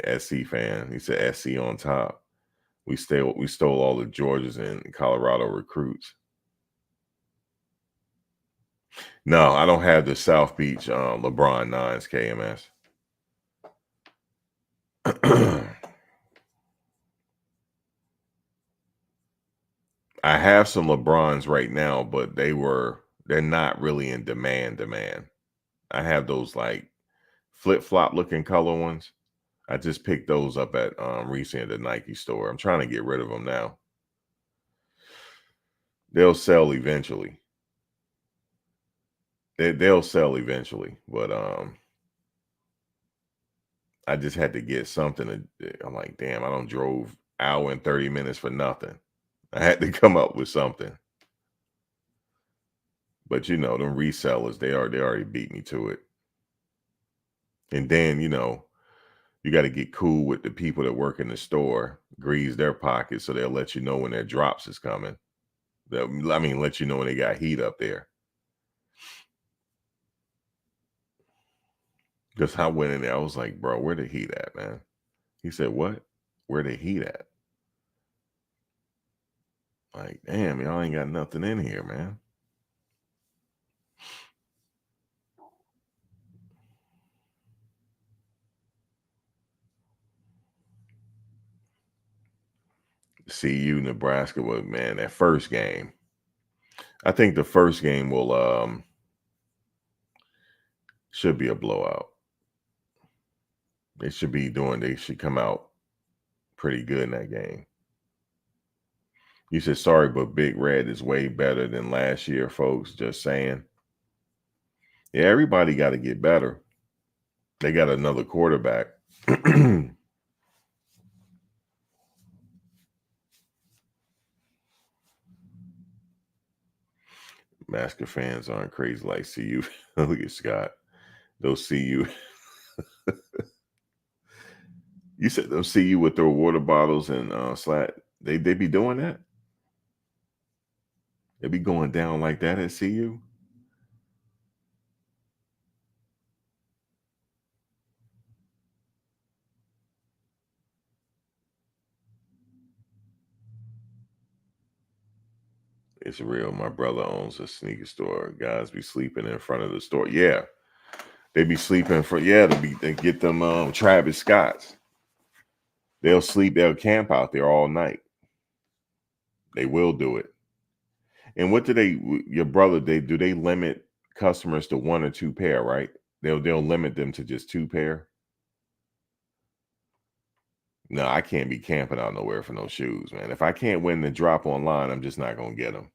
He said SC on top. We stole all the Georgias and Colorado recruits. No, I don't have the South Beach LeBron 9s KMS. I have some LeBrons right now, but they're not really in demand. I have those like flip-flop looking color ones. I just picked those up at recently at the Nike store. I'm trying to get rid of them now. They'll sell eventually. They'll sell eventually, but I just had to get something. I'm like, damn, I don't drove hour and 30 minutes for nothing. I had to come up with something. But them resellers, they already beat me to it. And then, you got to get cool with the people that work in the store, grease their pockets so they'll let you know when their drops is coming. Let you know when they got heat up there. Because I went in there, I was like, bro, where the heat at, man? He said, what? Where the heat at? Like, damn, y'all ain't got nothing in here, man. CU Nebraska was, man, that first game. I think the first game will should be a blowout. They should come out pretty good in that game. You said sorry, but Big Red is way better than last year, folks. Just saying. Yeah, everybody got to get better. They got another quarterback. Masker fans aren't crazy like CU. Look at Scott. Those CU. You said they'll CU with their water bottles and slat. They be doing that? They be going down like that at CU? It's real. My brother owns a sneaker store. Guys be sleeping in front of the store. Yeah. They be sleeping they get them Travis Scotts. They'll camp out there all night. They will do it. And what do your brother, do they limit customers to one or two pair, right? They'll limit them to just two pair. No, I can't be camping out nowhere for no shoes, man. If I can't win the drop online, I'm just not going to get them.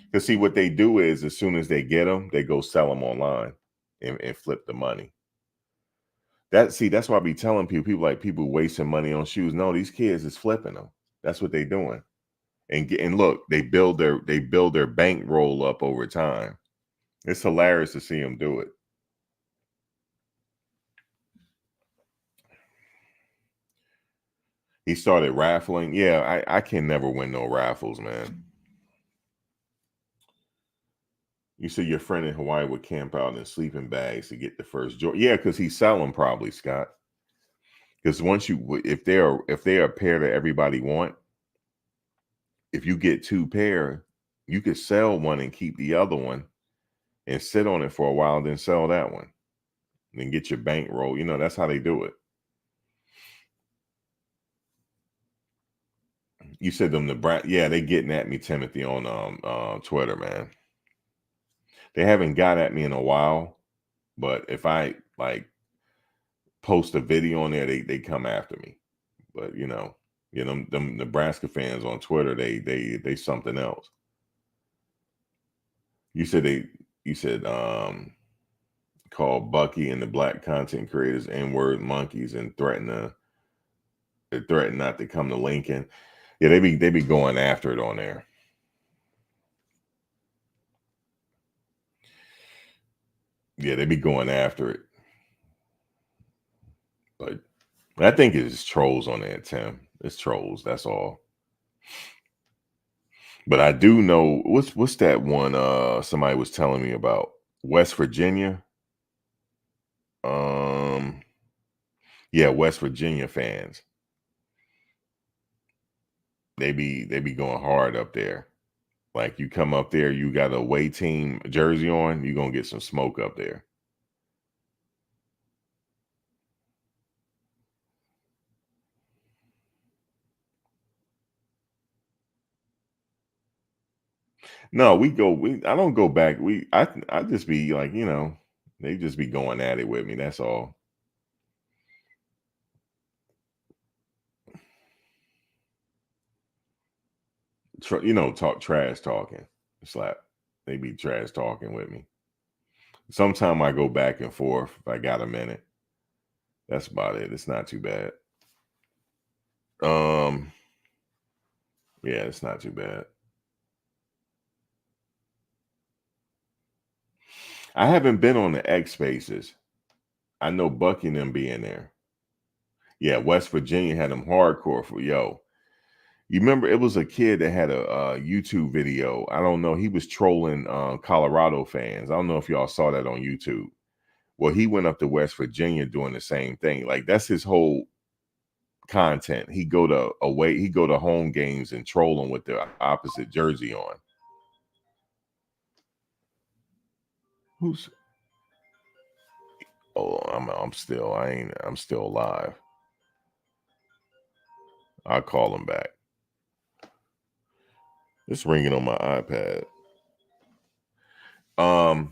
Because see, what they do is as soon as they get them, they go sell them online and flip the money. That's why I be telling people wasting money on shoes. No, these kids is flipping them. That's what they doing. And look, they build their bankroll up over time. It's hilarious to see them do it. He started raffling. Yeah, I can never win no raffles, man. You see your friend in Hawaii would camp out in sleeping bags to get the first joy. Yeah, because he's selling probably, Scott. Because if they're a pair that everybody want, if you get two pair, You could sell one and keep the other one and sit on it for a while, then sell that one. Then get your bankroll. You know, that's how they do it. You said them Nebraska. Yeah, they getting at me, Timothy, on Twitter, man. They haven't got at me in a while, but if I like post a video on there, they come after me. But you know, them Nebraska fans on Twitter, they something else. You said call Bucky and the black content creators N-word monkeys and threaten not to come to Lincoln. Yeah, they be going after it on there. Yeah, they be going after it. But I think it's trolls on there, Tim. It's trolls, that's all. But I do know what's that one somebody was telling me about? West Virginia. Yeah, West Virginia fans. They be going hard up there. Like you come up there, you got a away team jersey on, you're gonna get some smoke up there. No, I don't go back. I just be like, you know, they just be going at it with me. That's all. You know, trash talking. Slap. They be trash talking with me. Sometime I go back and forth if I got a minute. That's about it. It's not too bad. Yeah, it's not too bad. I haven't been on the X Spaces. I know Bucky and them being there. Yeah, West Virginia had them hardcore for yo. You remember it was a kid that had a YouTube video. I don't know. He was trolling Colorado fans. I don't know if y'all saw that on YouTube. Well, he went up to West Virginia doing the same thing. Like that's his whole content. He go to home games and troll them with the opposite jersey on. Who's? Oh, I'm still alive. I'll call him back. It's ringing on my iPad. Hold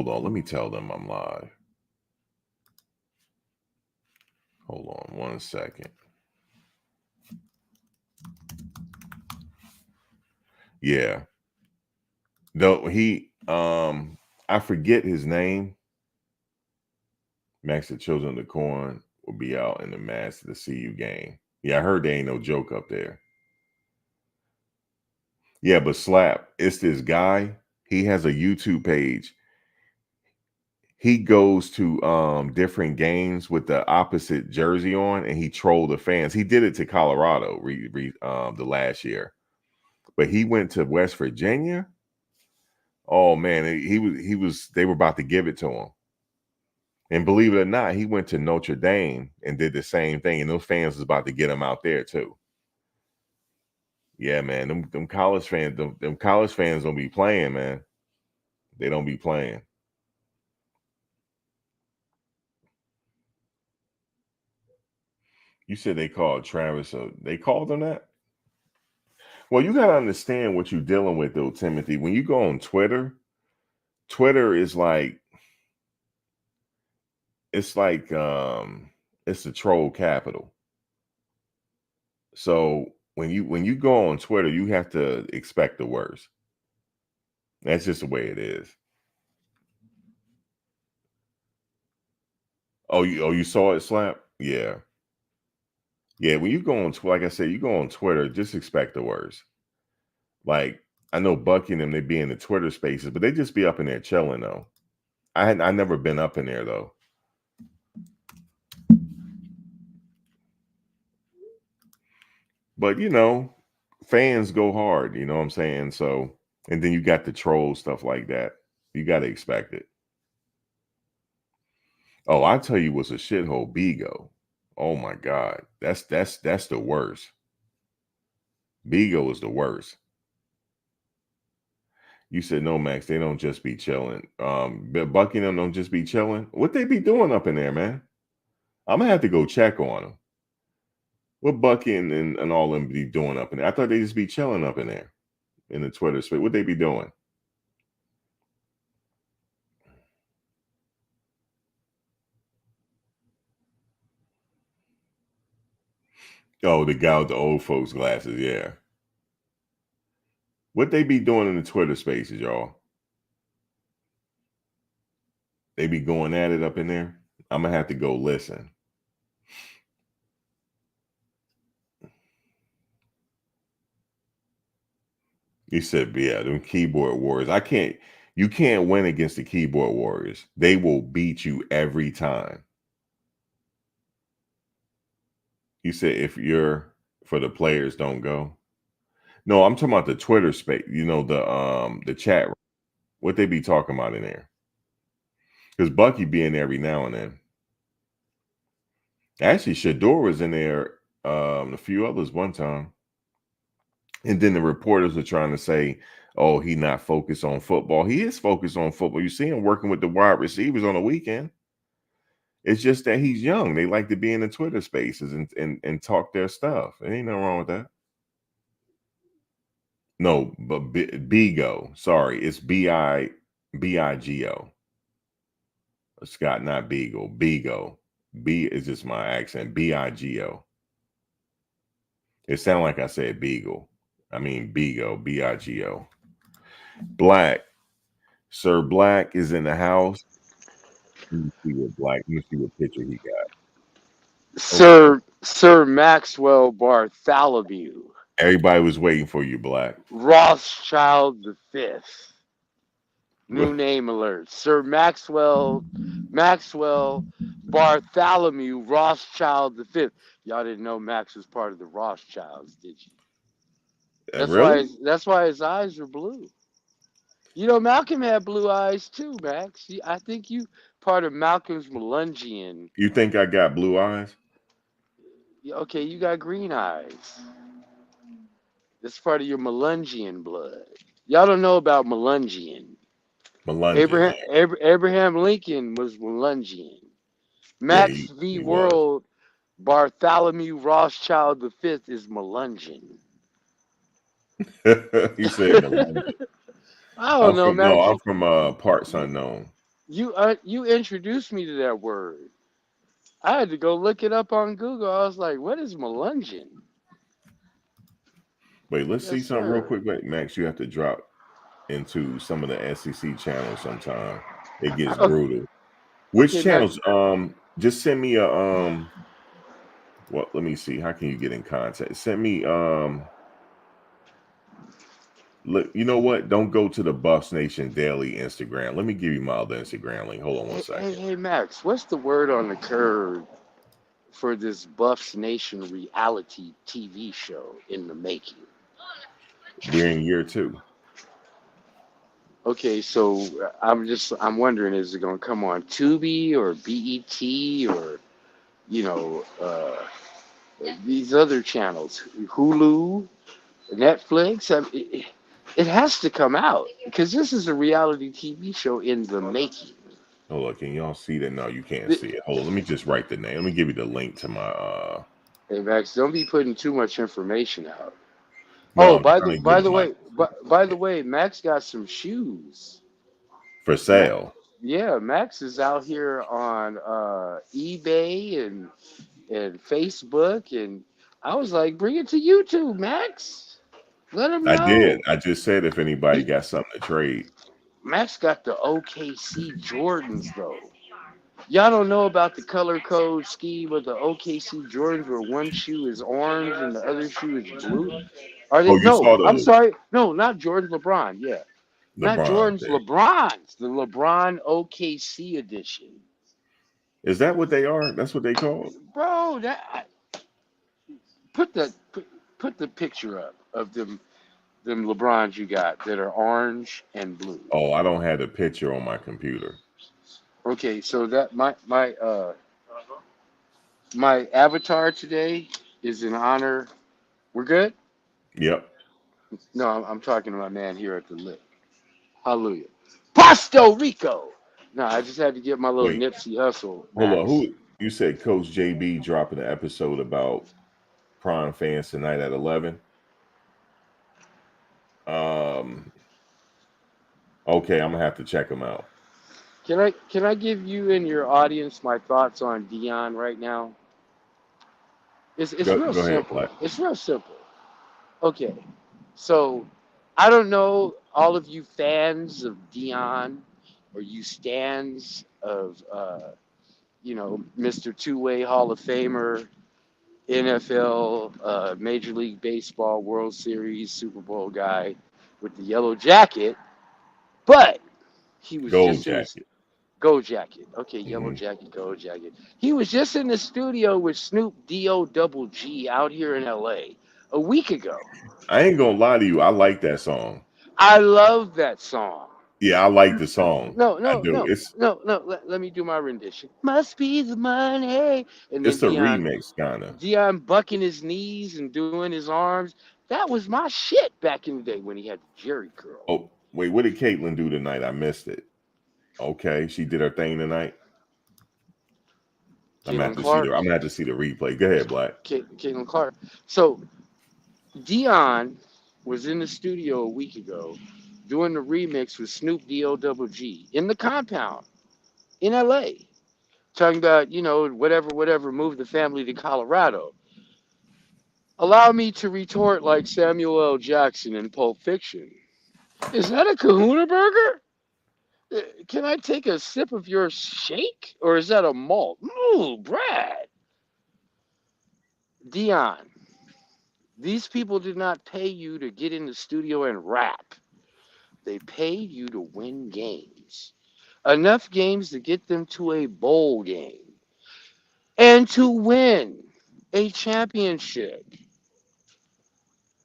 on. Let me tell them I'm live. Hold on 1 second. Yeah. Though I forget his name. Max the Children of the Corn will be out in the mass to the CU game. Yeah, I heard there ain't no joke up there. Yeah, but Slap, it's this guy. He has a YouTube page. He goes to different games with the opposite jersey on, and he trolled the fans. He did it to Colorado the last year, but he went to West Virginia. Oh man, he was. They were about to give it to him, and believe it or not, he went to Notre Dame and did the same thing, and those fans was about to get him out there too. Yeah, man, them college fans, them college fans don't be playing, man. They don't be playing. You said they called Travis, so they called him that? Well, you got to understand what you're dealing with, though, Timothy. When you go on Twitter, Twitter is like, it's the troll capital. So when you go on Twitter, you have to expect the worst. That's just the way it is. Oh, you saw it, Slap? Yeah. Yeah, when you go on, like I said, you go on Twitter, just expect the worst. Like, I know Bucky and them, they be in the Twitter spaces, but they just be up in there chilling, though. I never been up in there, though. But, you know, fans go hard, you know what I'm saying? So, and then you got the troll stuff like that. You got to expect it. Oh, I tell you what's a shithole, Bigo. Oh my God. That's the worst. Bigo is the worst. You said no, Max. They don't just be chilling. But Bucky and them don't just be chilling. What they be doing up in there, man? I'm gonna have to go check on them. What Bucky and all them be doing up in there? I thought they just be chilling up in there in the Twitter space. What they be doing? Oh, the guy with the old folks glasses, yeah. What they be doing in the Twitter spaces, y'all? They be going at it up in there. I'm gonna have to go listen. He said, yeah, them keyboard warriors. You can't win against the keyboard warriors. They will beat you every time. He said, if you're for the players, don't go. No, I'm talking about the Twitter space, the chat. What they be talking about in there. Because Bucky be in there every now and then. Actually, Shador was in there, a few others one time. And then the reporters were trying to say, oh, he not focused on football. He is focused on football. You see him working with the wide receivers on the weekend. It's just that he's young. They like to be in the Twitter spaces and talk their stuff. There ain't nothing wrong with that. No, but Bigo. Sorry, it's Bigo. Scott, not Beagle. Bigo. B is just my accent. Bigo. It sounded like I said Beagle. I mean Bigo. Bigo. Black. Sir Black is in the house. Let me see what picture he got. Sir Maxwell Bartholomew. Everybody was waiting for you, Black. Rothschild the Fifth. New name alert. Sir Maxwell Bartholomew Rothschild the Fifth. Y'all didn't know Max was part of the Rothschilds, did you? That's why his eyes are blue. You know, Malcolm had blue eyes too, Max. I think you part of Malcolm's Melungian. You think I got blue eyes? Okay, you got green eyes. That's part of your Melungian blood. Y'all don't know about Melungian. Abraham Lincoln was Melungian. Max V. World Bartholomew Rothschild the Fifth is Melungian. You said Melungian. I don't know, Max. No, I'm from parts unknown. You introduced me to that word. I had to go look it up on Google. I was like, what is Melungian? Wait, let's see something real quick. Wait, Max, you have to drop into some of the SEC channels sometime. It gets brutal. Which channels? Max. Just send me a well, let me see. How can you get in contact? Send me look, you know what? Don't go to the Buffs Nation Daily Instagram. Let me give you my other Instagram link. Hold on one second. Hey, Max, what's the word on the curve for this Buffs Nation reality TV show in the making? We're in year 2. Okay, so I'm wondering, is it going to come on Tubi or BET or, these other channels, Hulu, Netflix? It has to come out because this is a reality TV show in the making. Hold on, can y'all see that? No, you can't see it. Hold on, let me just write the name. Let me give you the link to my Hey Max, don't be putting too much information out. No, by the way, Max got some shoes for sale. Yeah, Max is out here on eBay and Facebook, and I was like, bring it to YouTube, Max. Let him know. I did. I just said if anybody got something to trade. Max got the OKC Jordans though. Y'all don't know about the color code scheme of the OKC Jordans, where one shoe is orange and the other shoe is blue. Are they? I'm sorry. No, not Jordan. LeBron. Yeah. Not Jordan's, LeBron's. The LeBron OKC edition. Is that what they are? That's what they call it? Bro, put the picture up of them LeBrons you got that are orange and blue. Oh, I don't have the picture on my computer. Okay, so that my avatar today is in honor. We're good? Yep. No, I'm talking to my man here at the Lick. Hallelujah. Puerto Rico. No, I just had to get my little Wait, Nipsey Hustle. hold on. Max. Who you said Coach JB dropping an episode about Prime fans tonight at 11? Okay, I'm gonna have to check them out. Can I give you and your audience my thoughts on Deion right now? It's real Go ahead, simple. Black. It's real simple. Okay, so I don't know all of you fans of Deion or you stans of Mr. Two-Way Hall of Famer, NFL, Major League Baseball, World Series, Super Bowl guy with the yellow jacket, but he was Gold just in his jacket. gold jacket. Okay, yellow Mhm. jacket, gold jacket. He was just in the studio with Snoop D-O-double-G out here in LA a week ago. I ain't gonna lie to you. I like that song. I love that song. Yeah, I like the song. No, I no, do. no, no, no. Let me do my rendition. Must be the money. And then It's a remix, kind of. Deion bucking his knees and doing his arms. That was my shit back in the day when he had the Jerry curl. Oh, wait, what did Caitlin do tonight? I missed it. Okay, she did her thing tonight. I'm gonna have to see the replay. Go ahead, Black. Caitlin Clark. So Deion was in the studio a week ago doing the remix with Snoop D-O-double-G in the compound in LA. Talking about, whatever, move the family to Colorado. Allow me to retort like Samuel L. Jackson in Pulp Fiction. Is that a Kahuna burger? Can I take a sip of your shake? Or is that a malt? Ooh, Brad. Deion, these people did not pay you to get in the studio and rap. They paid you to win games. Enough games to get them to a bowl game. And to win a championship.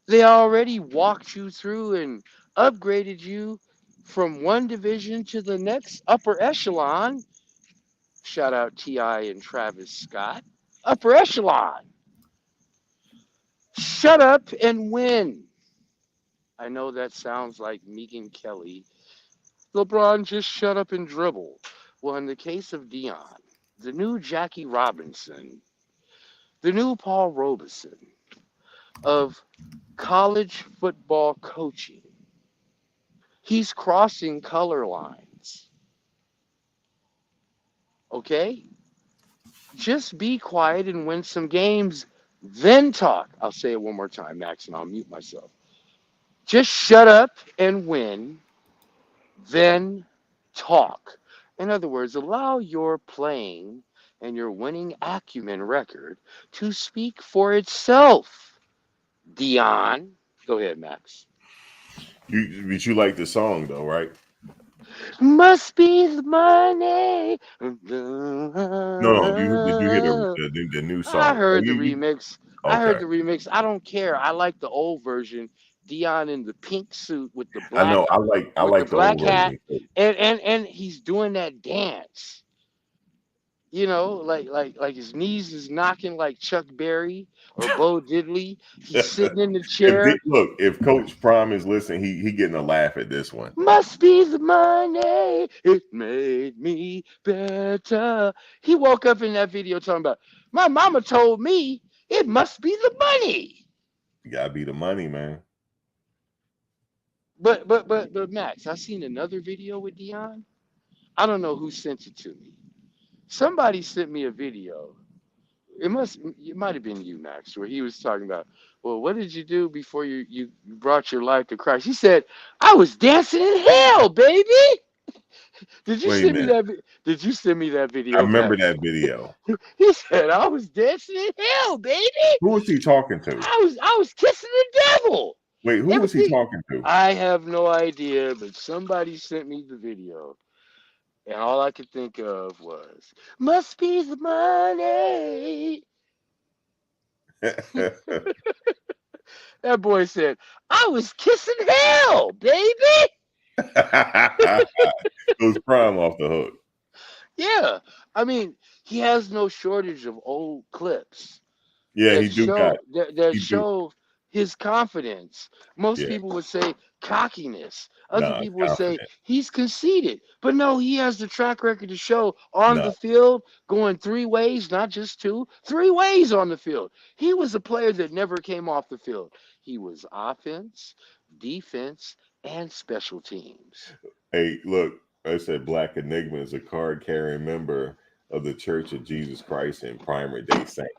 They already walked you through and upgraded you from one division to the next upper echelon. Shout out T.I. and Travis Scott. Upper echelon. Shut up and win. I know that sounds like Megan Kelly. LeBron, just shut up and dribble. Well, in the case of Deion, the new Jackie Robinson, the new Paul Robeson of college football coaching, he's crossing color lines. Okay? Just be quiet and win some games, then talk. I'll say it one more time, Max, and I'll mute myself. Just shut up and win, then talk. In other words, allow your playing and your winning acumen record to speak for itself. Deion. Go ahead, Max. You like the song though, right? Must be the money. No, did you hear the new song? I heard the remix. Okay. I heard the remix. I don't care. I like the old version. Deion in the pink suit with the black. I know. I like the black old hat, version. and he's doing that dance. Like his knees is knocking like Chuck Berry or Bo Diddley. He's sitting in the chair. If Coach Prime is listening, he getting a laugh at this one. Must be the money. It made me better. He woke up in that video talking about, my mama told me it must be the money. You gotta be the money, man. But Max, I seen another video with Deion. I don't know who sent it to me. Somebody sent me a video. It might have been you, Max, where he was talking about, well, what did you do before you brought your life to Christ? He said, I was dancing in hell, baby. Did you send me that? Did you send me that video? I remember that video. He said, I was dancing in hell, baby. Who was he talking to? I was kissing the devil. Wait, who was he talking to? I have no idea, but somebody sent me the video. And all I could think of was, must be the money. That boy said, I was kissing hell, baby. It was Prime off the hook. Yeah. I mean, he has no shortage of old clips. Yeah, he do got. That show his confidence. Most Yeah. people would say cockiness. Other Nah, people would say confident. he's conceited. But no, he has the track record to show on Nah. the field, going three ways, not just two, three ways on the field. He was a player that never came off the field. He was offense, defense, and special teams. Hey, look, I said Black Enigma is a card carrying member of the Church of Jesus Christ in Primer Day Saints.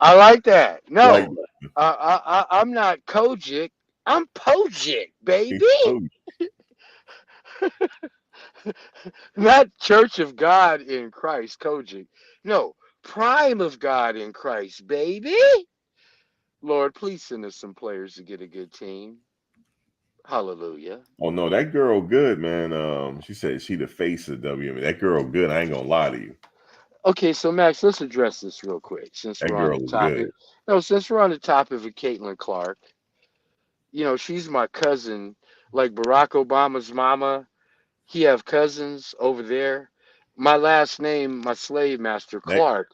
I like that. Like No, I'm not Kojic. I'm Pojic, baby. oh, Not Church of God in Christ, Kojic. No, Prime of God in Christ, baby. Lord, please send us some players to get a good team. Hallelujah. oh no, that girl good, man. She said she the face of WNBA. That girl good. I ain't gonna lie to you. Okay, so Max, let's address this real quick since That we're on the girl is topic. good. No, since we're on the topic of Caitlin Clark, you know, she's my cousin, like Barack Obama's mama. He have cousins over there. My last name, my slave master, That Clark.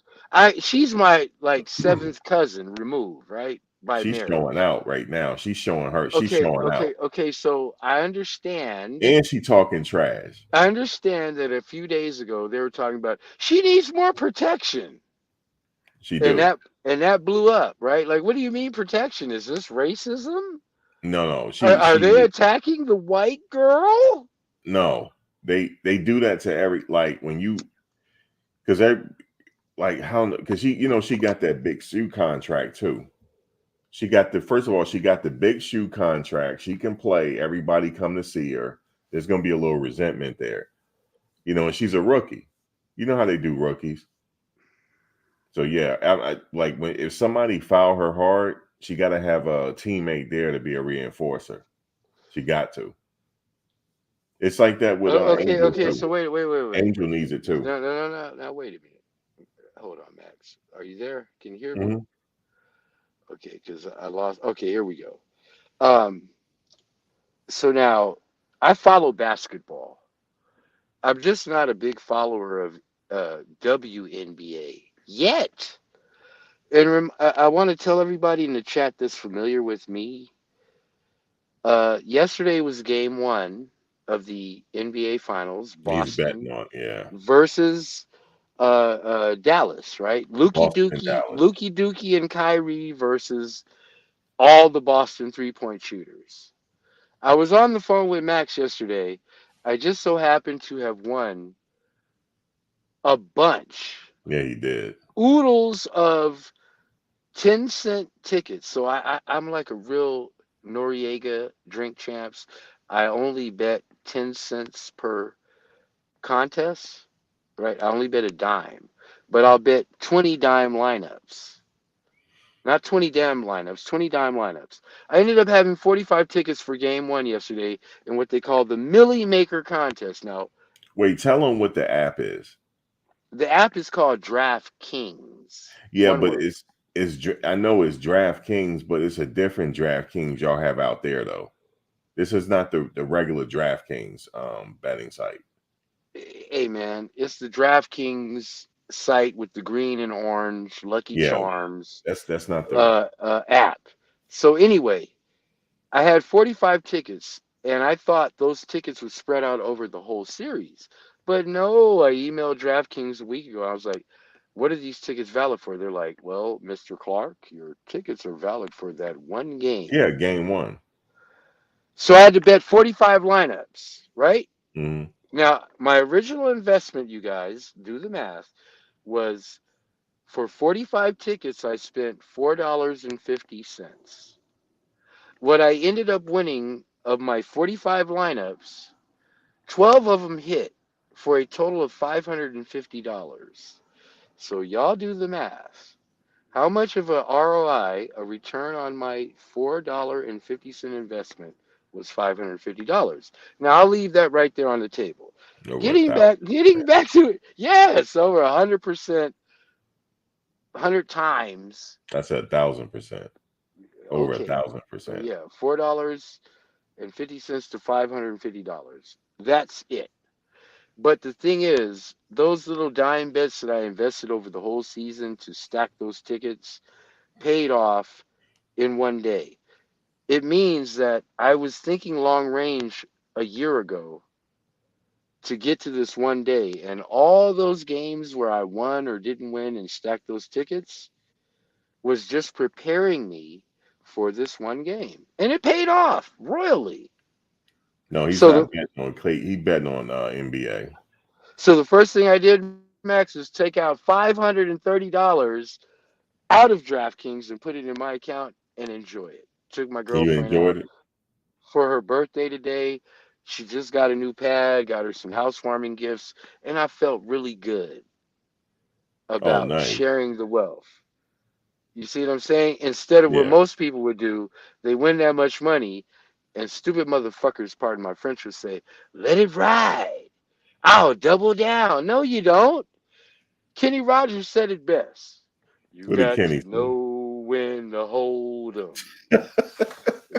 She's my like seventh cousin removed, right? By she's showing marriage. out right now. She's showing her. She's Okay, showing out, okay, okay. So I understand. and she talking trash. I understand that a few days ago they were talking about she needs more protection. She And do. that blew up, right? Like, what do you mean protection? Is this racism? No, Are they she attacking the white girl? no. They do that to every like when you because they like how because she got that big shoe contract too. She got the first of all, she got the big shoe contract. She can play. Everybody come to see her. There's gonna be a little resentment there, and she's a rookie. You know how they do rookies. So yeah, like if somebody foul her hard, she got to have a teammate there to be a reinforcer. She got to. It's like that with Okay, Angel okay. too. So wait. Angel needs it too. No. Now wait a minute. Hold on, Max. Are you there? Can you hear me? Mhm. Okay, because I lost. Okay, here we go. Um, so now I follow basketball. I'm just not a big follower of WNBA yet. And I want to tell everybody in the chat that's familiar with me. Yesterday was game one of the NBA Finals, He's betting Boston on versus Dallas, right? Boston, Dallas. Lukey Dookie and Kyrie versus all the Boston 3-point shooters. I was on the phone with Max yesterday. I just so happened to have won a bunch, Yeah, he did. oodles of 10-cent tickets. So I'm like a real Noriega drink champs. I only bet 10 cents per contest, right? I only bet a dime, but I'll bet 20 dime lineups. Not 20 damn lineups, 20 dime lineups. I ended up having 45 tickets for game one yesterday in what they call the Millie Maker contest. Now, Wait, tell him what the app is. the app is called DraftKings. Yeah, One but word. I know it's DraftKings, but it's a different DraftKings y'all have out there though. This is not the regular DraftKings betting site. Hey man, it's the DraftKings site with the green and orange Lucky Yeah, Charms that's not the app. So anyway, I had 45 tickets, and I thought those tickets would spread out over the whole series. But no, I emailed DraftKings a week ago. I was like, what are these tickets valid for? They're like, well, Mr. Clark, your tickets are valid for that one game. yeah game one. So I had to bet 45 lineups, right? Mhm. Now, my original investment, you guys, do the math, was for 45 tickets, I spent $4.50. What I ended up winning of my 45 lineups, 12 of them hit for a total of $550. So y'all do the math. How much of a ROI, a return on my $4.50 investment, was $550? Now I'll leave that right there on the table. Over Getting 1,000. back to it. Yes, over 100%, 100 times. That's 1,000%. Over Okay. 1,000%. Yeah, $4.50 to $550. That's it. But the thing is, those little dime bets that I invested over the whole season to stack those tickets paid off in one day. It means that I was thinking long range a year ago to get to this one day. And all those games where I won or didn't win and stacked those tickets was just preparing me for this one game. And it paid off royally. No, he's So not betting on Clay. He betting on NBA. So the first thing I did, Max, is take out $530 out of DraftKings and put it in my account and enjoy it. Took my And you girlfriend out enjoyed it? for her birthday today. She just got a new pad, got her some housewarming gifts, and I felt really good Oh, about nice. sharing the wealth. You see what I'm saying? Instead of what Yeah. most people would do, they win that much money, and stupid motherfuckers, pardon my French, would say, let it ride. I'll double down. No, you don't. Kenny Rogers said it best. You What did got Kenny to know when to hold 'em,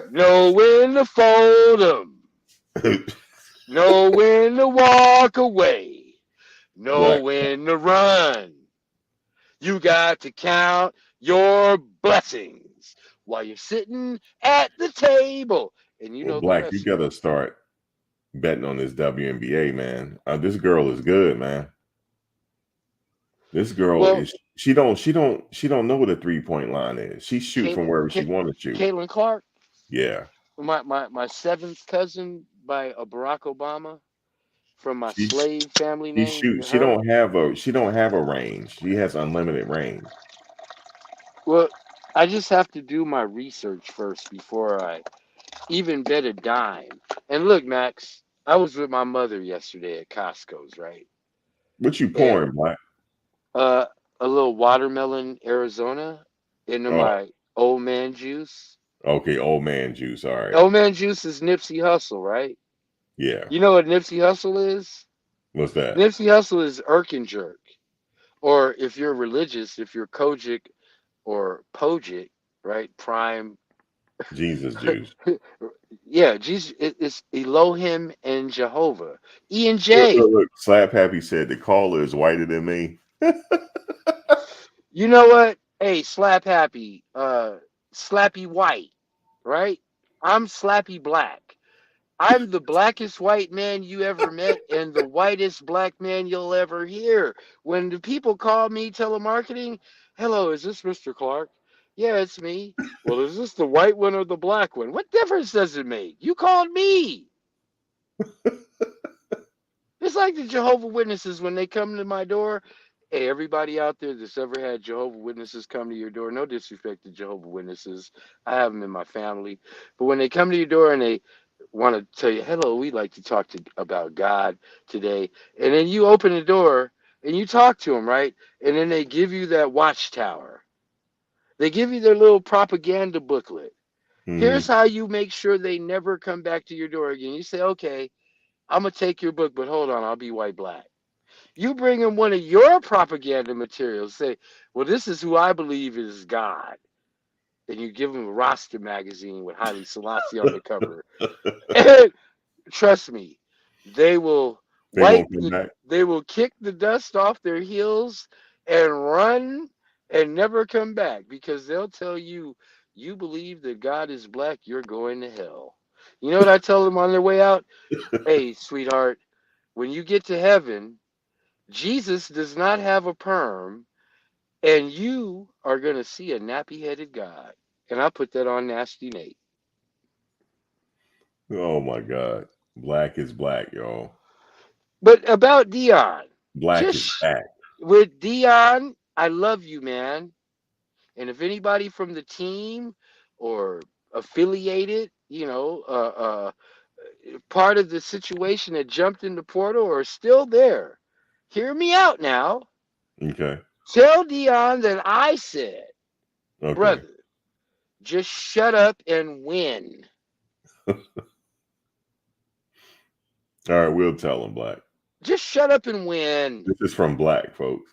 know when to fold 'em, say? know when to walk away, know Black. when to run. You got to count your blessings while you're sitting at the table. And you Well, know the Black, you rest, gotta man. start betting on this WNBA, man. This girl is good, man. This girl Well, is she don't know what a 3-point line is. She shoot from wherever she want to shoot. Caitlin Clark, Yeah. my seventh cousin by Barack Obama, from my She slave family she name, shoots. She her. don't have a range. She has unlimited range. Well, I just have to do my research first before I even bet a dime. And look, Max, I was with my mother yesterday at Costco's, right? What you And pouring, Black? uh, a little watermelon Arizona into Oh, my old man juice. okay, old man juice. All right. Old man juice is Nipsey Hussle, right? Yeah. You know what Nipsey Hussle is? What's that? Nipsey Hussle is Irk Jerk. Or if you're religious, if you're Kojic or Pojic, right? Prime. Jesus juice. Yeah, Jesus, it's Elohim and Jehovah. E and Look, J. look, look. Slap Happy said the caller is whiter than me. You know what? Hey, Slap Happy, Slappy White, right? I'm Slappy Black. I'm the blackest white man you ever met and the whitest black man you'll ever hear. When the people call me telemarketing, hello, is this Mr. Clark? Yeah, it's me. Well, is this the white one or the black one? What difference does it make? You called me. It's like the Jehovah Witnesses when they come to my door. Hey, everybody out there that's ever had Jehovah Witnesses come to your door, no disrespect to Jehovah Witnesses. I have them in my family. But when they come to your door and they want to tell you, hello, we'd like to talk about God today. And then you open the door and you talk to them, right? And then they give you that watchtower. They give you their little propaganda booklet. Here's Mhm. how you make sure they never come back to your door again. You say, okay, I'm going to take your book, but hold on, I'll be white black. You bring in one of your propaganda materials, say, well, this is who I believe is God. And you give them a roster magazine with Haile Selassie on the cover. And trust me, they will They won't come back. they will kick the dust off their heels and run and never come back because they'll tell you, you believe that God is black, you're going to hell. You know what I tell them on their way out? Hey, sweetheart, when you get to heaven, Jesus does not have a perm, and you are going to see a nappy-headed God. And I put that on Nasty Nate. Oh my God. Black is black, y'all. But about Deion, Black is just back. with Deion, I love you, man. And if anybody from the team or affiliated, part of the situation that jumped in the portal or still there, hear me out now. Okay. Tell Deion that I said, Okay. brother, just shut up and win. All right, we'll tell them, Black. Just shut up and win. This is from Black, folks.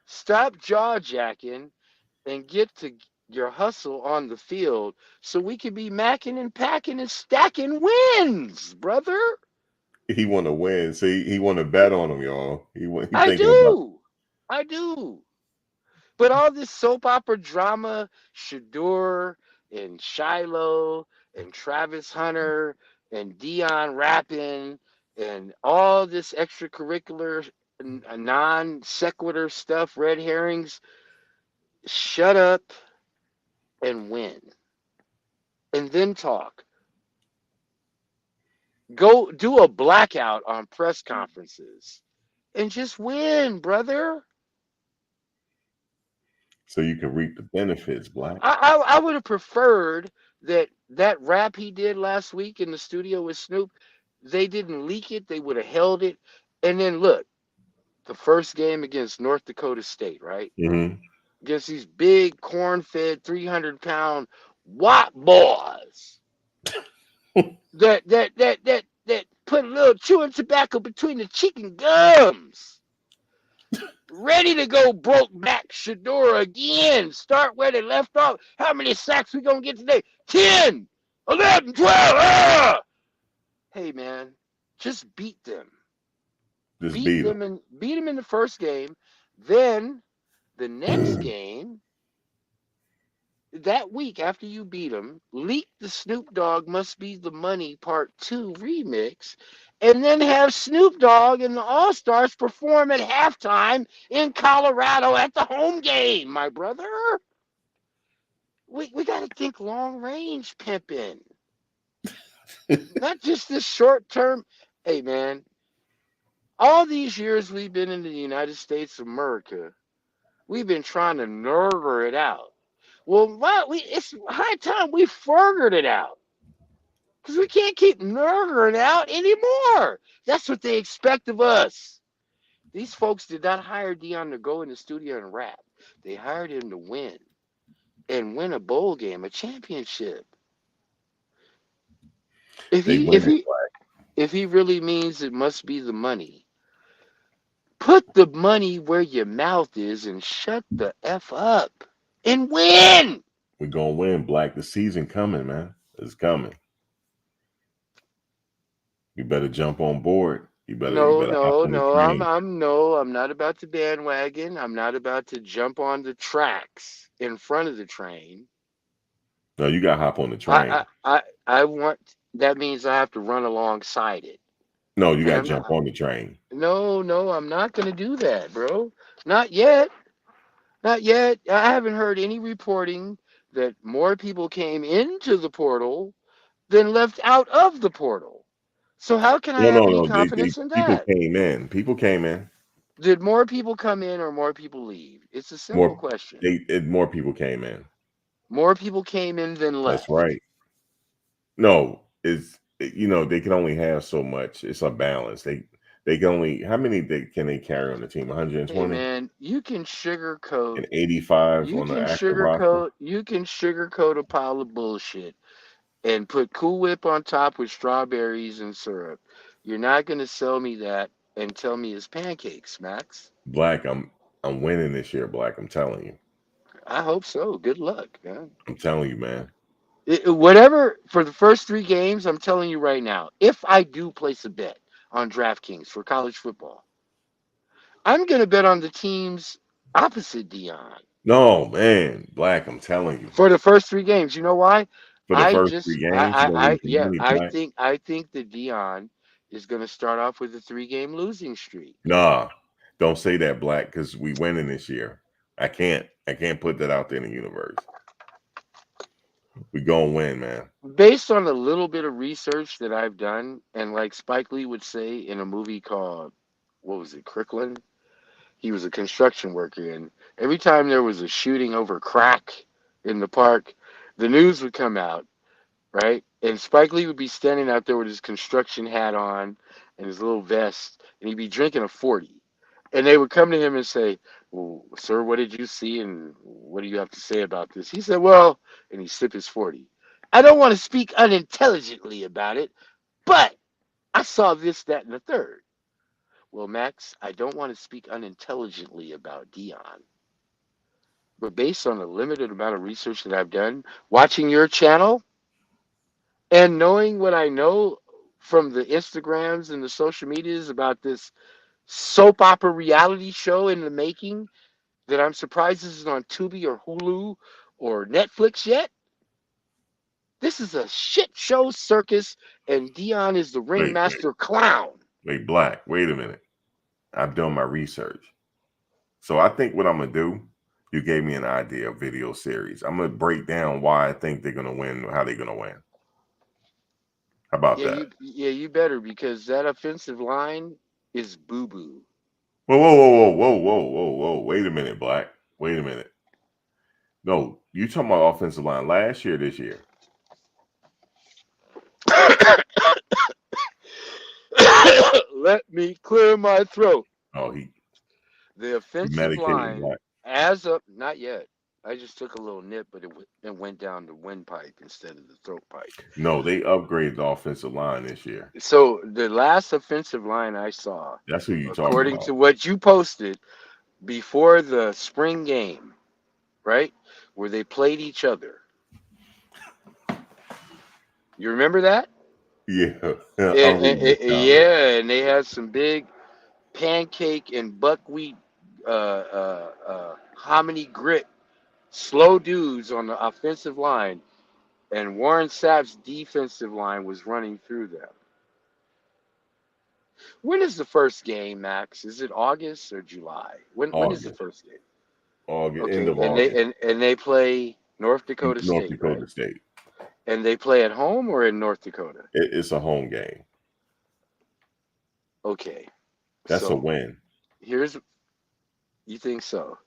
Stop jaw jacking and get to your hustle on the field so we can be macking and packing and stacking wins, brother. He want to win. See, he want to bet on them, y'all. He I thinking about. do. I do. But all this soap opera drama, Shador and Shiloh and Travis Hunter and Deion rapping and all this extracurricular non sequitur stuff, red herrings, shut up and win. And then talk. Go do a blackout on press conferences and just win, brother. So you can reap the benefits, Black. I would have preferred that rap he did last week in the studio with Snoop, they didn't leak it. They would have held it. And then look, the first game against North Dakota State, right? Mm-hmm. Against these big corn-fed 300-pound white boys that put a little chewing tobacco between the chicken gums. Ready to go broke back Shador again. Start where they left off. How many sacks we going to get today? 10, 11, 12. Ah! Hey, man, just beat them. Just beat them. Beat them in the first game. Then the next game, that week after you beat them, leak the Snoop Dogg Must Be the Money Part 2 remix, and then have Snoop Dogg and the All-Stars perform at halftime in Colorado at the home game, my brother. We got to think long range, pimping. Not just this short term. Hey, man, all these years we've been in the United States of America, we've been trying to nurgle it out. Well, it's high time we figured it out. Because we can't keep nurgling out anymore. That's what they expect of us. These folks did not hire Deion to go in the studio and rap. They hired him to win. And win a bowl game, a championship. If he really means it must be the money, put the money where your mouth is and shut the F up and win. We're gonna win, Black. The season coming, man. It's coming. You better jump on board. You better hop on the train. I'm not about to bandwagon. I'm not about to jump on the tracks in front of the train. No, you gotta hop on the train. I want. That means I have to run alongside it. No, you gotta jump on the train. No, I'm not gonna do that, bro. Not yet. Not yet. I haven't heard any reporting that more people came into the portal than left out of the portal. So how can I have any confidence in that? People came in. Did more people come in or more people leave? It's a simple question. More people came in. More people came in than left. That's right. No, they can only have so much. It's a balance. They can only, how many can they carry on the team? 120? Hey man, you can sugarcoat. And 85 on the active roster. You can sugarcoat a pile of bullshit and put Cool Whip on top with strawberries and syrup. You're not going to sell me that and tell me it's pancakes, Max. Black, I'm winning this year, Black. I'm telling you. I hope so. Good luck, man. I'm telling you, man. Whatever, for the first 3 games, I'm telling you right now, if I do place a bet on DraftKings for college football, I'm going to bet on the teams opposite Deion. No, man. Black, I'm telling you. For the first 3 games. You know why? For the first 3 games? I think that Deion is going to start off with a 3-game losing streak. Nah, don't say that, Black, because we winning this year. I can't put that out there in the universe. We gonna win, man. Based on a little bit of research that I've done, and like Spike Lee would say in a movie called, what was it, Kirkland? He was a construction worker, and every time there was a shooting over crack in the park, the news would come out, right? And Spike Lee would be standing out there with his construction hat on and his little vest, and he'd be drinking a 40. And they would come to him and say, well, sir, what did you see, and what do you have to say about this? He said, well, and he sipped his 40. I don't want to speak unintelligently about it, but I saw this, that, and the third. Well, Max, I don't want to speak unintelligently about Deion. But based on the limited amount of research that I've done, watching your channel, and knowing what I know from the Instagrams and the social medias about this soap opera reality show in the making, that I'm surprised this is on Tubi or Hulu or Netflix yet. This is a shit show circus, and Deion is the ringmaster clown. Wait, Black. Wait a minute. I've done my research. So I think what I'm going to do, you gave me an idea of video series. I'm going to break down why I think they're going to win, how they're going to win. How about that? You better, because that offensive line is boo-boo. Whoa. Wait a minute, Black. Wait a minute. No, you talking about offensive line last year, this year? Let me clear my throat. Oh, the offensive line, as of not yet. I just took a little nip, but it went down the windpipe instead of the throat pipe. No, they upgraded the offensive line this year. So the last offensive line I saw, that's who you talking about. According to what you posted before the spring game, right, where they played each other. You remember that? Yeah. And they had some big pancake and buckwheat hominy grit slow dudes on the offensive line, and Warren Sapp's defensive line was running through them. When is the first game, Max? Is it August or July? When is the first game? August, okay. End of August. And they play North Dakota State. North Dakota State. And they play at home or in North Dakota? It's a home game. Okay. That's a win. You think so?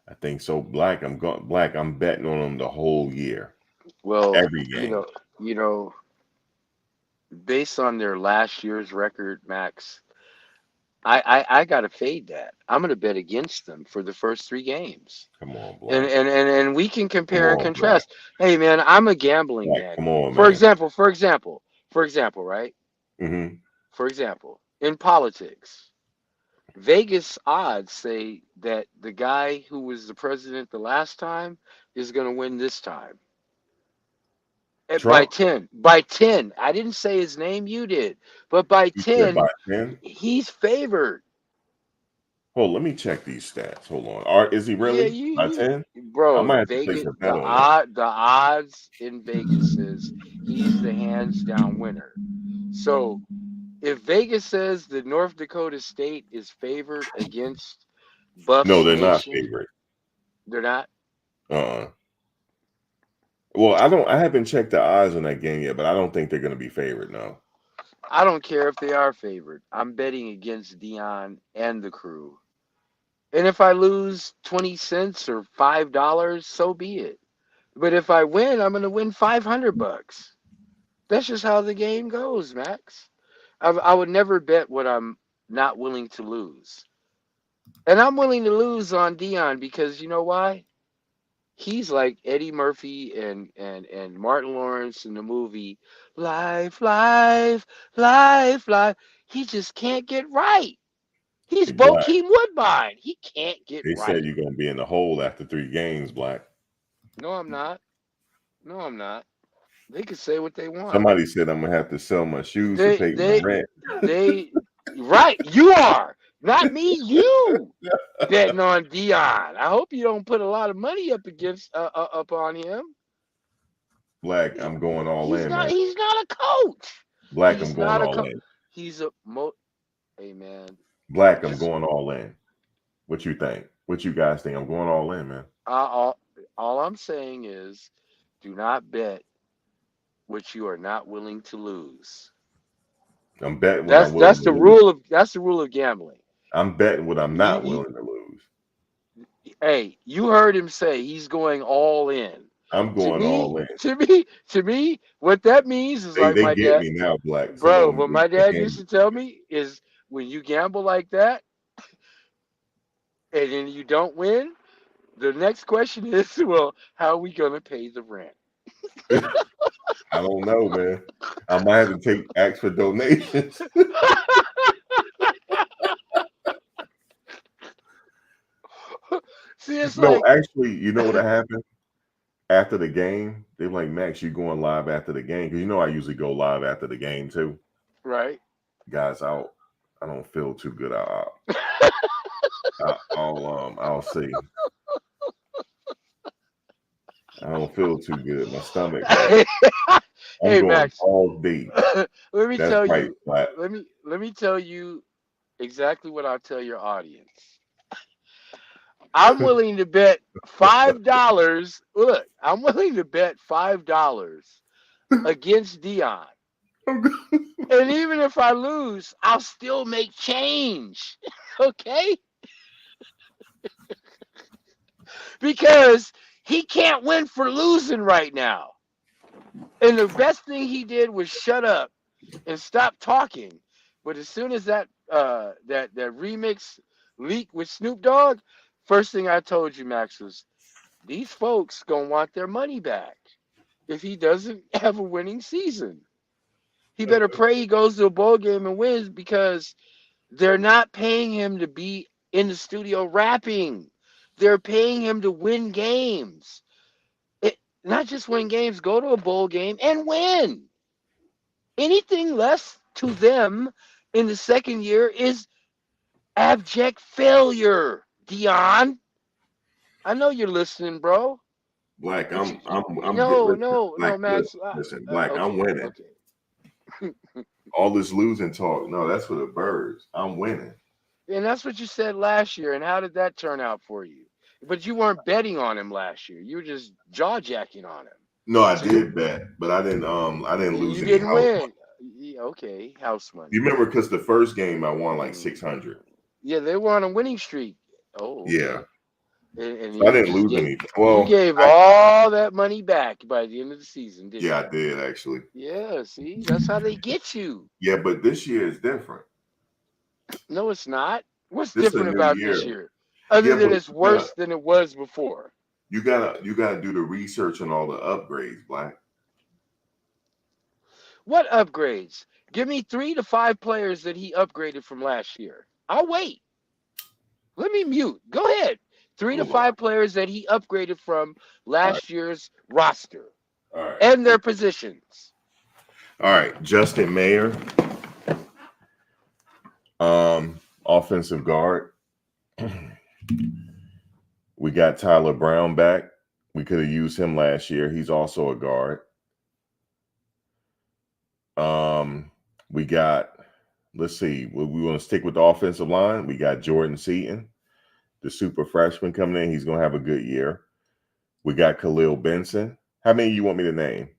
I think so. Black, I'm betting on them the whole year. Well, every game. You know, based on their last year's record, Max, I gotta fade that. I'm gonna bet against them for the first 3 games. Come on, Black. And we can compare and contrast. Black. Hey man, I'm a gambling man. Come on, man. For example, right? Mm-hmm. For example, in politics, Vegas odds say that the guy who was the president the last time is going to win this time. By 10. By 10. I didn't say his name, you did. But by 10, he's favored. Hold, let me check these stats. Hold on. Is he really by 10? Bro, I might Vegas, the odds in Vegas says he's the hands down winner. So if Vegas says that North Dakota State is favored against Buffs no, they're Nation, not favored. They're not? Well, I haven't checked the odds on that game yet, but I don't think they're going to be favored, no. I don't care if they are favored. I'm betting against Deion and the crew. And if I lose 20 cents or $5, so be it. But if I win, I'm going to win $500. That's just how the game goes, Max. I would never bet what I'm not willing to lose. And I'm willing to lose on Deion because you know why? He's like Eddie Murphy and Martin Lawrence in the movie Life. He just can't get right. He's Bokeem Woodbine. He can't get right. They said you're going to be in the hole after 3 games, Black. No, I'm not. They can say what they want. Somebody said I'm going to have to sell my shoes to pay my rent. Right, you are. Not me, you betting on Deion. I hope you don't put a lot of money up on him. Black, I'm going all in, man. He's not a coach. Black, I'm going all in. He's hey, man. Black, I'm going all in. What you think? What you guys think? I'm going all in, man. All I'm saying is do not bet what you are not willing to lose. I'm betting. That's the rule of gambling. I'm betting what I'm not willing to lose. Hey, you heard him say he's going all in. I'm going all in. To me, what that means is they my get dad. Me now, Black. Bro, what my dad used to tell me is when you gamble like that, and then you don't win, the next question is, well, how are we gonna pay the rent? I don't know, man. I might have to ask for donations. See, it's actually, you know what happened? After the game, they're like, Max, you going live after the game? Because I usually go live after the game too. Right. Guys, I don't feel too good. I'll see. I don't feel too good. My stomach hurts. I'm Hey going Max, all day. let me That's tell right, you. Black. Let me tell you exactly what I'll tell your audience. I'm willing to bet $5. Look, I'm willing to bet $5 against Deion. And even if I lose, I'll still make change. Okay? Because he can't win for losing right now. And the best thing he did was shut up and stop talking. But as soon as that remix leaked with Snoop Dogg, first thing I told you, Max, was these folks gonna want their money back if he doesn't have a winning season. He better pray he goes to a bowl game and wins, because they're not paying him to be in the studio rapping. They're paying him to win games. Not just win games, go to a bowl game and win. Anything less to them in the second year is abject failure, Deion. I know you're listening, bro. Black, But I'm good. no, Listen, no, Black, no, Max. listen, Black, I'm Okay, winning. okay. All this losing talk, no, that's for the birds. I'm winning. And that's what you said last year. And how did that turn out for you? But you weren't betting on him last year. You were just jaw jacking on him. No, I So did bet, but I didn't lose you any didn't house. win. Okay, house money. You remember, because the first game I won like 600. Yeah, they were on a winning streak. Oh, okay. Yeah, And so I you didn't just lose gave anything. Well, all that money back by the end of the season, didn't yeah, you? I did actually. Yeah, see, that's how they get you. Yeah, but this year is different. No, it's not. What's This is a different new about this year. year? Other Yeah, than but it's worse than it was before. you gotta do the research on all the upgrades, Black. What upgrades? Give me 3 to 5 players that he upgraded from last year. I'll wait. Let me mute. Go ahead. 3 to Hold on. 5 players that he upgraded from All right. last year's roster All right. and their positions. All right. Justin Mayer, offensive guard. We got Tyler Brown back. We could have used him last year. He's also a guard. We got, let's see, we want to stick with the offensive line. We got Jordan Seaton, the super freshman coming in. He's going to have a good year. We got Khalil Benson. How many you want me to name?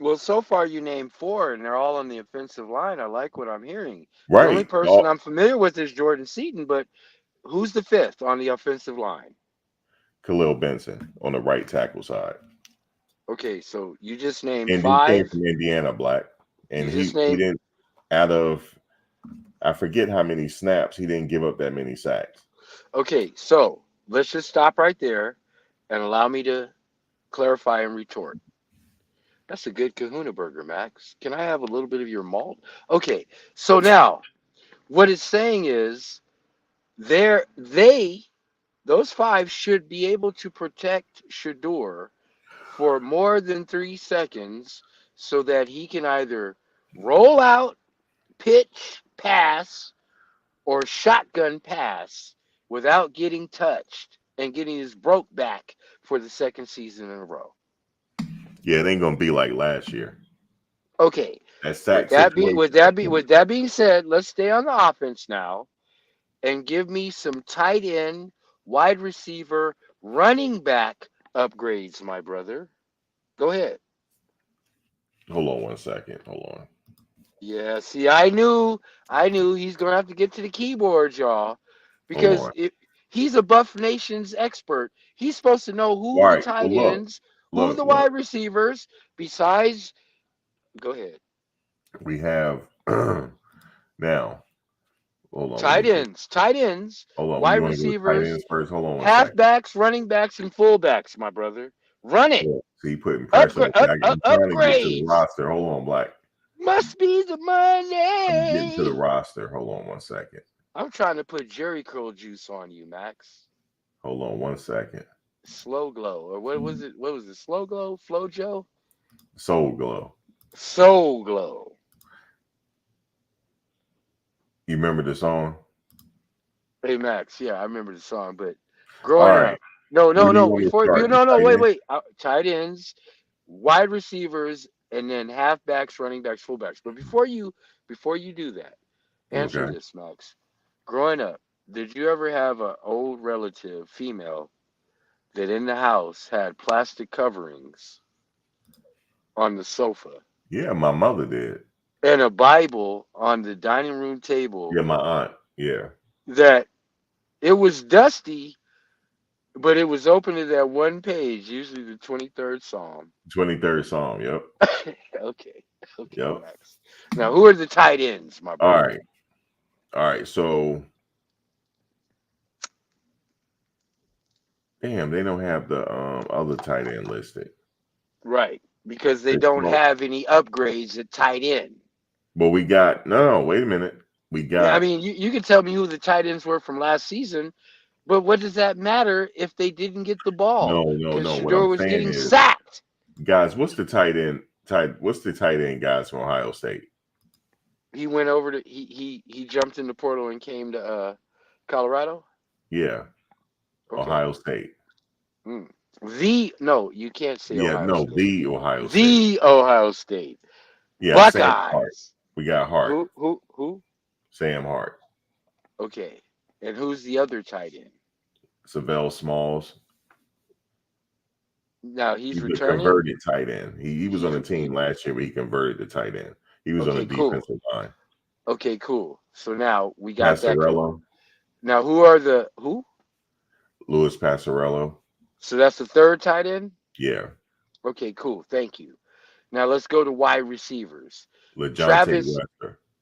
Well, so far you named 4, and they're all on the offensive line. I like what I'm hearing. Right. The only person I'm familiar with is Jordan Seaton, but who's the 5th on the offensive line? Khalil Benson on the right tackle side. Okay, so you just named And 5. he came from Indiana, Black. And he didn't, out of, I forget how many snaps, he didn't give up that many sacks. Okay, so let's just stop right there and allow me to clarify and retort. That's a good kahuna burger, Max. Can I have a little bit of your malt? Okay, so now what it's saying is those 5 should be able to protect Shador for more than 3 seconds so that he can either roll out, pitch, pass, or shotgun pass without getting touched and getting his broke back for the second season in a row. Yeah, it ain't gonna be like last year. Okay. With that being said, let's stay on the offense now and give me some tight end, wide receiver, running back upgrades, my brother. Go ahead. Hold on 1 second. Hold on. Yeah, see, I knew he's gonna have to get to the keyboard, y'all, because he's a Buff Nation's expert. He's supposed to know who the tight ends, who the wide receivers. Besides, go ahead. We have now. Hold on. Tight ends. Hold on. Wide receivers. Tight ends first. Hold on. Halfbacks, running backs, and fullbacks, my brother. Run it. See, putting pressure. I'm trying to get to the Upgrades. roster. Hold on, Black. Must be the money. I'm getting to the roster. Hold on 1 second. I'm trying to put Jerry curl juice on you, Max. Hold on 1 second. Slow glow, or what was it? What was it? Slow glow, Flojo, Soul Glow. Soul glow. You remember the song? Hey Max, yeah, I remember the song, but growing up, No. Where do you want to Before start? wait. Tight ends, wide receivers, and then halfbacks, running backs, fullbacks. But before you do that, answer Okay. this, Max. Growing up, did you ever have an old relative, female, that in the house had plastic coverings on the sofa Yeah, my mother did. and a Bible on the dining room table Yeah, my aunt. Yeah. that it was dusty, but it was open to that one page, usually the 23rd Psalm. 23rd Psalm. Yep. Okay, Yep. Max. Now, who are the tight ends, my All brother? right. All right. So, damn, they don't have the other tight end listed. Right, because they It's don't no, have any upgrades at tight end. but we got no. Wait a minute. We Yeah, I got mean, you can tell me who the tight ends were from last season, but what does that matter if they didn't get the ball? Because no. What Shador I'm was saying getting is, sacked. guys, what's the tight end? What's the tight end guys from Ohio State? He went over to he jumped in the portal and came to Colorado. Yeah, Okay. Ohio State. No, you can't say Yeah, Ohio no, State. the Ohio State. The Ohio State. Yeah, Sam Hart. Buckeyes. We got Hart. Who? Sam Hart. Okay. And who's the other tight end? Savell Smalls. Now he's a returning. Converted tight end. He was on the team last year, but he converted the tight end. He was on the defensive line. Okay, cool. So now we got that. Passarello. Now who? Louis Passarello. So that's the third tight end? Yeah. Okay, cool. Thank you. Now let's go to wide receivers.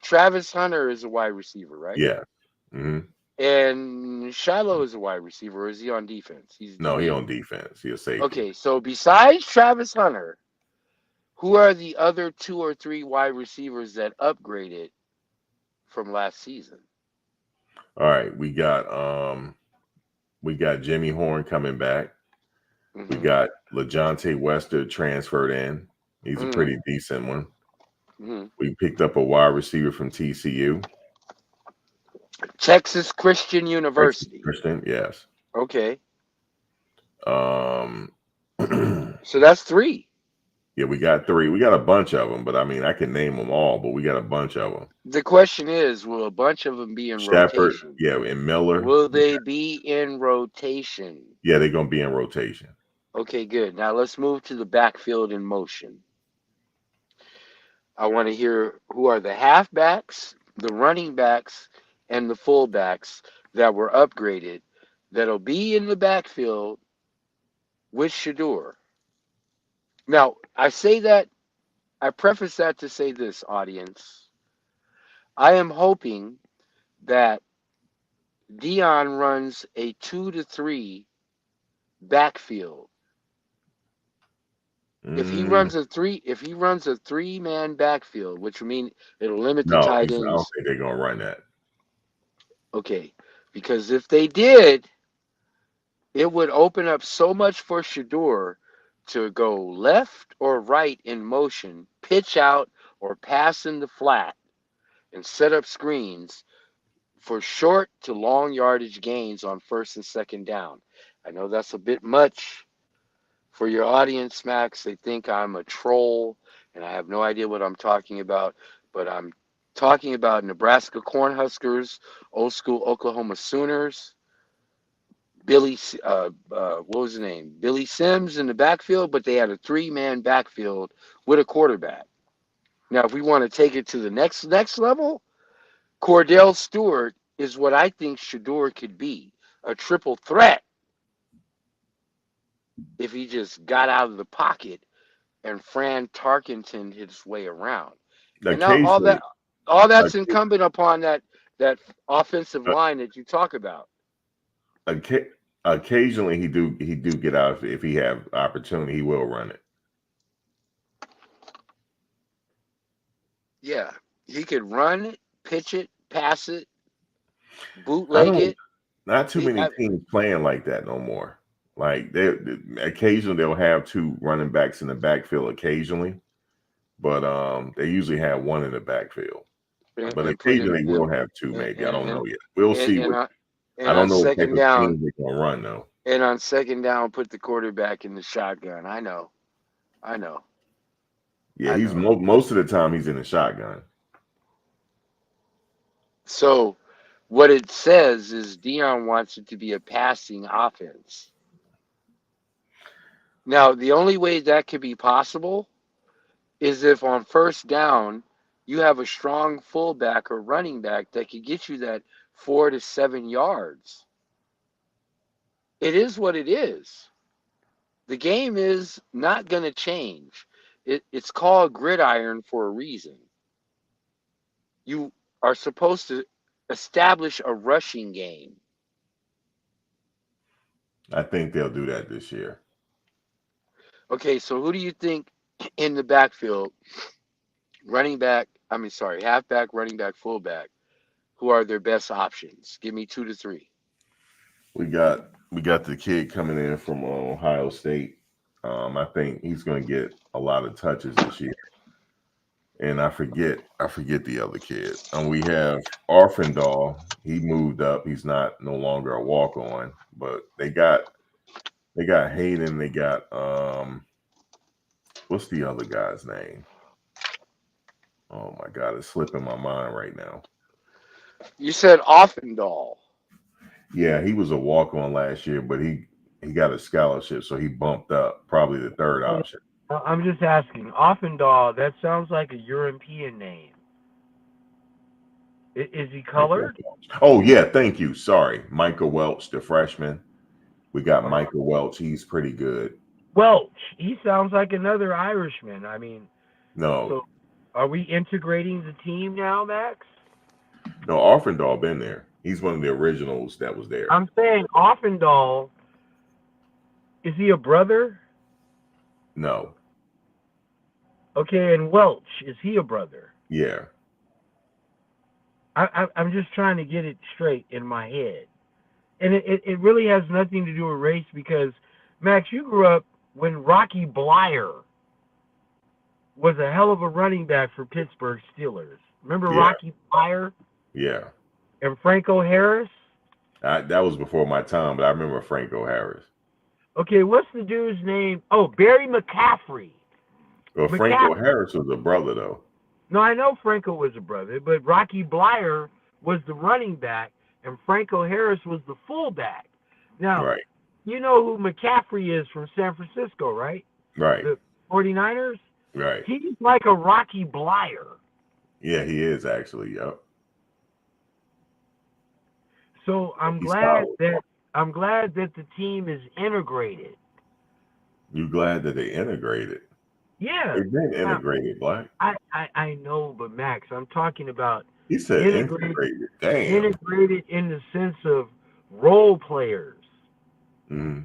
Travis Hunter is a wide receiver, right? Yeah. Mm-hmm. And Shiloh is a wide receiver, or is he on defense? He on defense. He's a safety. Okay, so besides Travis Hunter, who are the other 2 or 3 wide receivers that upgraded from last season? All right, we got Jimmy Horn coming back. Mm-hmm. We got LaJohntay Wester transferred in. He's a pretty decent one. Mm-hmm. We picked up a wide receiver from TCU. Texas Christian University. Christian, yes. Okay. So that's 3. Yeah, we got 3. We got a bunch of them, but I mean, I can name them all, but we got a bunch of them. The question is, will a bunch of them be in rotation? Yeah, and Miller. Will they be in rotation? Yeah, they're going to be in rotation. Okay, good. Now let's move to the backfield in motion. I want to hear who are the halfbacks, the running backs, and the fullbacks that were upgraded that'll be in the backfield with Shador. Now, I preface that to say this, audience. I am hoping that Deion runs a 2 to 3 backfield. If he runs a 3-man backfield, which would mean it'll limit the tight ends. I don't think they're gonna run that. Okay, because if they did, it would open up so much for Shador to go left or right in motion, pitch out or pass in the flat, and set up screens for short to long yardage gains on first and second down. I know that's a bit much for your audience, Max. They think I'm a troll and I have no idea what I'm talking about, but I'm talking about Nebraska Cornhuskers, old school Oklahoma Sooners, what was his name? Billy Sims in the backfield, but they had a 3-man backfield with a quarterback. Now, if we want to take it to the next level, Cordell Stewart is what I think Shador could be, a triple threat if he just got out of the pocket and Fran Tarkenton his way around. And now all that's incumbent upon that offensive line that you talk about. Occasionally he do get out if he have opportunity, he will run it. Yeah, he could run it, pitch it, pass it, bootleg it. Not too many teams playing like that no more. Like occasionally they'll have 2 running backs in the backfield occasionally, but they usually have 1 in the backfield. But occasionally we'll have 2 maybe. I don't know yet. We'll see. I don't know what type of team they're gonna run though. And on second down, put the quarterback in the shotgun. I know. Yeah, he's most of the time he's in the shotgun. So what it says is Deion wants it to be a passing offense. Now, the only way that could be possible is if on first down you have a strong fullback or running back that could get you that 4 to 7 yards. It is what it is. The game is not going to change. It's called gridiron for a reason. You are supposed to establish a rushing game. I think they'll do that this year. Okay, so who do you think in the backfield, halfback, running back, fullback, who are their best options? Give me 2 to 3. We got the kid coming in from Ohio State. I think he's going to get a lot of touches this year. And I forget the other kid. We have Arfendall. He moved up. He's no longer a walk-on. But they got Hayden. They got what's the other guy's name? Oh my God, it's slipping my mind right now. You said Offendahl. Yeah, he was a walk-on last year, but he got a scholarship, so he bumped up, probably the third option. I'm just asking. Offendahl, that sounds like a European name. Is he colored? Oh, yeah, thank you. Sorry. Michael Welch, the freshman. We got Michael Welch. He's pretty good. Welch. He sounds like another Irishman. I mean, no. So are we integrating the team now, Max? No, Offendahl been there. He's one of the originals that was there. I'm saying Offendahl, is he a brother? No. Okay, and Welch, is he a brother? Yeah. I'm just trying to get it straight in my head. And it really has nothing to do with race because, Max, you grew up when Rocky Blyer was a hell of a running back for Pittsburgh Steelers. Remember Rocky Blyer? Yeah. And Franco Harris? That was before my time, but I remember Franco Harris. Okay, what's the dude's name? Oh, Barry McCaffrey. Well, Franco Harris was a brother, though. No, I know Franco was a brother, but Rocky Blyer was the running back, and Franco Harris was the fullback. Now, you know who McCaffrey is from San Francisco, right? Right. The 49ers? Right. He's like a Rocky Blyer. Yeah, he is actually, yep. So I'm glad that the team is integrated. You glad that they integrated? Yeah. They've been integrated, Black. I know, but Max, I'm talking about he said integrated. Damn. Integrated in the sense of role players. Mm-hmm.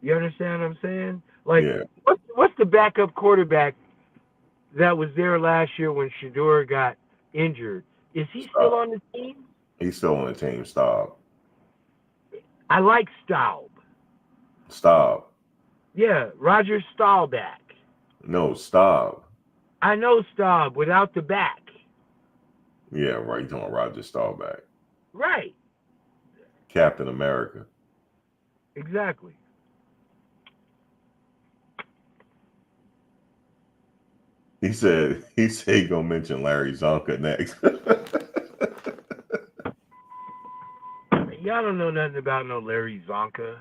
You understand what I'm saying? Like, what's the backup quarterback that was there last year when Shador got injured? Is he still on the team? He's still on the team. Staub. I like Staub. Staub. Yeah, Roger Staubach. No, Staub. I know Staub without the back. Yeah, right. You're talking about Roger Staubach. Right. Captain America. Exactly. He said he's gonna mention Larry Zonka next. Y'all don't know nothing about no Larry Zonka.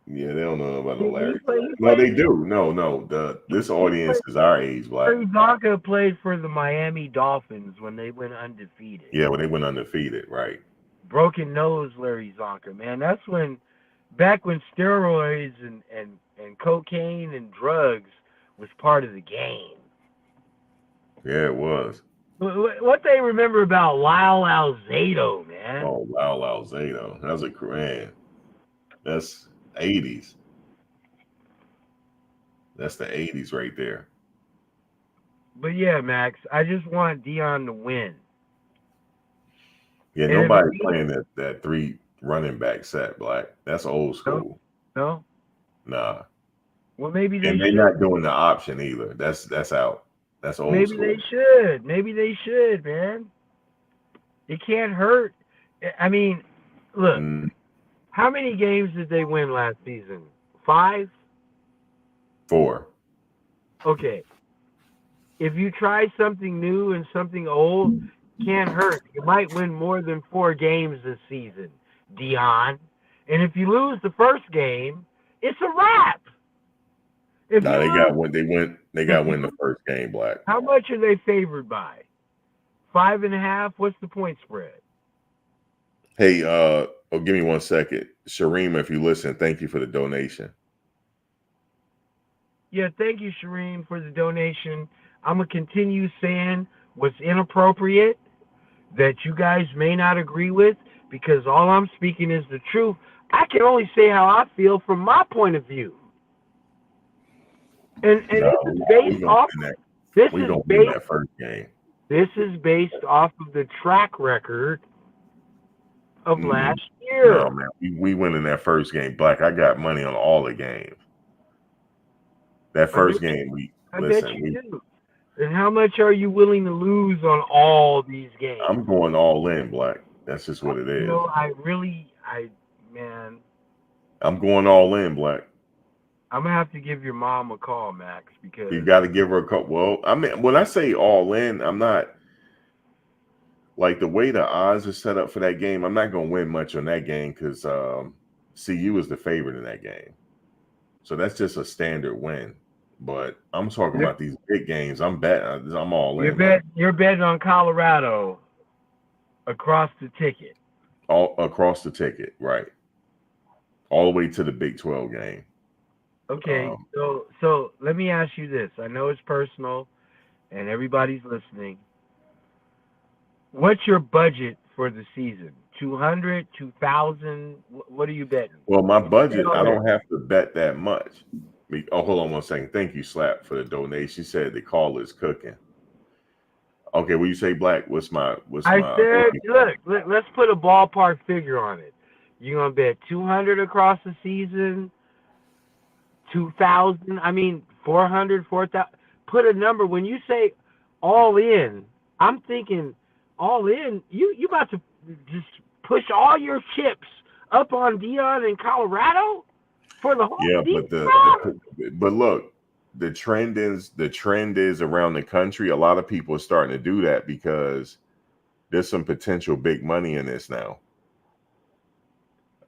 Yeah, they don't know about no Larry. No, they do. No. This audience is our age, Black. Larry Zonka played for the Miami Dolphins when they went undefeated. Yeah, when they went undefeated, right. Broken nose Larry Zonka, man. That's back when steroids and cocaine and drugs was part of the game. Yeah, it was. What they remember about Lyle Alzado, man? Oh, Lyle Alzado. That was a man. That's 80s. That's the 80s right there. But yeah, Max, I just want Deion to win. Yeah, nobody's playing that 3 running back set, Black. That's old school. No? Nah. Well, maybe they should. And they're not doing the option either. That's out. That's old school. Maybe they should, man. It can't hurt. I mean, look, How many games did they win last season? 5? 4. Okay. If you try something new and something old, can't hurt. You might win more than 4 games this season, Deion. And if you lose the first game, it's a wrap. If Nah, you they got one. They got to win the first game, Black. How much are they favored by? 5.5. What's the point spread? Hey, give me 1 second. Shareem, if you listen, thank you for the donation. Yeah, thank you, Shareem, for the donation. I'm going to continue saying what's inappropriate that you guys may not agree with, because all I'm speaking is the truth. I can only say how I feel from my point of view. And No, this is based off that first game. This is based off of the track record of last year. No, man, we winning that first game, Black. I got money on all the games. That first game, I bet you do. And how much are you willing to lose on all these games? I'm going all in, Black. That's just what it is. You know, man. I'm going all in, Black. I'm gonna have to give your mom a call, Max, because you got to give her a call. Well, I mean, when I say all in, I'm not like the way the odds are set up for that game. I'm not gonna win much on that game because CU is the favorite in that game, so that's just a standard win. But I'm talking about these big games. I'm betting. I'm all in. You're betting on Colorado across the ticket. All across the ticket, right? All the way to the Big 12 game. Okay, so let me ask you this. I know it's personal, and everybody's listening. What's your budget for the season? 200, 2,000? What are you betting? Well, my budget, I don't have to bet that much. Oh, hold on 1 second. Thank you, Slap, for the donation. She said the call is cooking. Okay, when you say Black, I said, look, let's put a ballpark figure on it. You're gonna bet 200 across the season, 2,000. I mean, 400, 4,000. Put a number. When you say all in, I'm thinking all in. You about to just push all your chips up on Deion in Colorado for the whole season? But look, the trend is around the country. A lot of people are starting to do that because there's some potential big money in this now.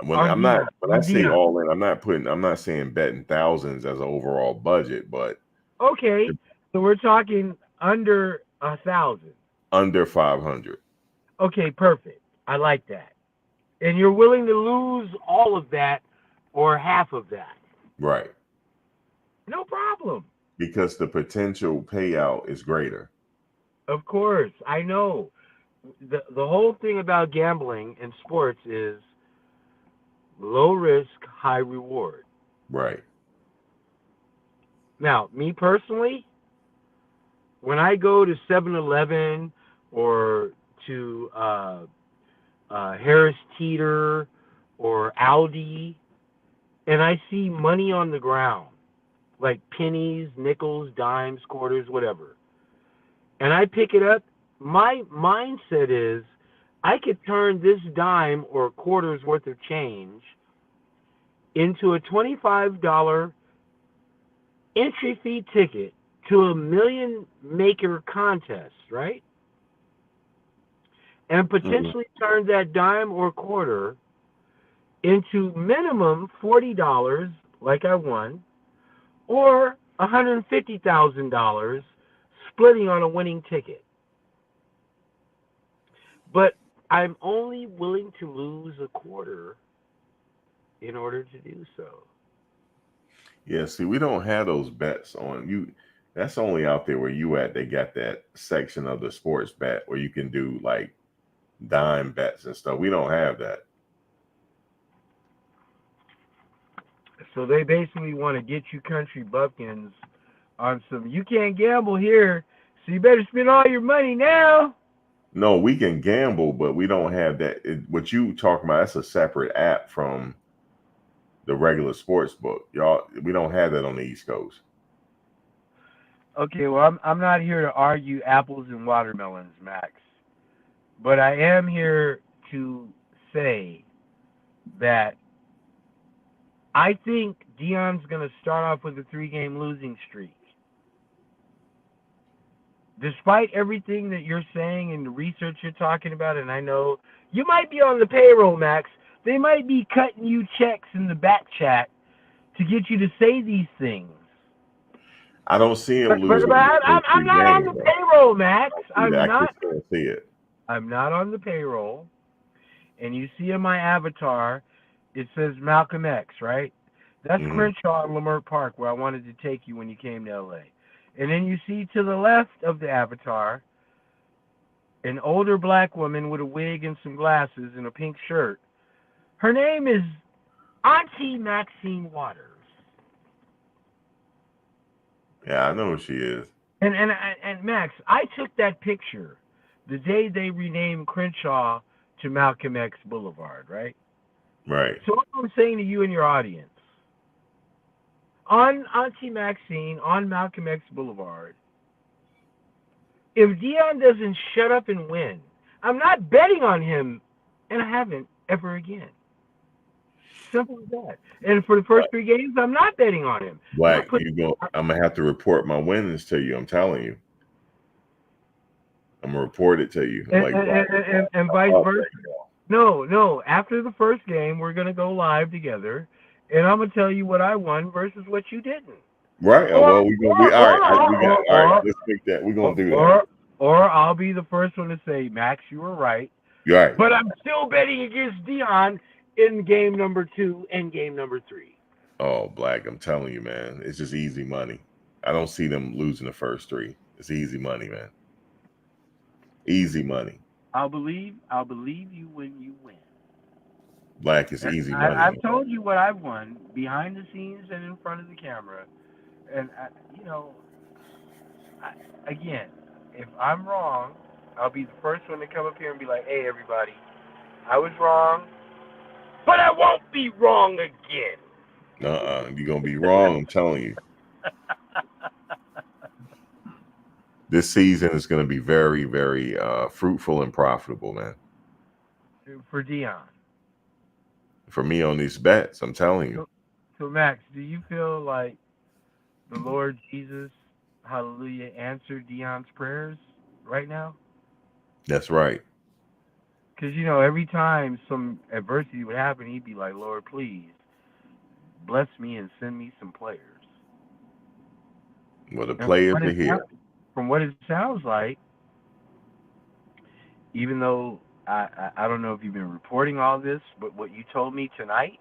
When I say all in, I'm not saying betting thousands as an overall budget, but okay. So we're talking under 1,000. Under 500. Okay, perfect. I like that. And you're willing to lose all of that or half of that. Right. No problem. Because the potential payout is greater. Of course. I know. The whole thing about gambling in sports is low risk, high reward. Right. Now, me personally, when I go to 7-Eleven or to Harris Teeter or Aldi, and I see money on the ground, like pennies, nickels, dimes, quarters, whatever, and I pick it up, my mindset is I could turn this dime or quarter's worth of change into a $25 entry fee ticket to a million maker contest, right? And potentially turn that dime or quarter into minimum $40, like I won, or $150,000 splitting on a winning ticket. But I'm only willing to lose a quarter in order to do so. Yeah, see, we don't have those bets on you. That's only out there where you at. They got that section of the sports bet where you can do like dime bets and stuff. We don't have that. So they basically want to get you country bumpkins on some, you can't gamble here, so you better spend all your money now. No, we can gamble, but we don't have that. What you talking about, that's a separate app from the regular sports book. Y'all, we don't have that on the East Coast. Okay, well, I'm not here to argue apples and watermelons, Max. But I am here to say that I think Deion's going to start off with a 3-game losing streak. Despite everything that you're saying and the research you're talking about, and I know you might be on the payroll, Max. They might be cutting you checks in the back chat to get you to say these things. I don't see him losing. I'm not on the payroll, Max. I'm not. See it. I'm not on the payroll. And you see in my avatar, it says Malcolm X, right? That's Crenshaw and Leimert Park, where I wanted to take you when you came to LA. And then you see to the left of the avatar, an older black woman with a wig and some glasses and a pink shirt. Her name is Auntie Maxine Waters. Yeah, I know who she is. And Max, I took that picture the day they renamed Crenshaw to Malcolm X Boulevard, right? Right. So what I'm saying to you and your audience, on Auntie Maxine, on Malcolm X Boulevard, if Deion doesn't shut up and win, I'm not betting on him, and I haven't ever again. Simple as that. And for the first 3 games, I'm not betting on him. Black, I'm gonna have to report my winnings to you. I'm telling you. I'm gonna report it to you. And vice versa. No. After the first game, we're gonna go live together, and I'm gonna tell you what I won versus what you didn't. Right. Well, we're gonna be all right. Let's make that. We're gonna do that. Or I'll be the first one to say, Max, you were right. You're right. But I'm still betting against Deion in game number 2 and game number 3. Oh, Black, I'm telling you, man, it's just easy money. I don't see them losing the first 3. It's easy money, man. Easy money. I'll believe you when you win. Black is easy money. I've told you what I've won behind the scenes and in front of the camera. And, again, if I'm wrong, I'll be the first one to come up here and be like, hey, everybody, I was wrong, but I won't be wrong again. You're going to be wrong, I'm telling you. This season is going to be very, very fruitful and profitable, man. For Deion. For me on these bets, I'm telling you. So, Max, do you feel like the Lord Jesus, hallelujah, answered Deion's prayers right now? That's right. Because, every time some adversity would happen, he'd be like, Lord, please, bless me and send me some players. Well, the players are here. From what it sounds like, even though I don't know if you've been reporting all this, but what you told me tonight.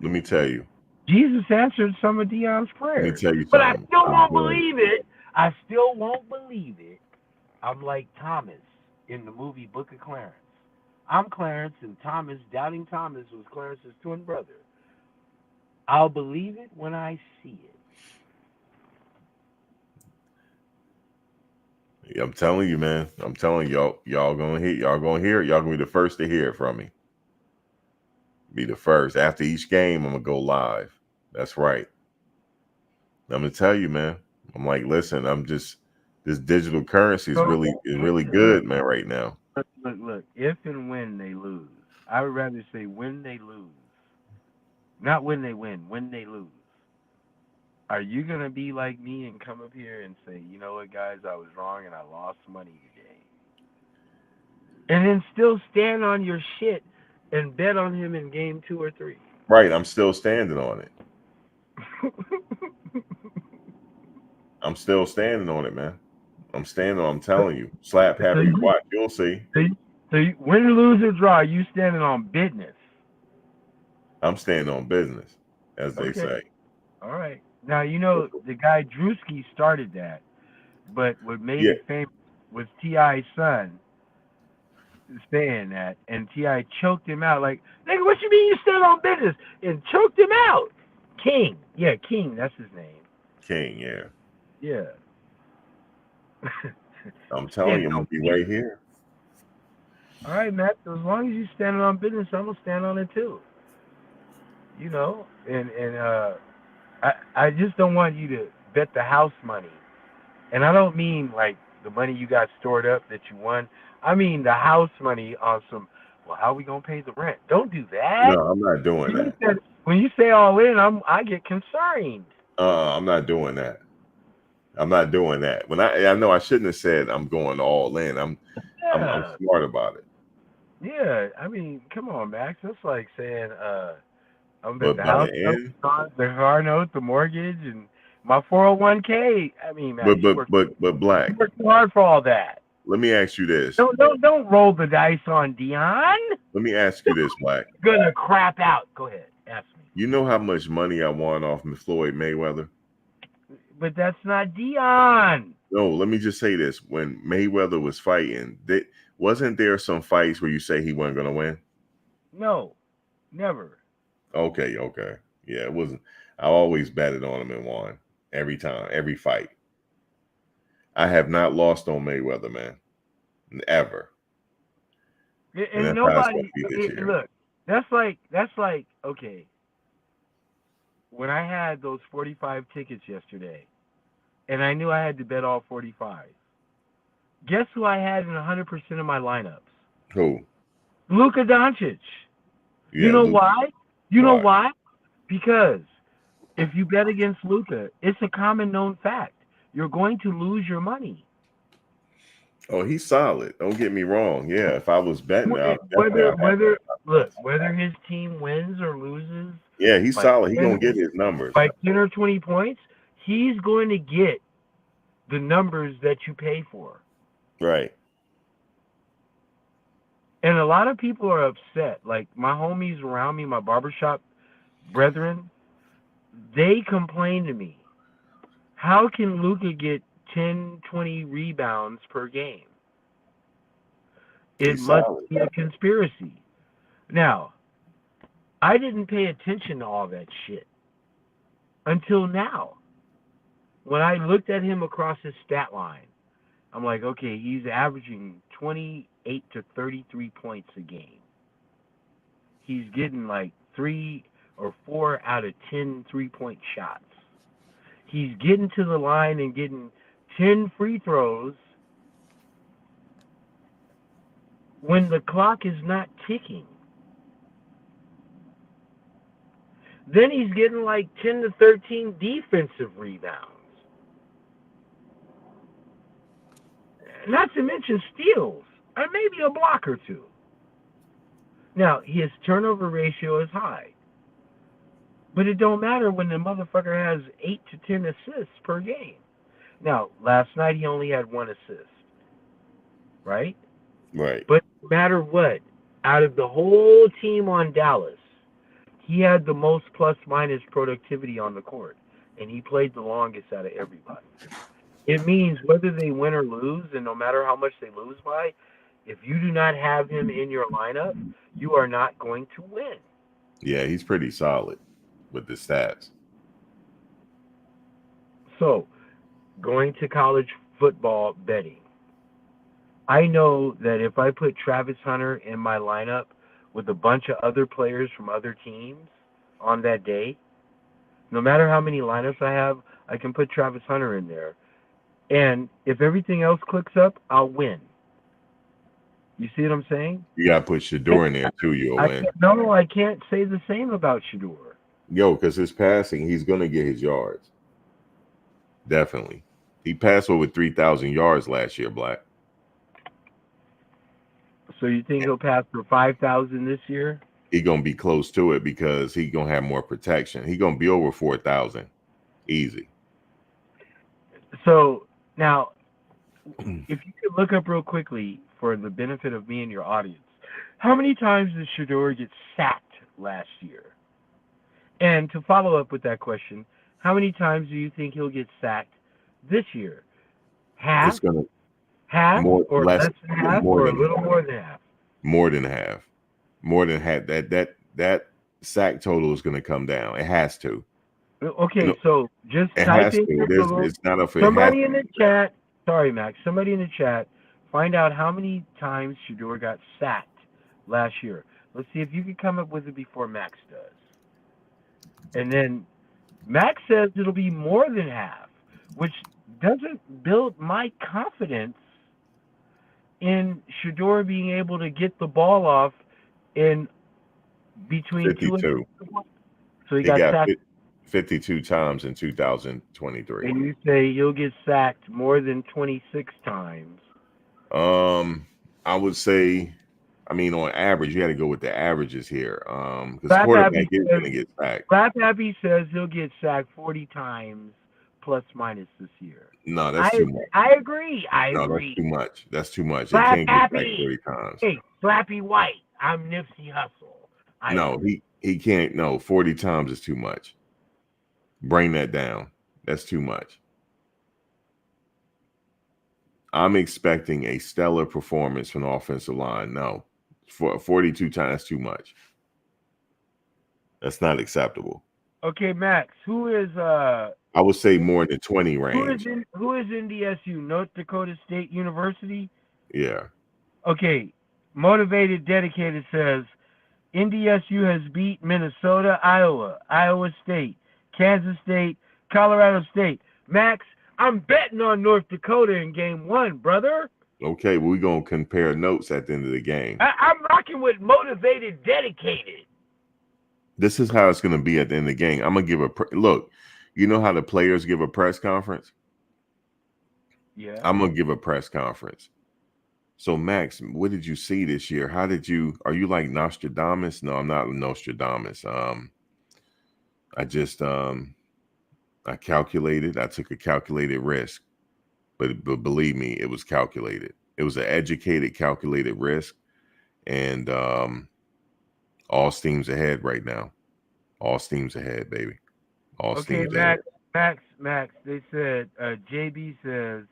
Let me tell you. Jesus answered some of Deion's prayers. Let me tell you something. But I still won't believe it. I'm like Thomas in the movie Book of Clarence. I'm Clarence, and Thomas, doubting Thomas, was Clarence's twin brother. I'll believe it when I see it. I'm telling you, man. I'm telling y'all gonna hear it. Y'all gonna be the first to hear it from me. Be the first. After each game, I'm gonna go live. That's right. I'm gonna tell you, man. I'm like, listen, this digital currency is really good, man, right now. Look, if and when they lose. I would rather say when they lose. Not when they win, when they lose. Are you going to be like me and come up here and say, you know what, guys, I was wrong and I lost money today? And then still stand on your shit and bet on him in game 2 or 3. Right, I'm still standing on it. I'm still standing on it, man. I'm telling you. Slap happy, watch, you'll see. So win, lose, or draw, you standing on business. I'm standing on business, as they say. All right. Now, the guy Drewski started that, but what made it famous was T.I.'s son saying that, and T.I. choked him out like, nigga, what you mean you stand on business? And choked him out. King. Yeah, King, that's his name. King, yeah. Yeah. I'm telling you, I'm going to be right here. All right, Matt, as long as you're standing on business, I'm going to stand on it too. I just don't want you to bet the house money. And I don't mean like the money you got stored up that you won. I mean the house money on some, well, how are we going to pay the rent? Don't do that. No, I'm not doing that. When you say all in, I get concerned. I'm not doing that. I'm not doing that. When I know I shouldn't have said I'm going all in. I'm smart about it. Yeah, I mean, come on, Max. That's like saying I'm But the by house the note, end, the car note, the mortgage, and my 401k. I mean, Max, you work Black. too hard for all that. Let me ask you this. Don't roll the dice on Deion. Let me ask you this, Black. Gonna crap out. Go ahead, ask me. You know how much money I won off Floyd Mayweather? But that's not Deion. No, let me just say this. When Mayweather was fighting, wasn't there some fights where you say he wasn't going to win? No, never. Okay. Yeah, it wasn't. I always betted on him and won every time, every fight. I have not lost on Mayweather, man. Ever. And nobody, look, that's like, okay. When I had those 45 tickets yesterday, and I knew I had to bet all 45, guess who I had in 100% of my lineups? Who? Luka Doncic. Yeah, you know why? You know why? Because if you bet against Luka, it's a common known fact. You're going to lose your money. Oh, he's solid. Don't get me wrong. Yeah, if I was betting, whether his team wins or loses. Yeah, he's solid. He's gonna get his numbers. By 10 or 20 points, he's going to get the numbers that you pay for. Right. And a lot of people are upset. Like my homies around me, my barbershop brethren, they complain to me. How can Luka get 10, 20 rebounds per game? It must be a conspiracy. Now, I didn't pay attention to all that shit until now. When I looked at him across his stat line, I'm like, okay, he's averaging 28 to 33 points a game. He's getting like 3 or 4 out of 10 3-point shots. He's getting to the line and getting 10 free throws when the clock is not ticking. Then he's getting like 10 to 13 defensive rebounds. Not to mention steals, and maybe a block or two. Now, his turnover ratio is high. But it don't matter when the motherfucker has 8 to 10 assists per game. Now, last night he only had 1 assist. Right? Right. But no matter what, out of the whole team on Dallas, he had the most plus-minus productivity on the court. And he played the longest out of everybody. It means whether they win or lose, and no matter how much they lose by, if you do not have him in your lineup, you are not going to win. Yeah, he's pretty solid with the stats. So, going to college football betting, I know that if I put Travis Hunter in my lineup with a bunch of other players from other teams on that day, no matter how many lineups I have, I can put Travis Hunter in there. And if everything else clicks up, I'll win. You see what I'm saying? You got to put Shedeur in there too, you'll win. No, I can't say the same about Shedeur. Yo, because his passing, he's going to get his yards. Definitely. He passed over 3,000 yards last year, Black. So you think he'll pass for 5,000 this year? He's going to be close to it because he's going to have more protection. He's going to be over 4,000. Easy. So now, if you could look up real quickly for the benefit of me and your audience, how many times did Shedeur get sacked last year? And to follow up with that question, how many times do you think he'll get sacked this year? Half? Half? Or less than half? Or a little more than half? More than half. More than half. That sack total is going to come down. It has to. Okay, so just type in it's not a somebody in the chat. Sorry, Max. Somebody in the chat. Find out how many times Shedeur got sacked last year. Let's see if you can come up with it before Max does. And then Max says it'll be more than half, which doesn't build my confidence in Shedeur being able to get the ball off in between 52. So he He got got sacked. 52 times in 2023. And you say he'll get sacked more than 26 times. I would say, I mean, on average, you got to go with the averages here. Because Slap quarterback Happy is says- going to get sacked. Slap Happy says he'll get sacked 40 times plus minus this year. No, that's too much. I agree. No, that's too much. That's too much. It Slap can't get sacked Happy. 40 times. Hey, Slappy White. I'm Nipsey Hussle. No, he can't. No, 40 times is too much. Bring that down. That's too much. I'm expecting a stellar performance from the offensive line. No, for 42 times, that's too much. That's not acceptable. Okay, Max. Who is I would say more than 20 range. who is NDSU? North Dakota State University? Yeah. Okay. Motivated Dedicated says NDSU has beat Minnesota, Iowa State, Kansas State, Colorado State. Max, I'm betting on North Dakota in game 1, brother. Okay, well, we're going to compare notes at the end of the game. I'm rocking with Motivated Dedicated. This is how it's going to be at the end of the game. I'm going to give look, you know how the players give a press conference? Yeah. I'm going to give a press conference. So, Max, what did you see this year? Are you like Nostradamus? No, I'm not Nostradamus. I calculated. I took a calculated risk, but believe me, it was calculated. It was an educated, calculated risk, and all steams ahead right now. All steams ahead, baby. All steams ahead. Max. They said JB says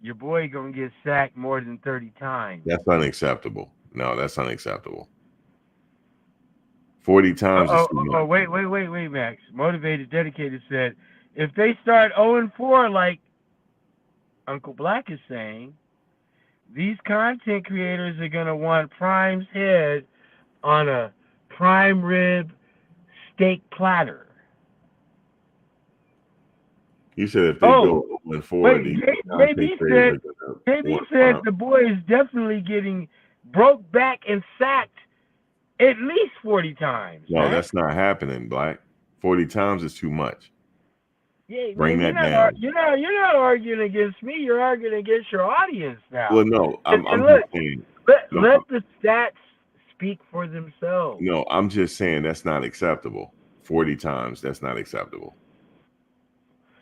your boy gonna get sacked more than 30 times. That's unacceptable. No, that's unacceptable. 40 times is too much. Wait, Max. Motivated Dedicated said, if they start 0-4 like Uncle Black is saying, these content creators are going to want Prime's head on a prime rib steak platter. You said if they go 0-4, JB said the boy is definitely getting broke back and sacked at least 40 times. No, man. That's not happening, Black. 40 times is too much. Yeah, Bring man, that down. You're not arguing against me. You're arguing against your audience now. Well, no, I'm look, just saying. Let the stats speak for themselves. No, I'm just saying that's not acceptable. 40 times, that's not acceptable.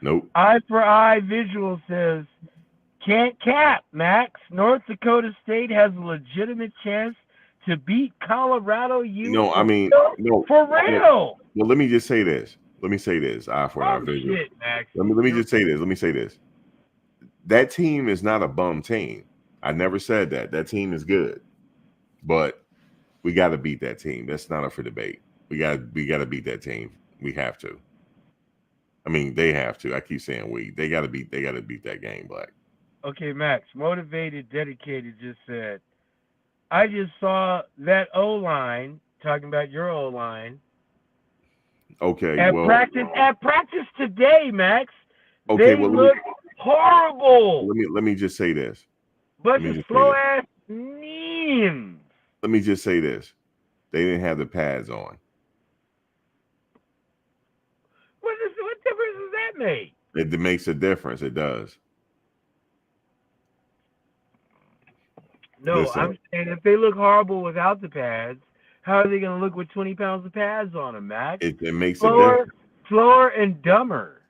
Nope. Eye for Eye Visual says, can't cap, Max. North Dakota State has a legitimate chance to beat Colorado U. No, I mean, no. For real. Well, let me just say this. Eye for Eye Visual. Shit, Max. Let me just say this. That team is not a bum team. I never said that. That team is good. But we got to beat that team. That's not up for debate. We got to beat that team. We have to. I mean, they have to. I keep saying we. They got to beat that game, Black. Okay, Max. Motivated Dedicated just said, I just saw that O-line, talking about your O-line. Okay, At practice today, Max. Okay, they look horrible. Let me just say this. Bunch of slow ass memes. Let me just say this. They didn't have the pads on. What difference does that make? It makes a difference. It does. No, Listen. I'm saying if they look horrible without the pads, how are they going to look with 20 pounds of pads on them, Max? It makes a difference. Slower and dumber.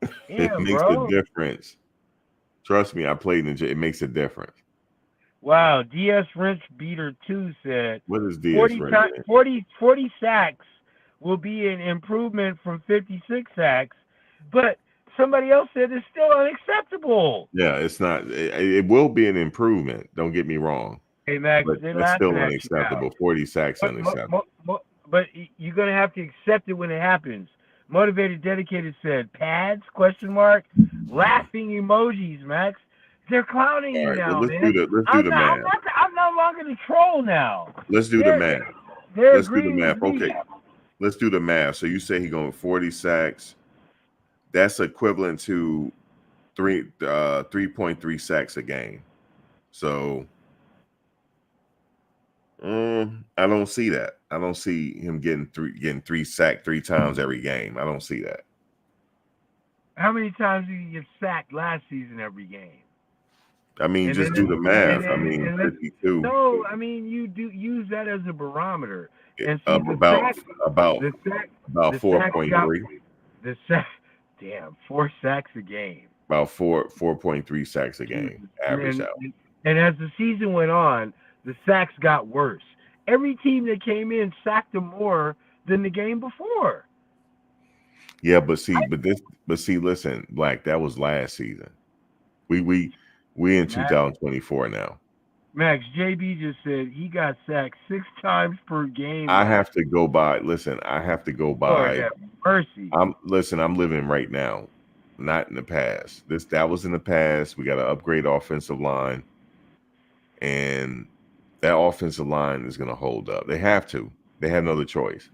Yeah, it makes a difference. Trust me, I played in it makes a difference. Wow, DS Wrench Beater 2 said, what is DS 40 sacks will be an improvement from 56 sacks, but somebody else said it's still unacceptable. Yeah, it's not. It will be an improvement. Don't get me wrong. Hey, Max, but that's still unacceptable. 40 sacks unacceptable. But you're going to have to accept it when it happens. Motivated Dedicated said, pads, question mark, laughing emojis, Max. They're clowning you now, man. Let's do the math. I'm no longer the troll now. Let's do the math. Let's do the math. Okay. Let's do the math. So you say he's going 40 sacks. That's equivalent to 3.3 sacks a game. So I don't see that. I don't see him getting three sacked 3 times every game. I don't see that. How many times did he get sacked last season every game? I mean, And just then do the math. I mean, 52. No, I mean you do use that as a barometer and see About the sack 4.3. The sack, damn, 4 sacks a game. About 4.3 sacks a game, average out. And as the season went on, the sacks got worse. Every team that came in sacked him more than the game before. Yeah, but listen, Black, that was last season. We in 2024 now. Max, JB just said he got sacked 6 times per game. I have to go by. Listen, I have to go by. Lord have mercy. I'm living right now, not in the past. That was in the past. We got to upgrade offensive line, and that offensive line is going to hold up. They have to. They have no other choice.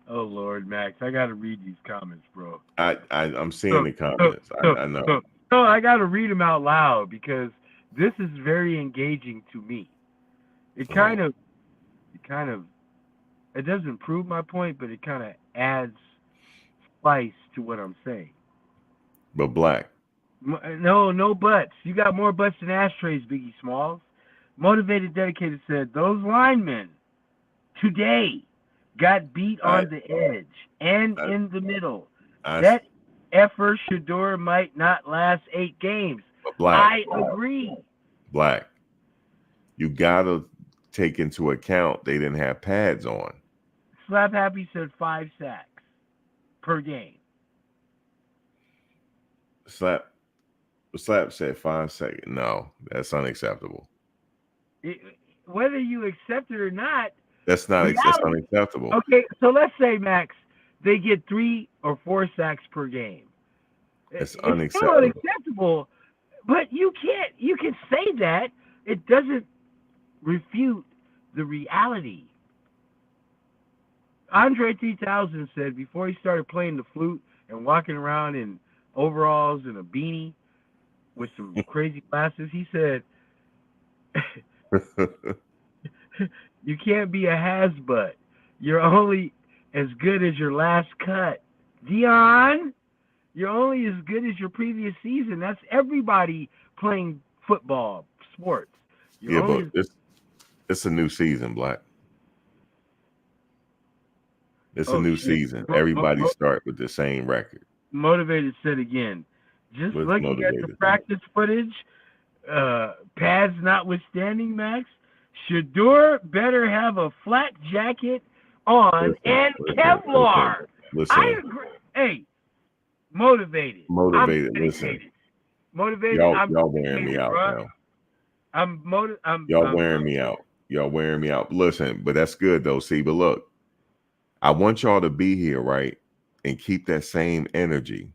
Oh Lord, Max, I gotta read these comments, bro. I'm seeing the comments. I know. No, I gotta read them out loud because this is very engaging to me. It doesn't prove my point, but it kind of adds spice to what I'm saying. But Black. No buts. You got more butts than ashtrays, Biggie Smalls. Motivated Dedicated said, those linemen today got beat on the edge and in the middle. That effort Shador might not last 8 games. I agree. Black, you got to take into account they didn't have pads on. Slap Happy said 5 sacks per game. Slap said 5 sacks. No, that's unacceptable. Whether you accept it or not, that's unacceptable. Okay, so let's say, Max, they get 3 or 4 sacks per game. It's unacceptable. Still unacceptable, but you can say that. It doesn't refute the reality. Andre 3000 said before he started playing the flute and walking around in overalls and a beanie with some crazy glasses, he said, you can't be a has-butt. You're only as good as your last cut. Deion, you're only as good as your previous season. That's everybody playing football, sports. But it's a new season, Black. It's a new season. Everybody start with the same record. Motivated said again, just looking at the practice footage, pads notwithstanding, Max, Shador better have a flat jacket on and Kevlar. Listen. I agree. Hey, motivated. Listen. Motivated. Y'all wearing me out now. Y'all wearing me out. Y'all wearing me out. Listen, but that's good though. See, but look, I want y'all to be here, right, and keep that same energy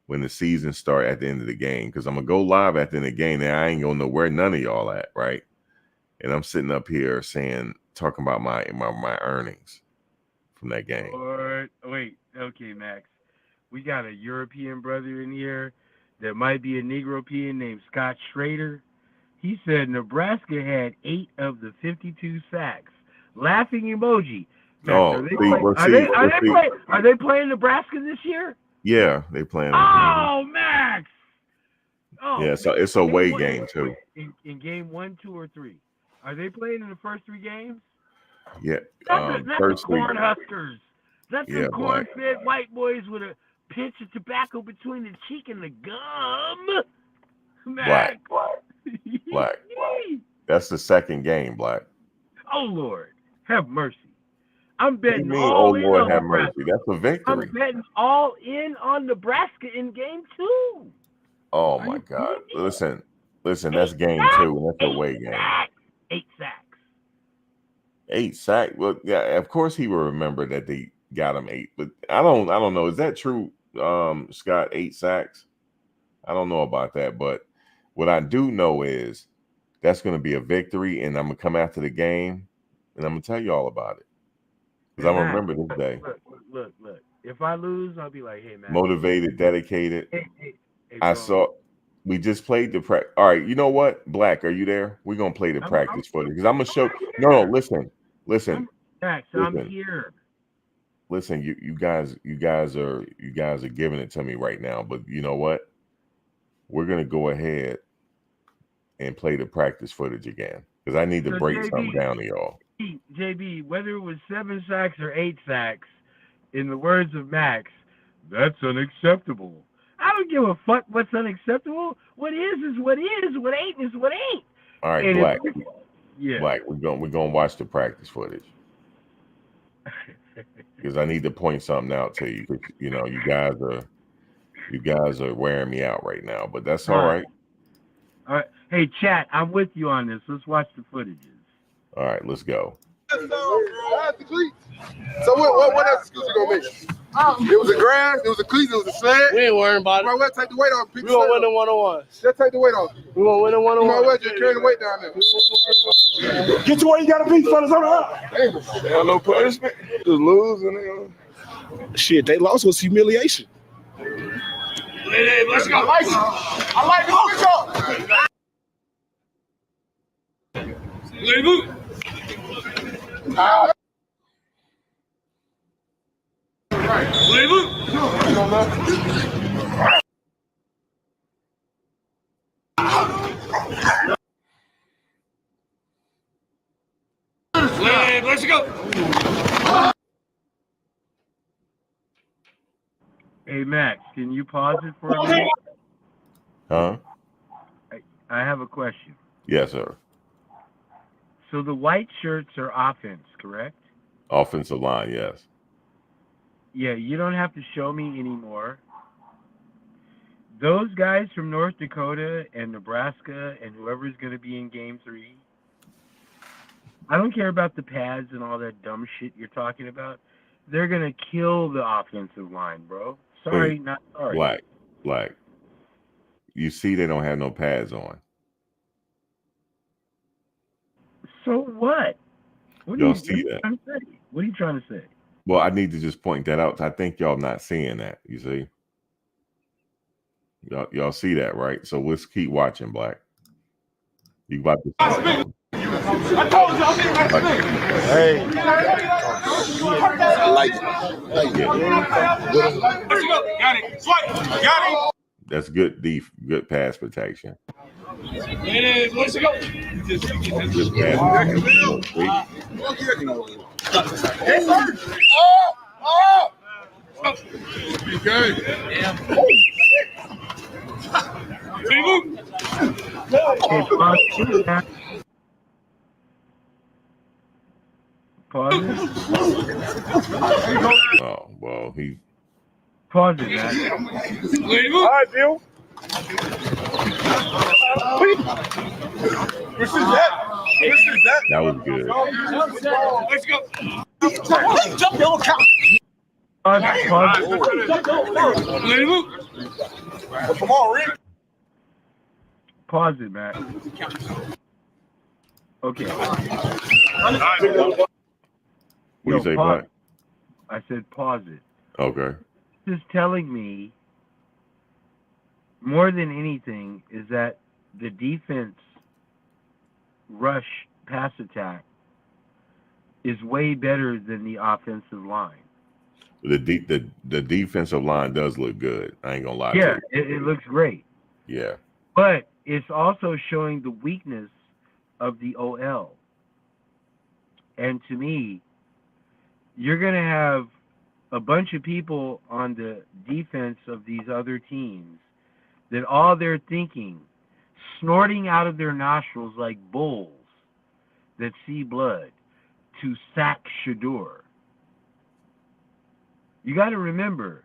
when the season start at the end of the game, because I'm gonna go live at the end of the game, and I ain't gonna know where none of y'all at, right? And I'm sitting up here talking about my earnings from that game. Wait, okay, Max. We got a European brother in here that might be a Negropean named Scott Schrader. He said Nebraska had 8 of the 52 sacks. Laughing emoji. Max, are they playing Nebraska this year? Yeah, they playing. Oh, Max. Oh, yeah, so it's a away game too. In game 1, 2, or 3. Are they playing in the first 3 games? Yeah. That's the Cornhuskers. That's the corn-fed white boys with a pinch of tobacco between the cheek and the gum. Black. That's the second game, Black. Oh, Lord. Have mercy. I'm betting all in on have Nebraska. Mercy. That's a victory. I'm betting all in on Nebraska in game 2. Oh, my God. Listen, that's game 2, and that's a away game. 8 sacks. 8 sacks. Well, yeah, of course he will remember that they got him 8, but I don't know. Is that true, Scott? 8 sacks? I don't know about that, but what I do know is that's going to be a victory, and I'm going to come after the game, and I'm going to tell you all about it. Because I'm going to remember this day. Look. If I lose, I'll be like, hey, man. Motivated, dedicated. Hey, I saw We just played the practice. All right, you know what? Black, are you there? We're gonna play the practice footage because I'm gonna show. No, listen. Max, I'm here. Listen, you guys are giving it to me right now. But you know what? We're gonna go ahead and play the practice footage again because I need to break something down to y'all. JB, whether it was 7 sacks or 8 sacks, in the words of Max, that's unacceptable. I don't give a fuck what's unacceptable. What is what is. What ain't is what ain't. All right, and Black. Yeah. Black, we're gonna watch the practice footage because I need to point something out to you because you know you guys are wearing me out right now, but that's all right. All right. Hey, chat, I'm with you on this. Let's watch the footages. All right, let's go. So what else excuse you gonna make? It was a grass, it was a cleat, it was a sled. We ain't worrying about it. You might well take the weight off. We gonna win the 1-on-1. Just take the weight off. We gonna win the 1-on-1. You might well just carry the weight down there. Get to where you gotta be, fellas. On the up. No punishment. Just losing. Shit, they lost was humiliation. Hey, let's go. I like the Let it move. Let it move. Let's go. Hey, Max, can you pause it for a minute? Huh? I have a question. Yes, sir. So the white shirts are offense, correct? Offensive line, yes. Yeah, you don't have to show me anymore. Those guys from North Dakota and Nebraska and whoever's going to be in Game 3, I don't care about the pads and all that dumb shit you're talking about. They're going to kill the offensive line, bro. Sorry, Wait, not sorry. Black. You see they don't have no pads on. So what? What Y'all are see that? What are you trying to say? Well, I need to just point that out. I think y'all not seeing that, you see? Y'all see that, right? So let's keep watching, Black. You about to I told you I'm getting ready. Hey. I like it. Let's go. Got it. Swipe. Got it. That's good pass protection. Let's go. Good pass protection. Okay. Pause it. Oh, well, he Pause it, man. All right, Bill. that was good. Let's go. Pause it. Let it move. Come on, Rick. Pause it, man. Okay. What do you say, Black? I said pause it. Okay. This is telling me more than anything is that the defense rush pass attack is way better than the offensive line. The defensive line does look good. I ain't gonna lie to you. Yeah, it looks great. Yeah. But it's also showing the weakness of the OL. And to me, you're going to have a bunch of people on the defense of these other teams that all they're thinking, snorting out of their nostrils like bulls that see blood, to sack Shador. You got to remember,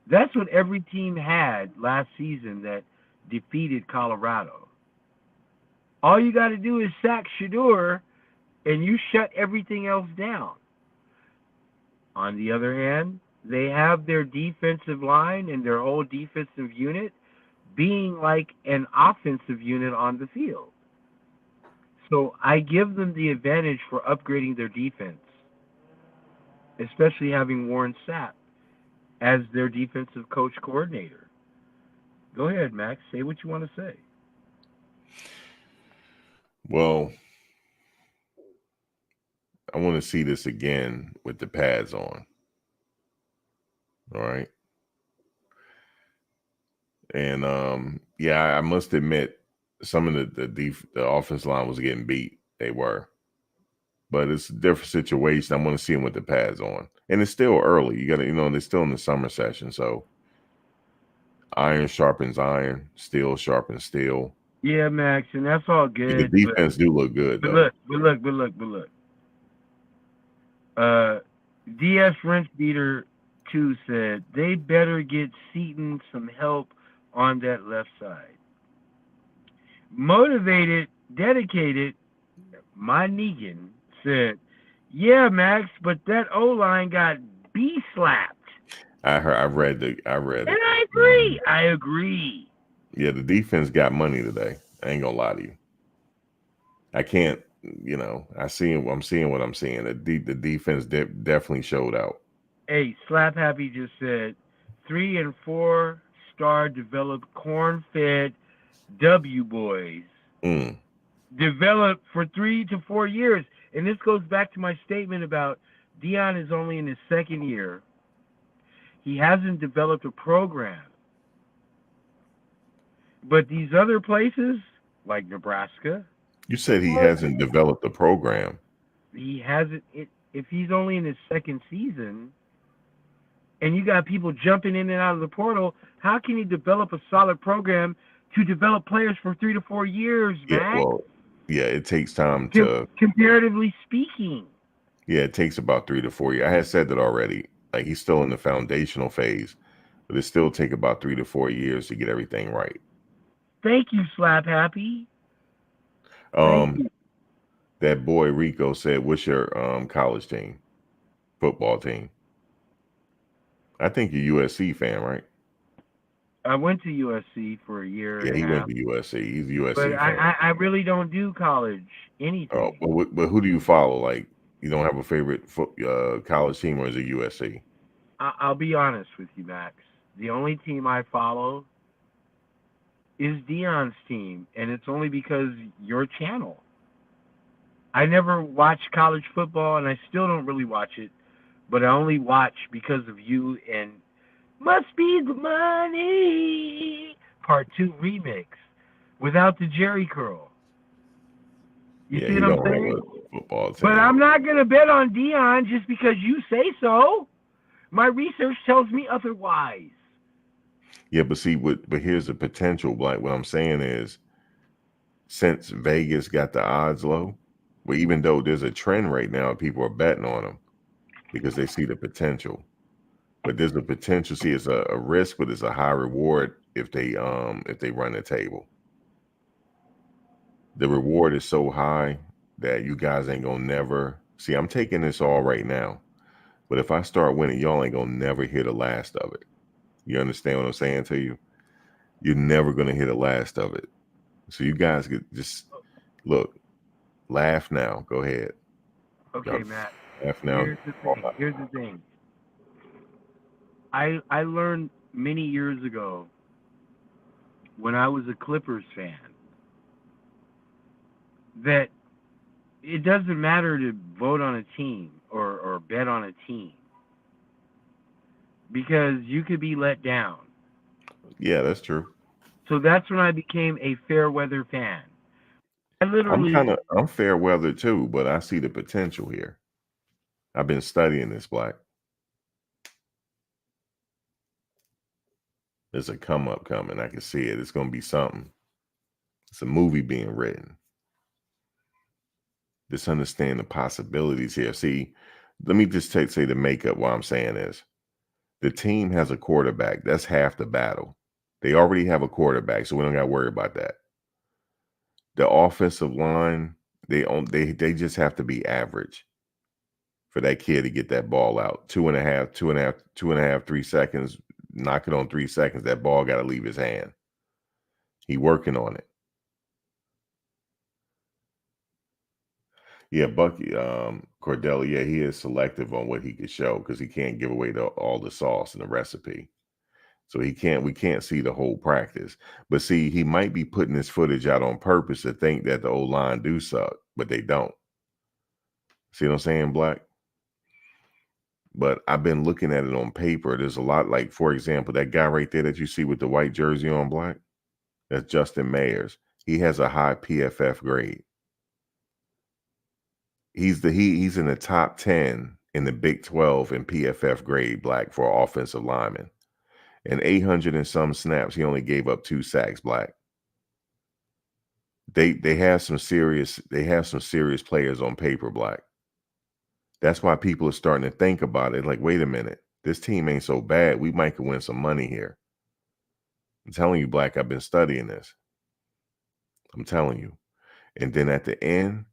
that's what every team had last season that defeated Colorado. All you got to do is sack Shador, and you shut everything else down. On the other hand, they have their defensive line and their whole defensive unit being like an offensive unit on the field. So I give them the advantage for upgrading their defense, especially having Warren Sapp as their defensive coach coordinator. Go ahead, Max. Say what you want to say. Well, I want to see this again with the pads on. All right. And I must admit, some of the offense line was getting beat. They were. But it's a different situation. I want to see them with the pads on. And it's still early. You got to, they're still in the summer session. So iron sharpens iron, steel sharpens steel. Yeah, Max, and that's all good. The defense do look good, though. But look. DS Wrench Beater 2 said they better get Seaton some help on that left side. Motivated, dedicated, my Negan said, yeah, Max, but that O-line got B-slapped. I read it. And I agree. Yeah, the defense got money today. I ain't gonna lie to you. I can't, I'm seeing what I'm seeing. The defense definitely showed out. Hey, Slap Happy just said 3 and 4 star developed corn-fed W boys. Developed for 3 to 4 years. And this goes back to my statement about Deion is only in his second year. He hasn't developed a program. But these other places, like Nebraska. You said he hasn't developed a program. He hasn't. If he's only in his second season, and you got people jumping in and out of the portal, how can he develop a solid program to develop players for 3 to 4 years, man? It takes time to. Comparatively speaking. Yeah, it takes about 3 to 4 years. I had said that already. Like, he's still in the foundational phase, but it still take about 3 to 4 years to get everything right. Thank you, Slap Happy. That boy Rico said, "What's your college team, football team?" I think you're USC fan, right? I went to USC for a year. Yeah, he went to USC. He's a USC but fan. I really don't do college anything. Oh, but who do you follow? Like, you don't have a favorite college team, or is it USC? I'll be honest with you, Max. The only team I follow is Deion's team, and it's only because your channel. I never watched college football, and I still don't really watch it, but I only watch because of you and Must Be the Money Part 2 remix without the Jerry curl. You see what I'm saying? Football team. But I'm not going to bet on Deion just because you say so. My research tells me otherwise. Yeah, but see, but here's the potential. Like, what I'm saying is, since Vegas got the odds low, but even though there's a trend right now, people are betting on them because they see the potential. But there's a potential. See, it's a risk, but it's a high reward if they run the table. The reward is so high that you guys ain't gonna never see. I'm taking this all right now, but if I start winning, y'all ain't gonna never hear the last of it. You understand what I'm saying to you? You're never gonna hear the last of it. So you guys could just look, laugh now. Go ahead. Okay, Matt. Laugh now. Here's the thing. I learned many years ago when I was a Clippers fan that it doesn't matter to vote on a team or bet on a team because you could be let down. Yeah, that's true. So that's when I became a fair weather fan. I'm fair weather too, but I see the potential here. I've been studying this, Black. There's a come up coming. I can see it. It's going to be something. It's a movie being written. Just understand the possibilities here. See, let me just say the makeup. What I'm saying is the team has a quarterback. That's half the battle. They already have a quarterback, so we don't got to worry about that. The offensive line, they just have to be average for that kid to get that ball out. 2.5, 3 seconds. Knock it on 3 seconds. That ball got to leave his hand. He working on it. Yeah, Bucky, Cordell, yeah, he is selective on what he can show because he can't give away all the sauce and the recipe. So we can't see the whole practice. But see, he might be putting this footage out on purpose to think that the O-line do suck, but they don't. See what I'm saying, Black? But I've been looking at it on paper. There's a lot, like, for example, that guy right there that you see with the white jersey on, Black, that's Justin Mayers. He has a high PFF grade. He's in the top 10 in the Big 12 in PFF grade, Black, for offensive lineman. And 800 and some snaps, he only gave up 2 sacks, Black. They have some serious players on paper, Black. That's why people are starting to think about it. Like, wait a minute, this team ain't so bad. We might could win some money here. I'm telling you, Black, I've been studying this. I'm telling you. And then at the end,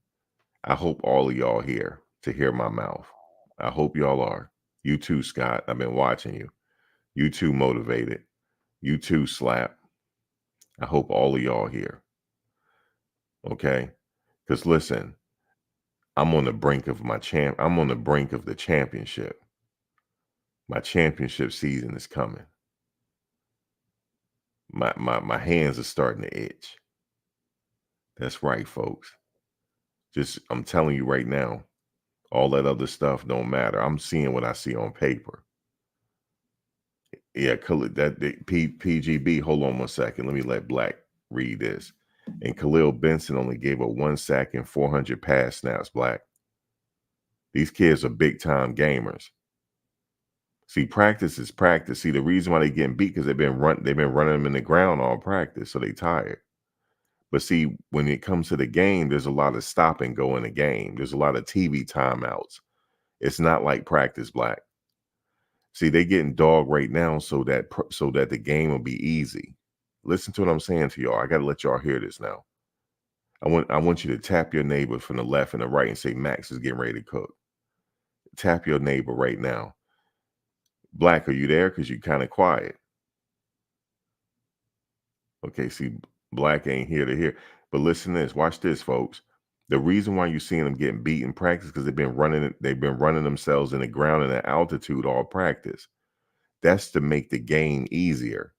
I hope all of y'all here to hear my mouth. I hope y'all are. You too, Scott. I've been watching you. You too, Motivated. You too, Slap. I hope all of y'all here. Okay? Because listen, I'm on the brink of I'm on the brink of the championship. My championship season is coming. My hands are starting to itch. That's right, folks. I'm telling you right now, all that other stuff don't matter. I'm seeing what I see on paper. Yeah, PGB, hold on one second. Let me let Black read this. And Khalil Benson only gave up 1 sack and 400 pass snaps, Black. These kids are big-time gamers. See, practice is practice. See, the reason why they're getting beat because they've been running them in the ground all practice, so they tired. But see, when it comes to the game, there's a lot of stop and go in the game. There's a lot of TV timeouts. It's not like practice, Black. See, they getting dogged right now so that the game will be easy. Listen to what I'm saying to y'all. I got to let y'all hear this now. I want you to tap your neighbor from the left and the right and say, Max is getting ready to cook. Tap your neighbor right now. Black, are you there? Because you're kind of quiet. Okay, see, Black ain't here to hear. But listen to this. Watch this, folks. The reason why you're seeing them getting beat in practice because they've been running themselves in the ground in the altitude all practice. That's to make the game easier.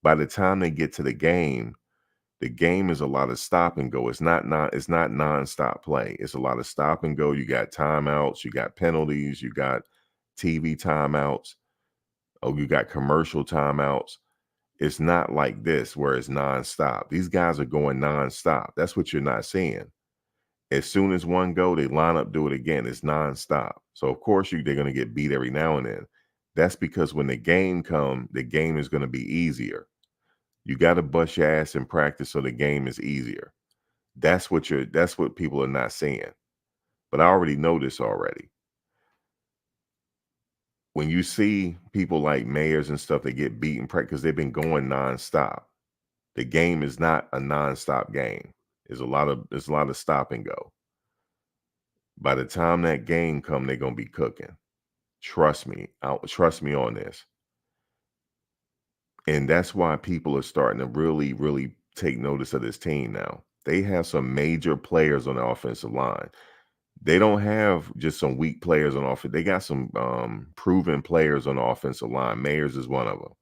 By the time they get to the game is a lot of stop and go. It's not nonstop play. It's a lot of stop and go. You got timeouts, you got penalties, you got TV timeouts. Oh, you got commercial timeouts. It's not like this where it's nonstop. These guys are going nonstop. That's what you're not seeing. As soon as one go, they line up, do it again. It's nonstop. So of course they're going to get beat every now and then. That's because when the game comes, the game is going to be easier. You got to bust your ass in practice so the game is easier. That's what people are not seeing. But I already know this already. When you see people like Mayers and stuff, they get beaten because they've been going nonstop. The game is not a nonstop game. There's a lot of stop and go. By the time that game comes, they're gonna be cooking. Trust me. Trust me on this. And that's why people are starting to really, really take notice of this team now. They have some major players on the offensive line. They don't have just some weak players on offense. They got some proven players on the offensive line. Mayers is one of them.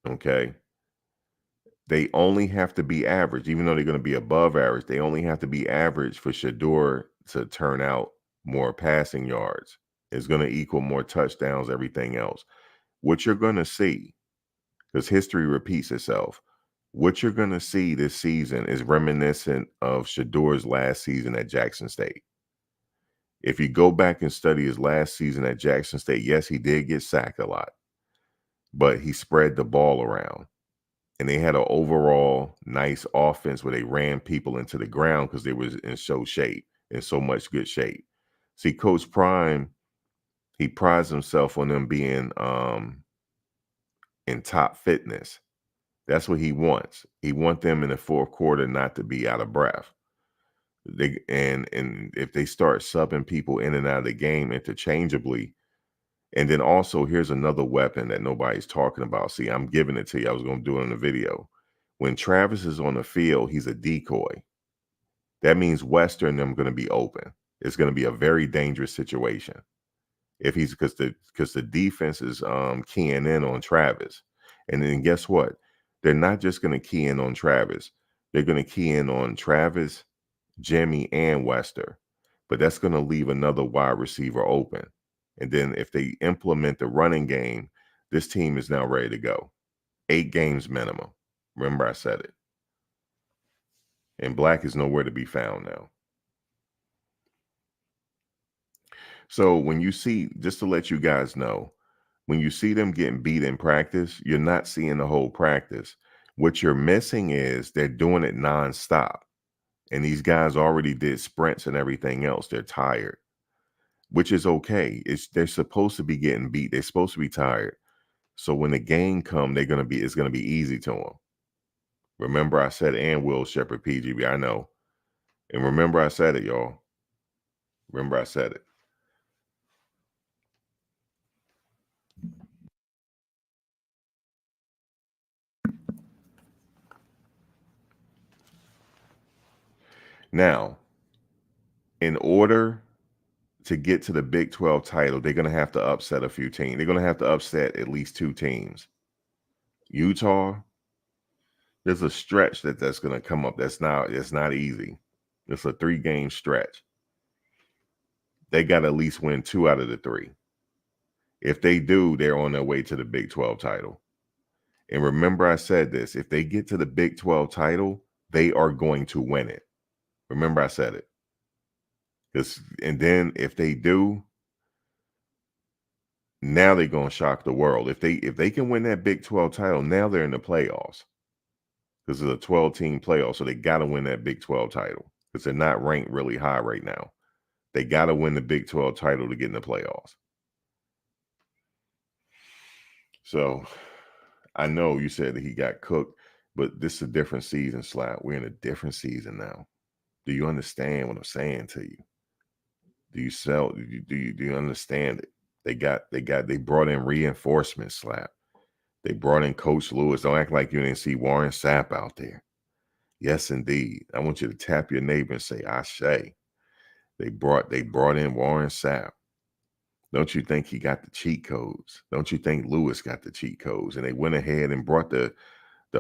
Okay. They only have to be average, even though they're going to be above average. They only have to be average for Shedeur to turn out more passing yards. It's going to equal more touchdowns, everything else. What you're going to see, because history repeats itself, what you're going to see this season is reminiscent of Shedeur's last season at Jackson State. If you go back and study his last season at Jackson State, yes, he did get sacked a lot, but he spread the ball around. And they had an overall nice offense where they ran people into the ground because they was in so much good shape. See, Coach Prime, he prides himself on them being in top fitness. That's what he wants. He wants them in the fourth quarter not to be out of breath. And if they start subbing people in and out of the game interchangeably, and then also here's another weapon that nobody's talking about. See, I'm giving it to you. I was going to do it in the video. When Travis is on the field, he's a decoy. That means Western and them going to be open. It's going to be a very dangerous situation. If he's because the defense is keying in on Travis. And then guess what? They're not just going to key in on Travis. They're going to key in on Travis, Jimmy, and Wester. But that's going to leave another wide receiver open. And then if they implement the running game, this team is now ready to go. 8 games minimum. Remember I said it. And Black is nowhere to be found now. So when you see, just to let you guys know, when you see them getting beat in practice, you're not seeing the whole practice. What you're missing is they're doing it nonstop. And these guys already did sprints and everything else. They're tired, which is okay. They're supposed to be getting beat. They're supposed to be tired. So when the game comes, it's going to be easy to them. Remember I said, and Will Shepherd PGB, I know. And remember I said it, y'all. Remember I said it. Now, in order to get to the Big 12 title, they're going to have to upset a few teams. They're going to have to upset at least 2 teams. Utah, there's a stretch that's going to come up. It's not easy. It's a 3-game stretch. They got to at least win 2 out of the 3. If they do, they're on their way to the Big 12 title. And remember I said this, if they get to the Big 12 title, they are going to win it. Remember I said it. And then if they do, now they're going to shock the world. If they can win that Big 12 title, now they're in the playoffs. Because it's a 12-team playoff, so they got to win that Big 12 title. Because they're not ranked really high right now. They got to win the Big 12 title to get in the playoffs. So I know you said that he got cooked, but this is a different season, Slap. We're in a different season now. Do you understand what I'm saying to you? Do you understand it? They brought in reinforcements, Slap. They brought in Coach Lewis. Don't act like you didn't see Warren Sapp out there. Yes, indeed. I want you to tap your neighbor and say, Ashe. They brought in Warren Sapp. Don't you think he got the cheat codes? Don't you think Lewis got the cheat codes? And they went ahead and brought the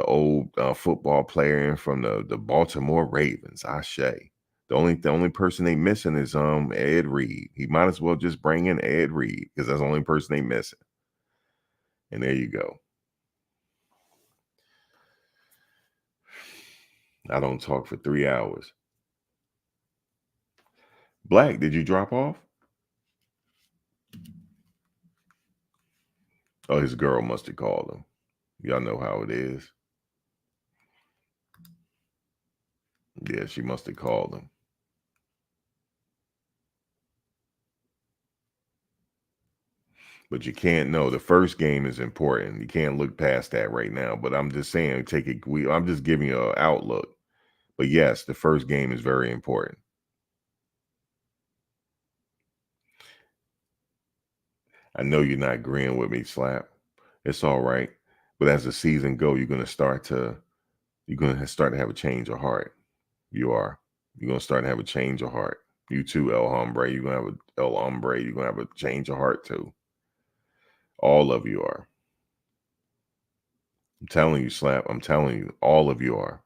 old football player in from the Baltimore Ravens, Ashe. The only person they missing is Ed Reed. He might as well just bring in Ed Reed because that's the only person they missing. And there you go. I don't talk for 3 hours. Black, did you drop off? Oh, his girl must have called him. Y'all know how it is. Yeah, she must have called him. But you can't know. The first game is important. You can't look past that right now. But I'm just saying, I'm just giving you an outlook. But yes, the first game is very important. I know you're not agreeing with me, Slap. It's all right. But as the season goes, you're going to start to have a change of heart. You are. You're going to start to have a change of heart. You too, El Hombre. You're going to have El Hombre. You're going to have a change of heart too. All of you are. I'm telling you, Slap. I'm telling you, all of you are.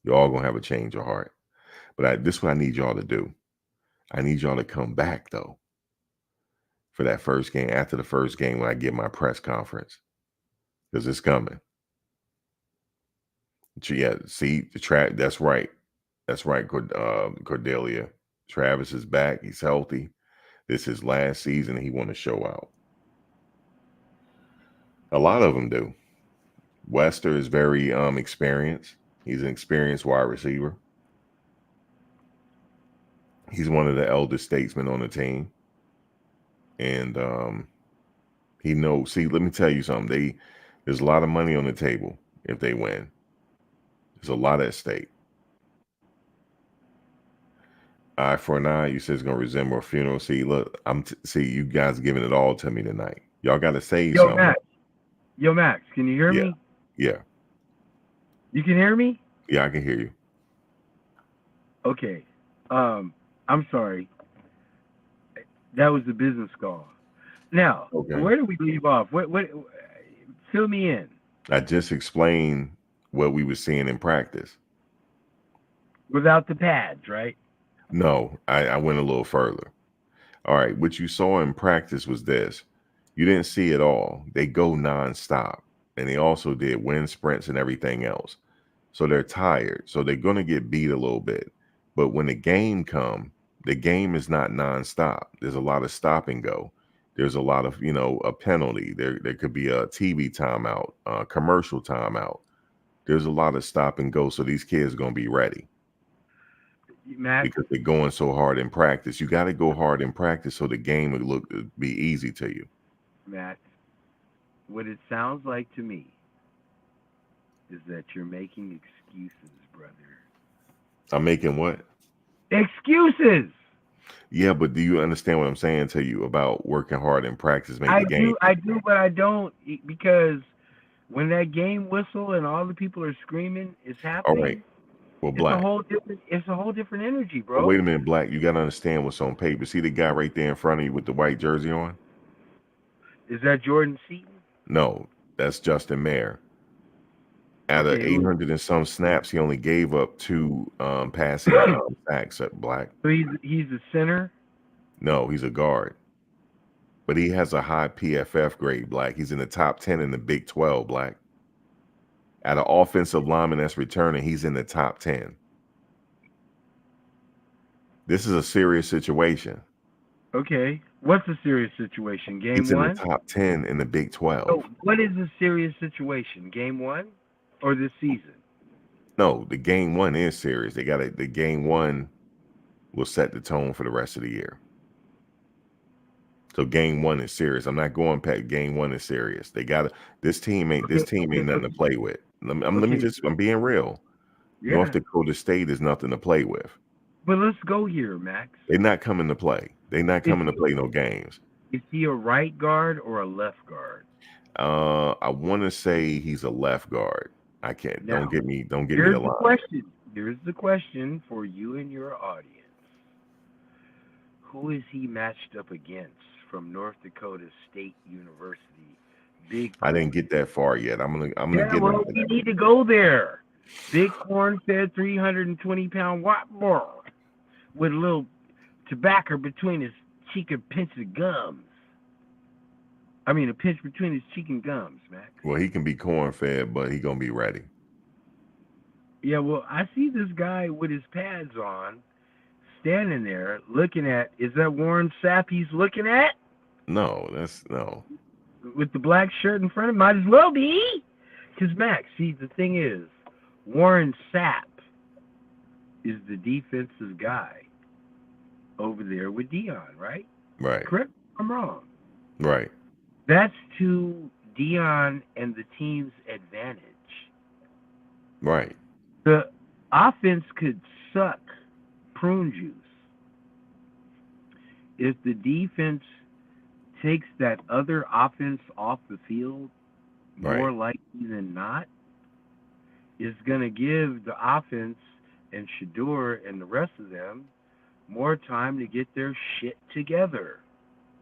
You're all going to have a change of heart. But this is what I need y'all to do. I need y'all to come back, though, for that first game, after the first game when I get my press conference. Because it's coming. Yeah, see, that's right. That's right, Cordelia. Travis is back. He's healthy. This is his last season, and he want to show out. A lot of them do. Wester is very experienced. He's an experienced wide receiver. He's one of the elder statesmen on the team. And he knows. See, let me tell you something. There's a lot of money on the table if they win. There's a lot at stake. Eye for an eye, you said it's gonna resemble a funeral. See, look, see you guys giving it all to me tonight. Y'all got to say something. Yo, Max, can you hear me? Yeah. You can hear me? Yeah, I can hear you. Okay. I'm sorry. That was the business call. Now, Okay. where do we leave off? What? Fill me in. I just explained what we were seeing in practice. Without the pads, right? No, I went a little further. All right, what you saw in practice was this. You didn't see it all. They go nonstop, and they also did wind sprints and everything else. So they're tired. So they're going to get beat a little bit. But when the game comes, the game is not nonstop. There's a lot of stop and go. There's a lot of, a penalty. There could be a TV timeout, a commercial timeout. There's a lot of stop and go. So these kids are going to be ready. Matt, Because they're going so hard in practice. You got to go hard in practice so the game would be easy to you. Matt, what it sounds like to me is that you're making excuses, brother. I'm making what? Excuses. Yeah, but do you understand what I'm saying to you about working hard in practice? I do, but I don't, because when that game whistle and all the people are screaming, it's happening. All right. Well, it's Black. It's a whole different energy, bro. Wait a minute, Black. You got to understand what's on paper. See the guy right there in front of you with the white jersey on? Is that Jordan Seaton? No, that's Justin Mayer. Out of 800 and some snaps, he only gave up 2 passing sacks at Black. So he's a center? No, he's a guard. But he has a high PFF grade, Black. He's in the top 10 in the Big 12, Black. Out of offensive lineman that's returning, he's in the top 10. This is a serious situation. Okay. What's a serious situation? Game he's 1? He's in the top 10 in the Big 12. So what is a serious situation? Game 1 or this season? No, the game 1 is serious. The game 1 will set the tone for the rest of the year. So game 1 is serious. I'm not going past. Game 1 is serious. This team ain't nothing to play with. I'm being real. Yeah. North Dakota State is nothing to play with. But let's go here, Max. They're not coming to play. They're not coming to play no games. Is he a right guard or a left guard? I want to say he's a left guard. I can't. Now, don't get me a line. Here's the question for you and your audience. Who is he matched up against from North Dakota State University? I didn't get that far yet. I'm gonna get. Well, we need to go there. Big corn-fed, 320-pound white boy with a little tobacco between his cheek and pinch of gums. I mean, a pinch between his cheek and gums, Max. Well, he can be corn-fed, but he gonna be ready. Yeah, well, I see this guy with his pads on, standing there looking at. Is that Warren Sapp he's looking at? No. With the black shirt in front of him, might as well be. Because, Max, see, the thing is, Warren Sapp is the defensive guy over there with Deion, right? Right. Correct? I'm wrong. Right. That's to Deion and the team's advantage. Right. The offense could suck prune juice if the defense takes that other offense off the field. More likely than not, is going to give the offense and Shador and the rest of them more time to get their shit together.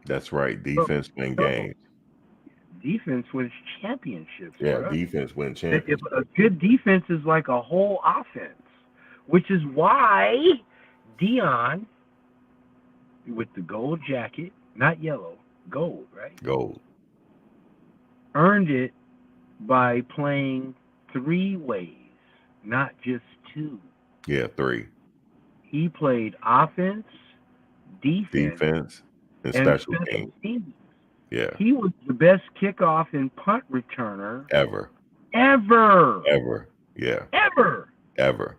That's right. Defense wins games. Defense wins championships. Yeah, bro. Defense wins championships. A good defense is like a whole offense, which is why Deion, with the gold jacket, not yellow, gold, right? Gold. Earned it by playing 3 ways, not just 2. Yeah, 3. He played offense, defense and special teams. Yeah. He was the best kickoff and punt returner ever. Yeah. Ever.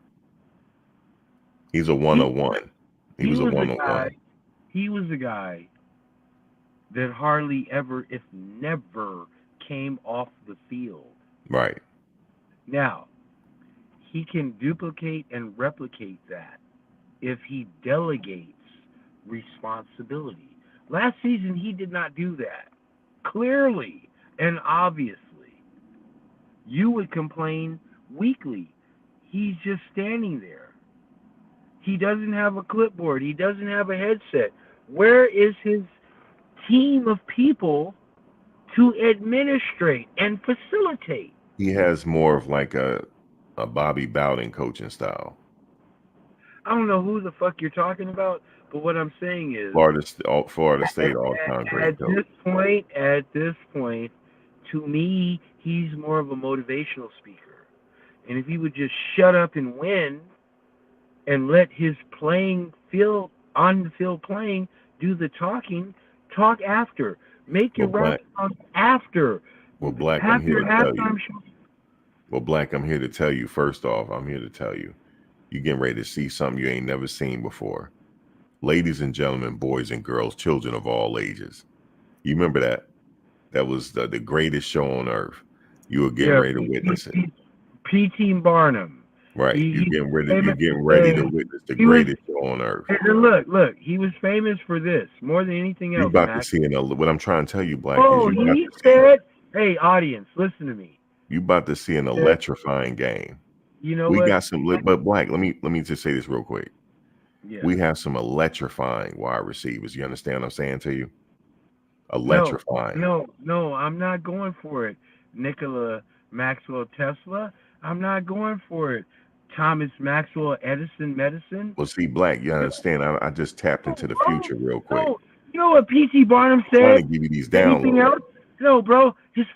He's a 101. He was a 101. He was the guy that hardly ever, if never, came off the field. Right. Now, he can duplicate and replicate that if he delegates responsibility. Last season, he did not do that. Clearly and obviously. You would complain weekly. He's just standing there. He doesn't have a clipboard. He doesn't have a headset. Where is his team of people to administrate and facilitate. He has more of like a Bobby Bowden coaching style. I don't know who the fuck you're talking about, but what I'm saying is Florida State all-time great coach. At this point, to me, he's more of a motivational speaker. And if he would just shut up and win and let his on the field playing do the talking, talk after. Make your round after. Well, Black, I'm here to tell you. Well, Black, I'm here to tell you, first off, I'm here to tell you, you're getting ready to see something you ain't never seen before. Ladies and gentlemen, boys and girls, children of all ages. You remember that? That was the greatest show on earth. You were getting ready to witness it. P.T. Barnum. Right. You're getting ready to witness the greatest show on earth. And look, he was famous for this more than anything else. You're about to see what I'm trying to tell you, Black. He said, hey, audience, listen to me. You about to see an electrifying game. You know we what? got some, but Black, let me just say this real quick. Yeah. We have some electrifying wide receivers. You understand what I'm saying to you? Electrifying. No, I'm not going for it. Nikola Maxwell Tesla, I'm not going for it. Thomas Maxwell Edison Medicine. Well, see, Black, you understand? I just tapped into the future real quick. No, you know what P.T. Barnum said? I'm trying to give you these downloads. No, bro. His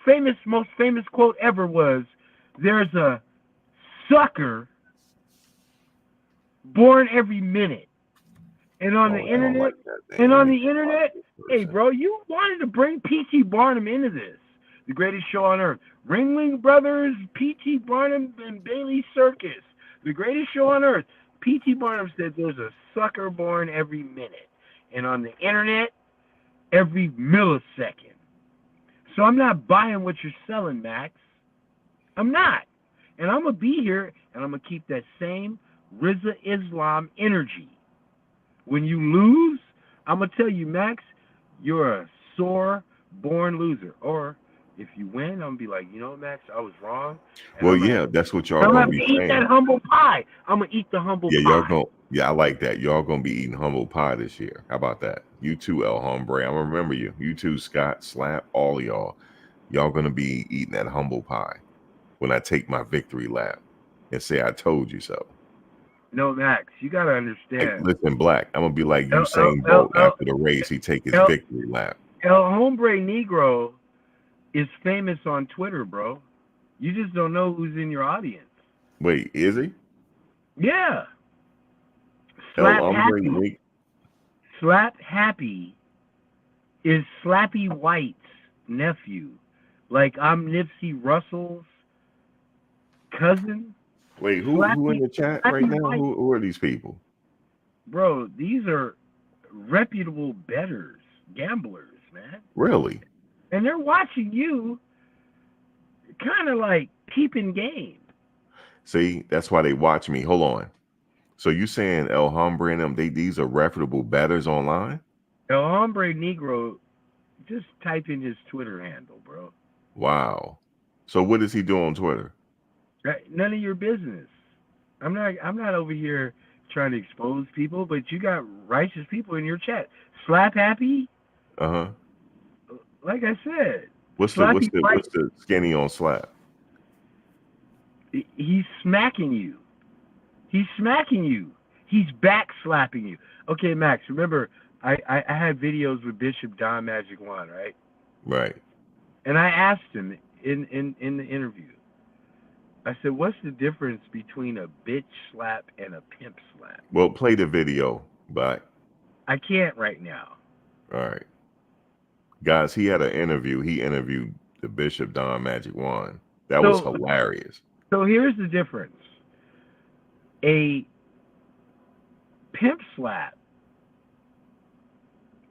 most famous quote ever was, "There's a sucker born every minute." And on the internet, hey, bro, you wanted to bring P.T. Barnum into this, the greatest show on earth. Ringling Brothers, P.T. Barnum, and Bailey Circus, the greatest show on earth. P.T. Barnum said there's a sucker born every minute, and on the internet, every millisecond. So I'm not buying what you're selling, Max. I'm not. And I'm going to be here, and I'm going to keep that same Rizza Islam energy. When you lose, I'm going to tell you, Max, you're a sore, born loser. Or if you win, I'm going to be like, you know what, Max, I was wrong. Well, yeah, that's what y'all going to be saying. I'm going to eat that humble pie. I'm going to eat the humble pie. I like that. Y'all going to be eating humble pie this year. How about that? You too, El Hombre. I'm going to remember you. You too, Scott, Slap, all of y'all. Y'all going to be eating that humble pie when I take my victory lap and say I told you so. No, Max, you got to understand. Hey, listen, Black, I'm going to be like Usain Bolt after the race. He take his victory lap. El Hombre Negro is famous on Twitter, bro. You just don't know who's in your audience. Wait, is he? Yeah. Slap Happy is Slappy White's nephew. Like I'm Nipsey Russell's cousin. Wait, who in the chat right now? Who are these people? Bro, these are reputable bettors, gamblers, man. Really? And they're watching you kind of like keeping game. See, that's why they watch me. Hold on. So you saying El Hombre and them, these are reputable bettors online? El Hombre Negro, just type in his Twitter handle, bro. Wow. So what does he do on Twitter? None of your business. I'm not over here trying to expose people, but you got righteous people in your chat. Slap Happy? Uh-huh. Like I said. What's the skinny on Slap? He's smacking you. He's smacking you. He's back slapping you. Okay, Max, remember I had videos with Bishop Don Magic Juan, right? Right. And I asked him in the interview, I said, what's the difference between a bitch slap and a pimp slap? Well, play the video, but I can't right now. All right. Guys, he had an interview. He interviewed the Bishop Don Magic Juan. That was hilarious. So here's the difference. A pimp slap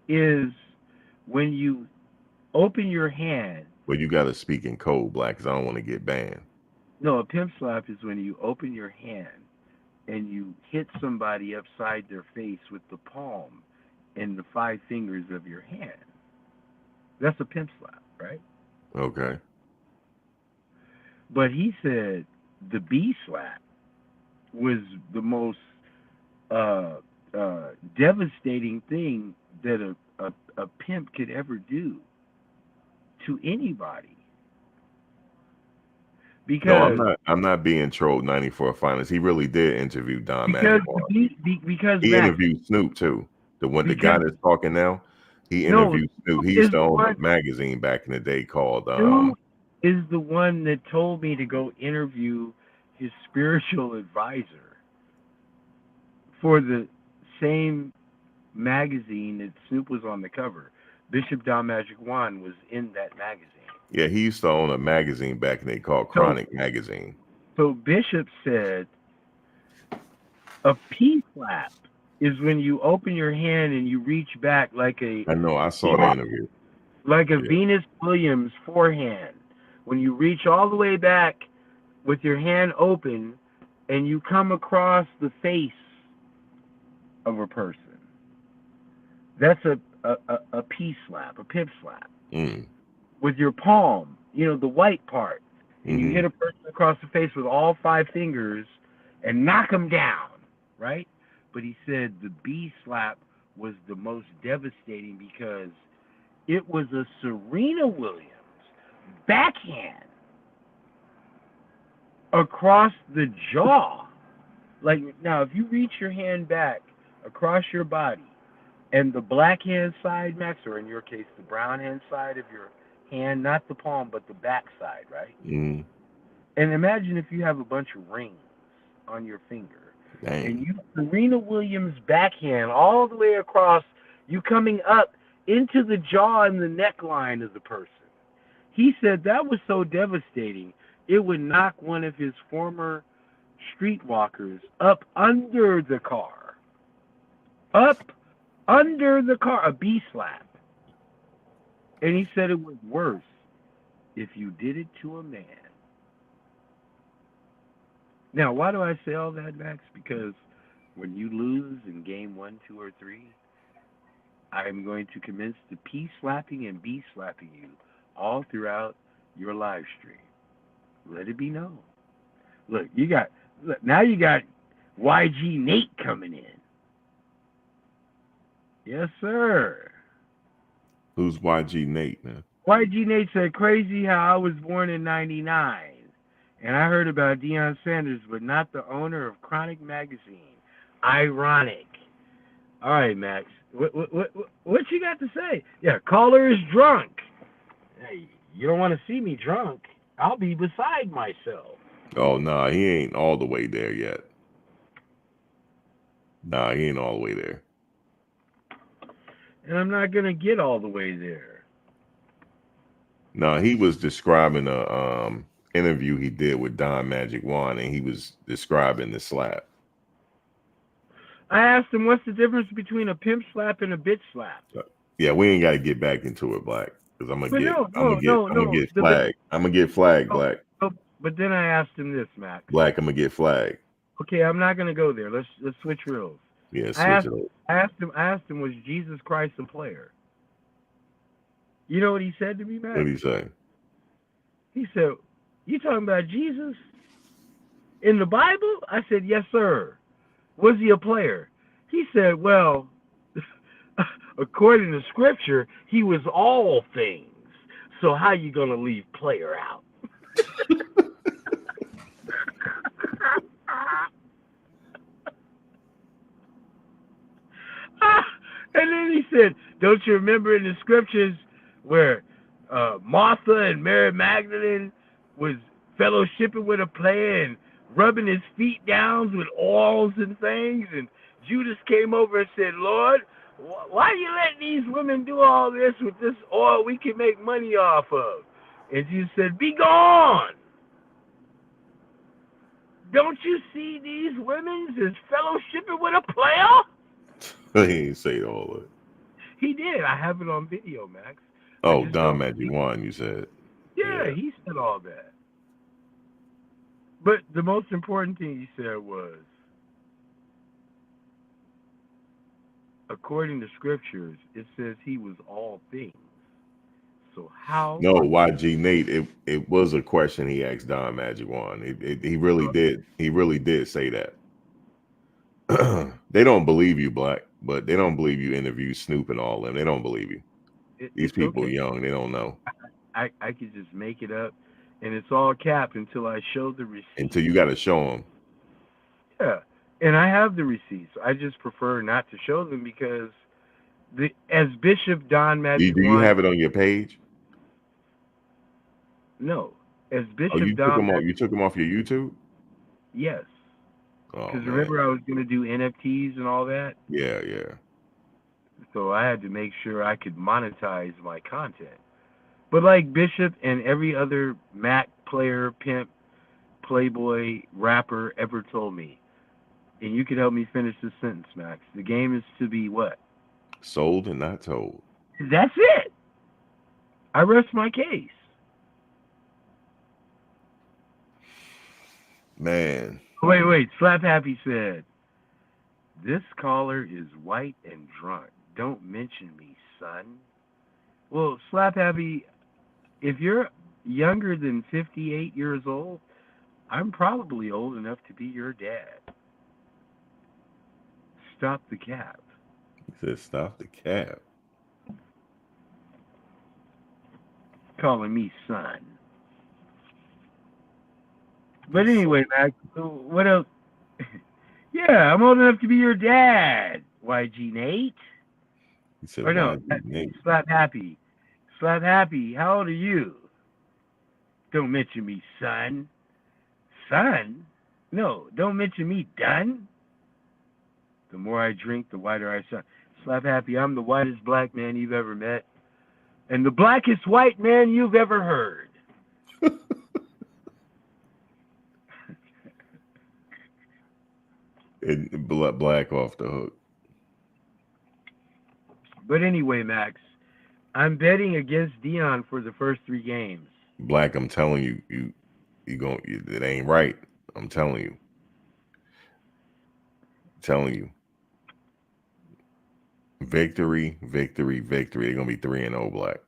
is when you open your hand. Well, you got to speak in code, Black, because I don't want to get banned. No, a pimp slap is when you open your hand and you hit somebody upside their face with the palm and the 5 fingers of your hand. That's a pimp slap, right? Okay. But he said the B slap was the most devastating thing that a pimp could ever do to anybody. Because I'm not being trolled. 94 Finals. He really did interview Don Magic Juan. Because He Max, interviewed Snoop too. The guy that's talking now, he interviewed Snoop. He is used to the own a one- magazine back in the day called Snoop is the one that told me to go interview his spiritual advisor for the same magazine that Snoop was on the cover. Bishop Don Magic Juan was in that magazine. Yeah, he used to own a magazine back in the day called Chronic Magazine. So Bishop said a P-flap is when you open your hand and you reach back like a... I know, I saw the interview. Like a Venus Williams forehand. When you reach all the way back with your hand open and you come across the face of a person. That's a P-slap, a pip slap. With your palm, the white part. And you hit a person across the face with all 5 fingers and knock them down, right? But he said the B slap was the most devastating because it was a Serena Williams backhand across the jaw. Like, now, if you reach your hand back across your body and the black hand side, Max, or in your case, the brown hand side of your hand, not the palm, but the back side, right? And imagine if you have a bunch of rings on your finger. Dang. And you Serena Williams backhand all the way across, you coming up into the jaw and the neckline of the person. He said that was so devastating, it would knock one of his former streetwalkers up under the car. Up under the car, a B slap. And he said it was worse if you did it to a man. Now, why do I say all that, Max? Because when you lose in game 1, 2, or 3, I'm going to commence to P slapping and B slapping you all throughout your live stream. Let it be known. Look, now you got YG Nate coming in. Yes, sir. Who's YG Nate, man? YG Nate said, crazy how I was born in 99. And I heard about Deion Sanders, but not the owner of Chronic Magazine. Ironic. All right, Max. What you got to say? Yeah, caller is drunk. Hey, you don't want to see me drunk. I'll be beside myself. Oh, nah, he ain't all the way there yet. Nah, he ain't all the way there. And I'm not going to get all the way there. No, he was describing a interview he did with Don Magic Juan, and he was describing the slap. I asked him, what's the difference between a pimp slap and a bitch slap? Yeah, we ain't got to get back into it, Black, because I'm gonna get flagged. I'm gonna get flagged, Black. But then I asked him this, Max. Black, I'm gonna get flagged. Okay, I'm not gonna go there. Let's switch reels. Yeah, switch it up. I asked him, was Jesus Christ a player? You know what he said to me, Max? What did he say? He said, you talking about Jesus in the Bible? I said, yes, sir. Was he a player? He said, well, according to scripture, he was all things. So how you going to leave player out? And then he said, don't you remember in the scriptures where Martha and Mary Magdalene was fellowshipping with a player and rubbing his feet down with oils and things, and Judas came over and said, Lord, why are you letting these women do all this with this oil we can make money off of? And Jesus said, be gone. Don't you see these women as fellowshipping with a player? He didn't say all of it. He did. I have it on video, Max. Oh, Don Magic Juan, you said. Yeah, he said all that. But the most important thing he said was, according to scriptures, it says he was all things. So how? No, YG Nate, it was a question he asked Don Magic Juan. He really did. He really did say that. They don't believe you, Black. but they don't believe you interview Snoop and all them. They don't believe you. These people okay. young, they don't know. I could just make it up, and it's all capped until I show the receipt. Until you got to show them. Yeah, and I have the receipts. I just prefer not to show them because as Bishop Don Magic Do you have it on your page? No, as Bishop Oh, you Don took them off. Magic, You took them off your YouTube. yes. Oh, Because man. remember I was going to do NFTs and all that? Yeah. So I had to make sure I could monetize my content. But like Bishop and every other Mac player, pimp, playboy, rapper ever told me, and you could help me finish this sentence, Max, the game is to be what? Sold and not told. That's it. I rest my case. Man. Wait. Slap Happy said, this caller is white and drunk. Don't mention me, son. Well, Slap Happy, if you're younger than 58 years old, I'm probably old enough to be your dad. Stop the cap. He said, stop the cap. Calling me son. But anyway, Max, what else? Yeah, I'm old enough to be your dad. YG Nate? He said, Or no, Nate. Slap Happy. Slap Happy, how old are you? Don't mention me, son. Son? No, don't mention me, done. The more I drink, the whiter I shine. Slap Happy, I'm the whitest black man you've ever met. And the blackest white man you've ever heard. And Black off the hook. But anyway, Max, I'm betting against Deion for the first 3 games. Black, I'm telling you, it ain't right. I'm telling you. Victory. They're gonna be 3-0, Black.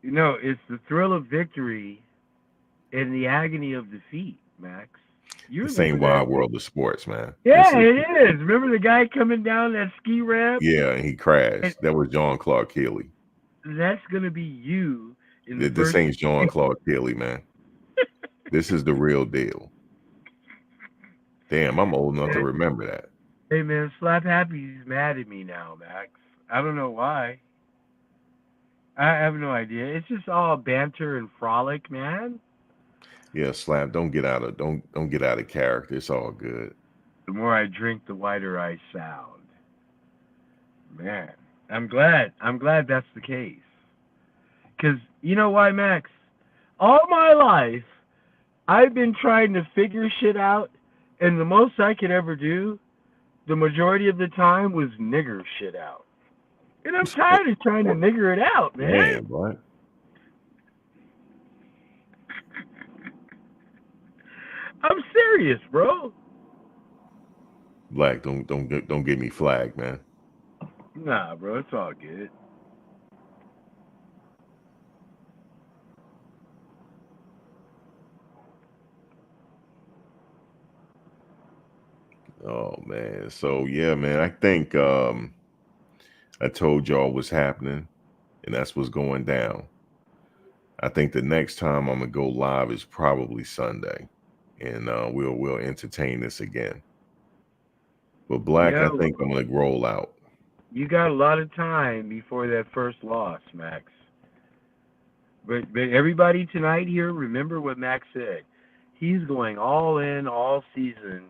You know, it's the thrill of victory and the agony of defeat, Max. The same wild world of sports, man. Yeah, it is. Remember the guy coming down that ski ramp? Yeah, and he crashed. That was John Clark Kelly. That's gonna be you. This ain't John Clark Kelly, man. This is the real deal. Damn, I'm old enough to remember that. Hey, man, Slap Happy's mad at me now, Max. I don't know why. I have no idea. It's just all banter and frolic, man. Yeah, Slap, don't get out of character. It's all good. The more I drink, the whiter I sound. Man, I'm glad that's the case. Because you know why, Max? All my life, I've been trying to figure shit out, and the most I could ever do, the majority of the time, was nigger shit out. And I'm tired of trying to nigger it out, man. Man, what? I'm serious, bro. Black, don't get me flagged, man. Nah, bro, it's all good. Oh man. So yeah, man, I think I told y'all what's happening, and that's what's going down. I think the next time I'm gonna go live is probably Sunday, and we'll entertain this again. But Black, I think I'm gonna roll out. You got a lot of time before that first loss, Max. But everybody tonight here, remember what Max said. He's going all in all season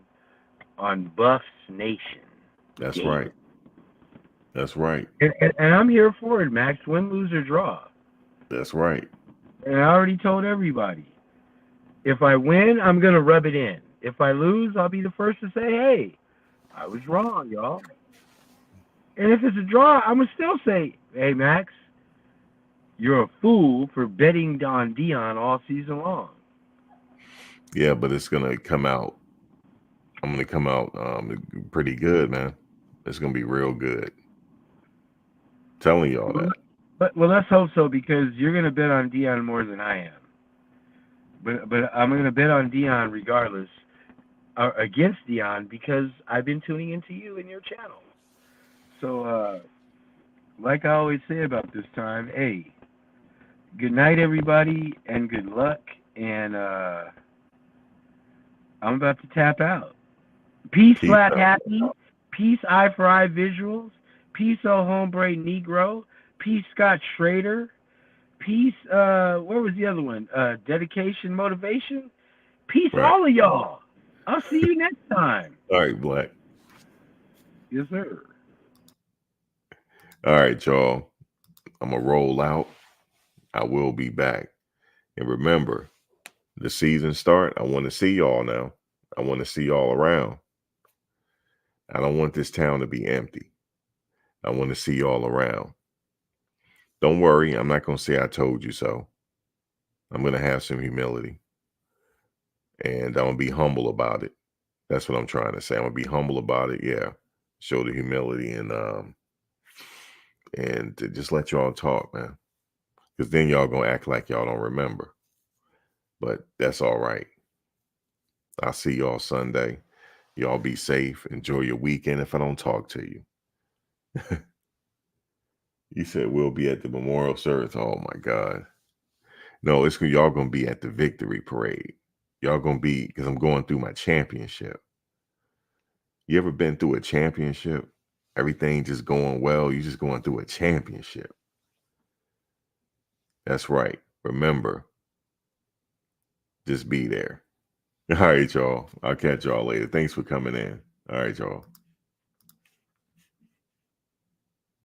on Buffs Nation. That's right. That's right. And I'm here for it, Max. Win, lose, or draw. That's right. And I already told everybody. If I win, I'm going to rub it in. If I lose, I'll be the first to say, hey, I was wrong, y'all. And if it's a draw, I'm going to still say, hey, Max, you're a fool for betting on Deion all season long. Yeah, but it's going to come out. I'm going to come out pretty good, man. It's going to be real good. Telling y'all that. But well, let's hope so, because you're going to bet on Deion more than I am. But I'm going to bet on Deion regardless, against Deion, because I've been tuning into you and your channel. So, like I always say about this time, hey, good night, everybody, and good luck. And I'm about to tap out. Peace, Peace Flat out. Happy. Peace, Eye for Eye Visuals. Peace, Oh Hombre Negro. Peace, Scott Schrader. Peace, where was the other one? Dedication, Motivation. Peace, Right. all of y'all. I'll see you next time. All right, Black. Yes, sir. All right, y'all. I'm going to roll out. I will be back. And remember, the season start. I want to see y'all now. I want to see y'all around. I don't want this town to be empty. I want to see y'all around. Don't worry. I'm not going to say I told you so. I'm going to have some humility. And I'm going to be humble about it. That's what I'm trying to say. I'm going to be humble about it. Yeah. Show the humility and to just let y'all talk, man. Because then y'all going to act like y'all don't remember. But that's all right. I'll see y'all Sunday. Y'all be safe. Enjoy your weekend if I don't talk to you. You said we'll be at the memorial service. Oh, my God. No, it's y'all going to be at the victory parade. Y'all going to be, because I'm going through my championship. You ever been through a championship? Everything just going well. You just going through a championship. That's right. Remember, just be there. All right, y'all. I'll catch y'all later. Thanks for coming in. All right, y'all.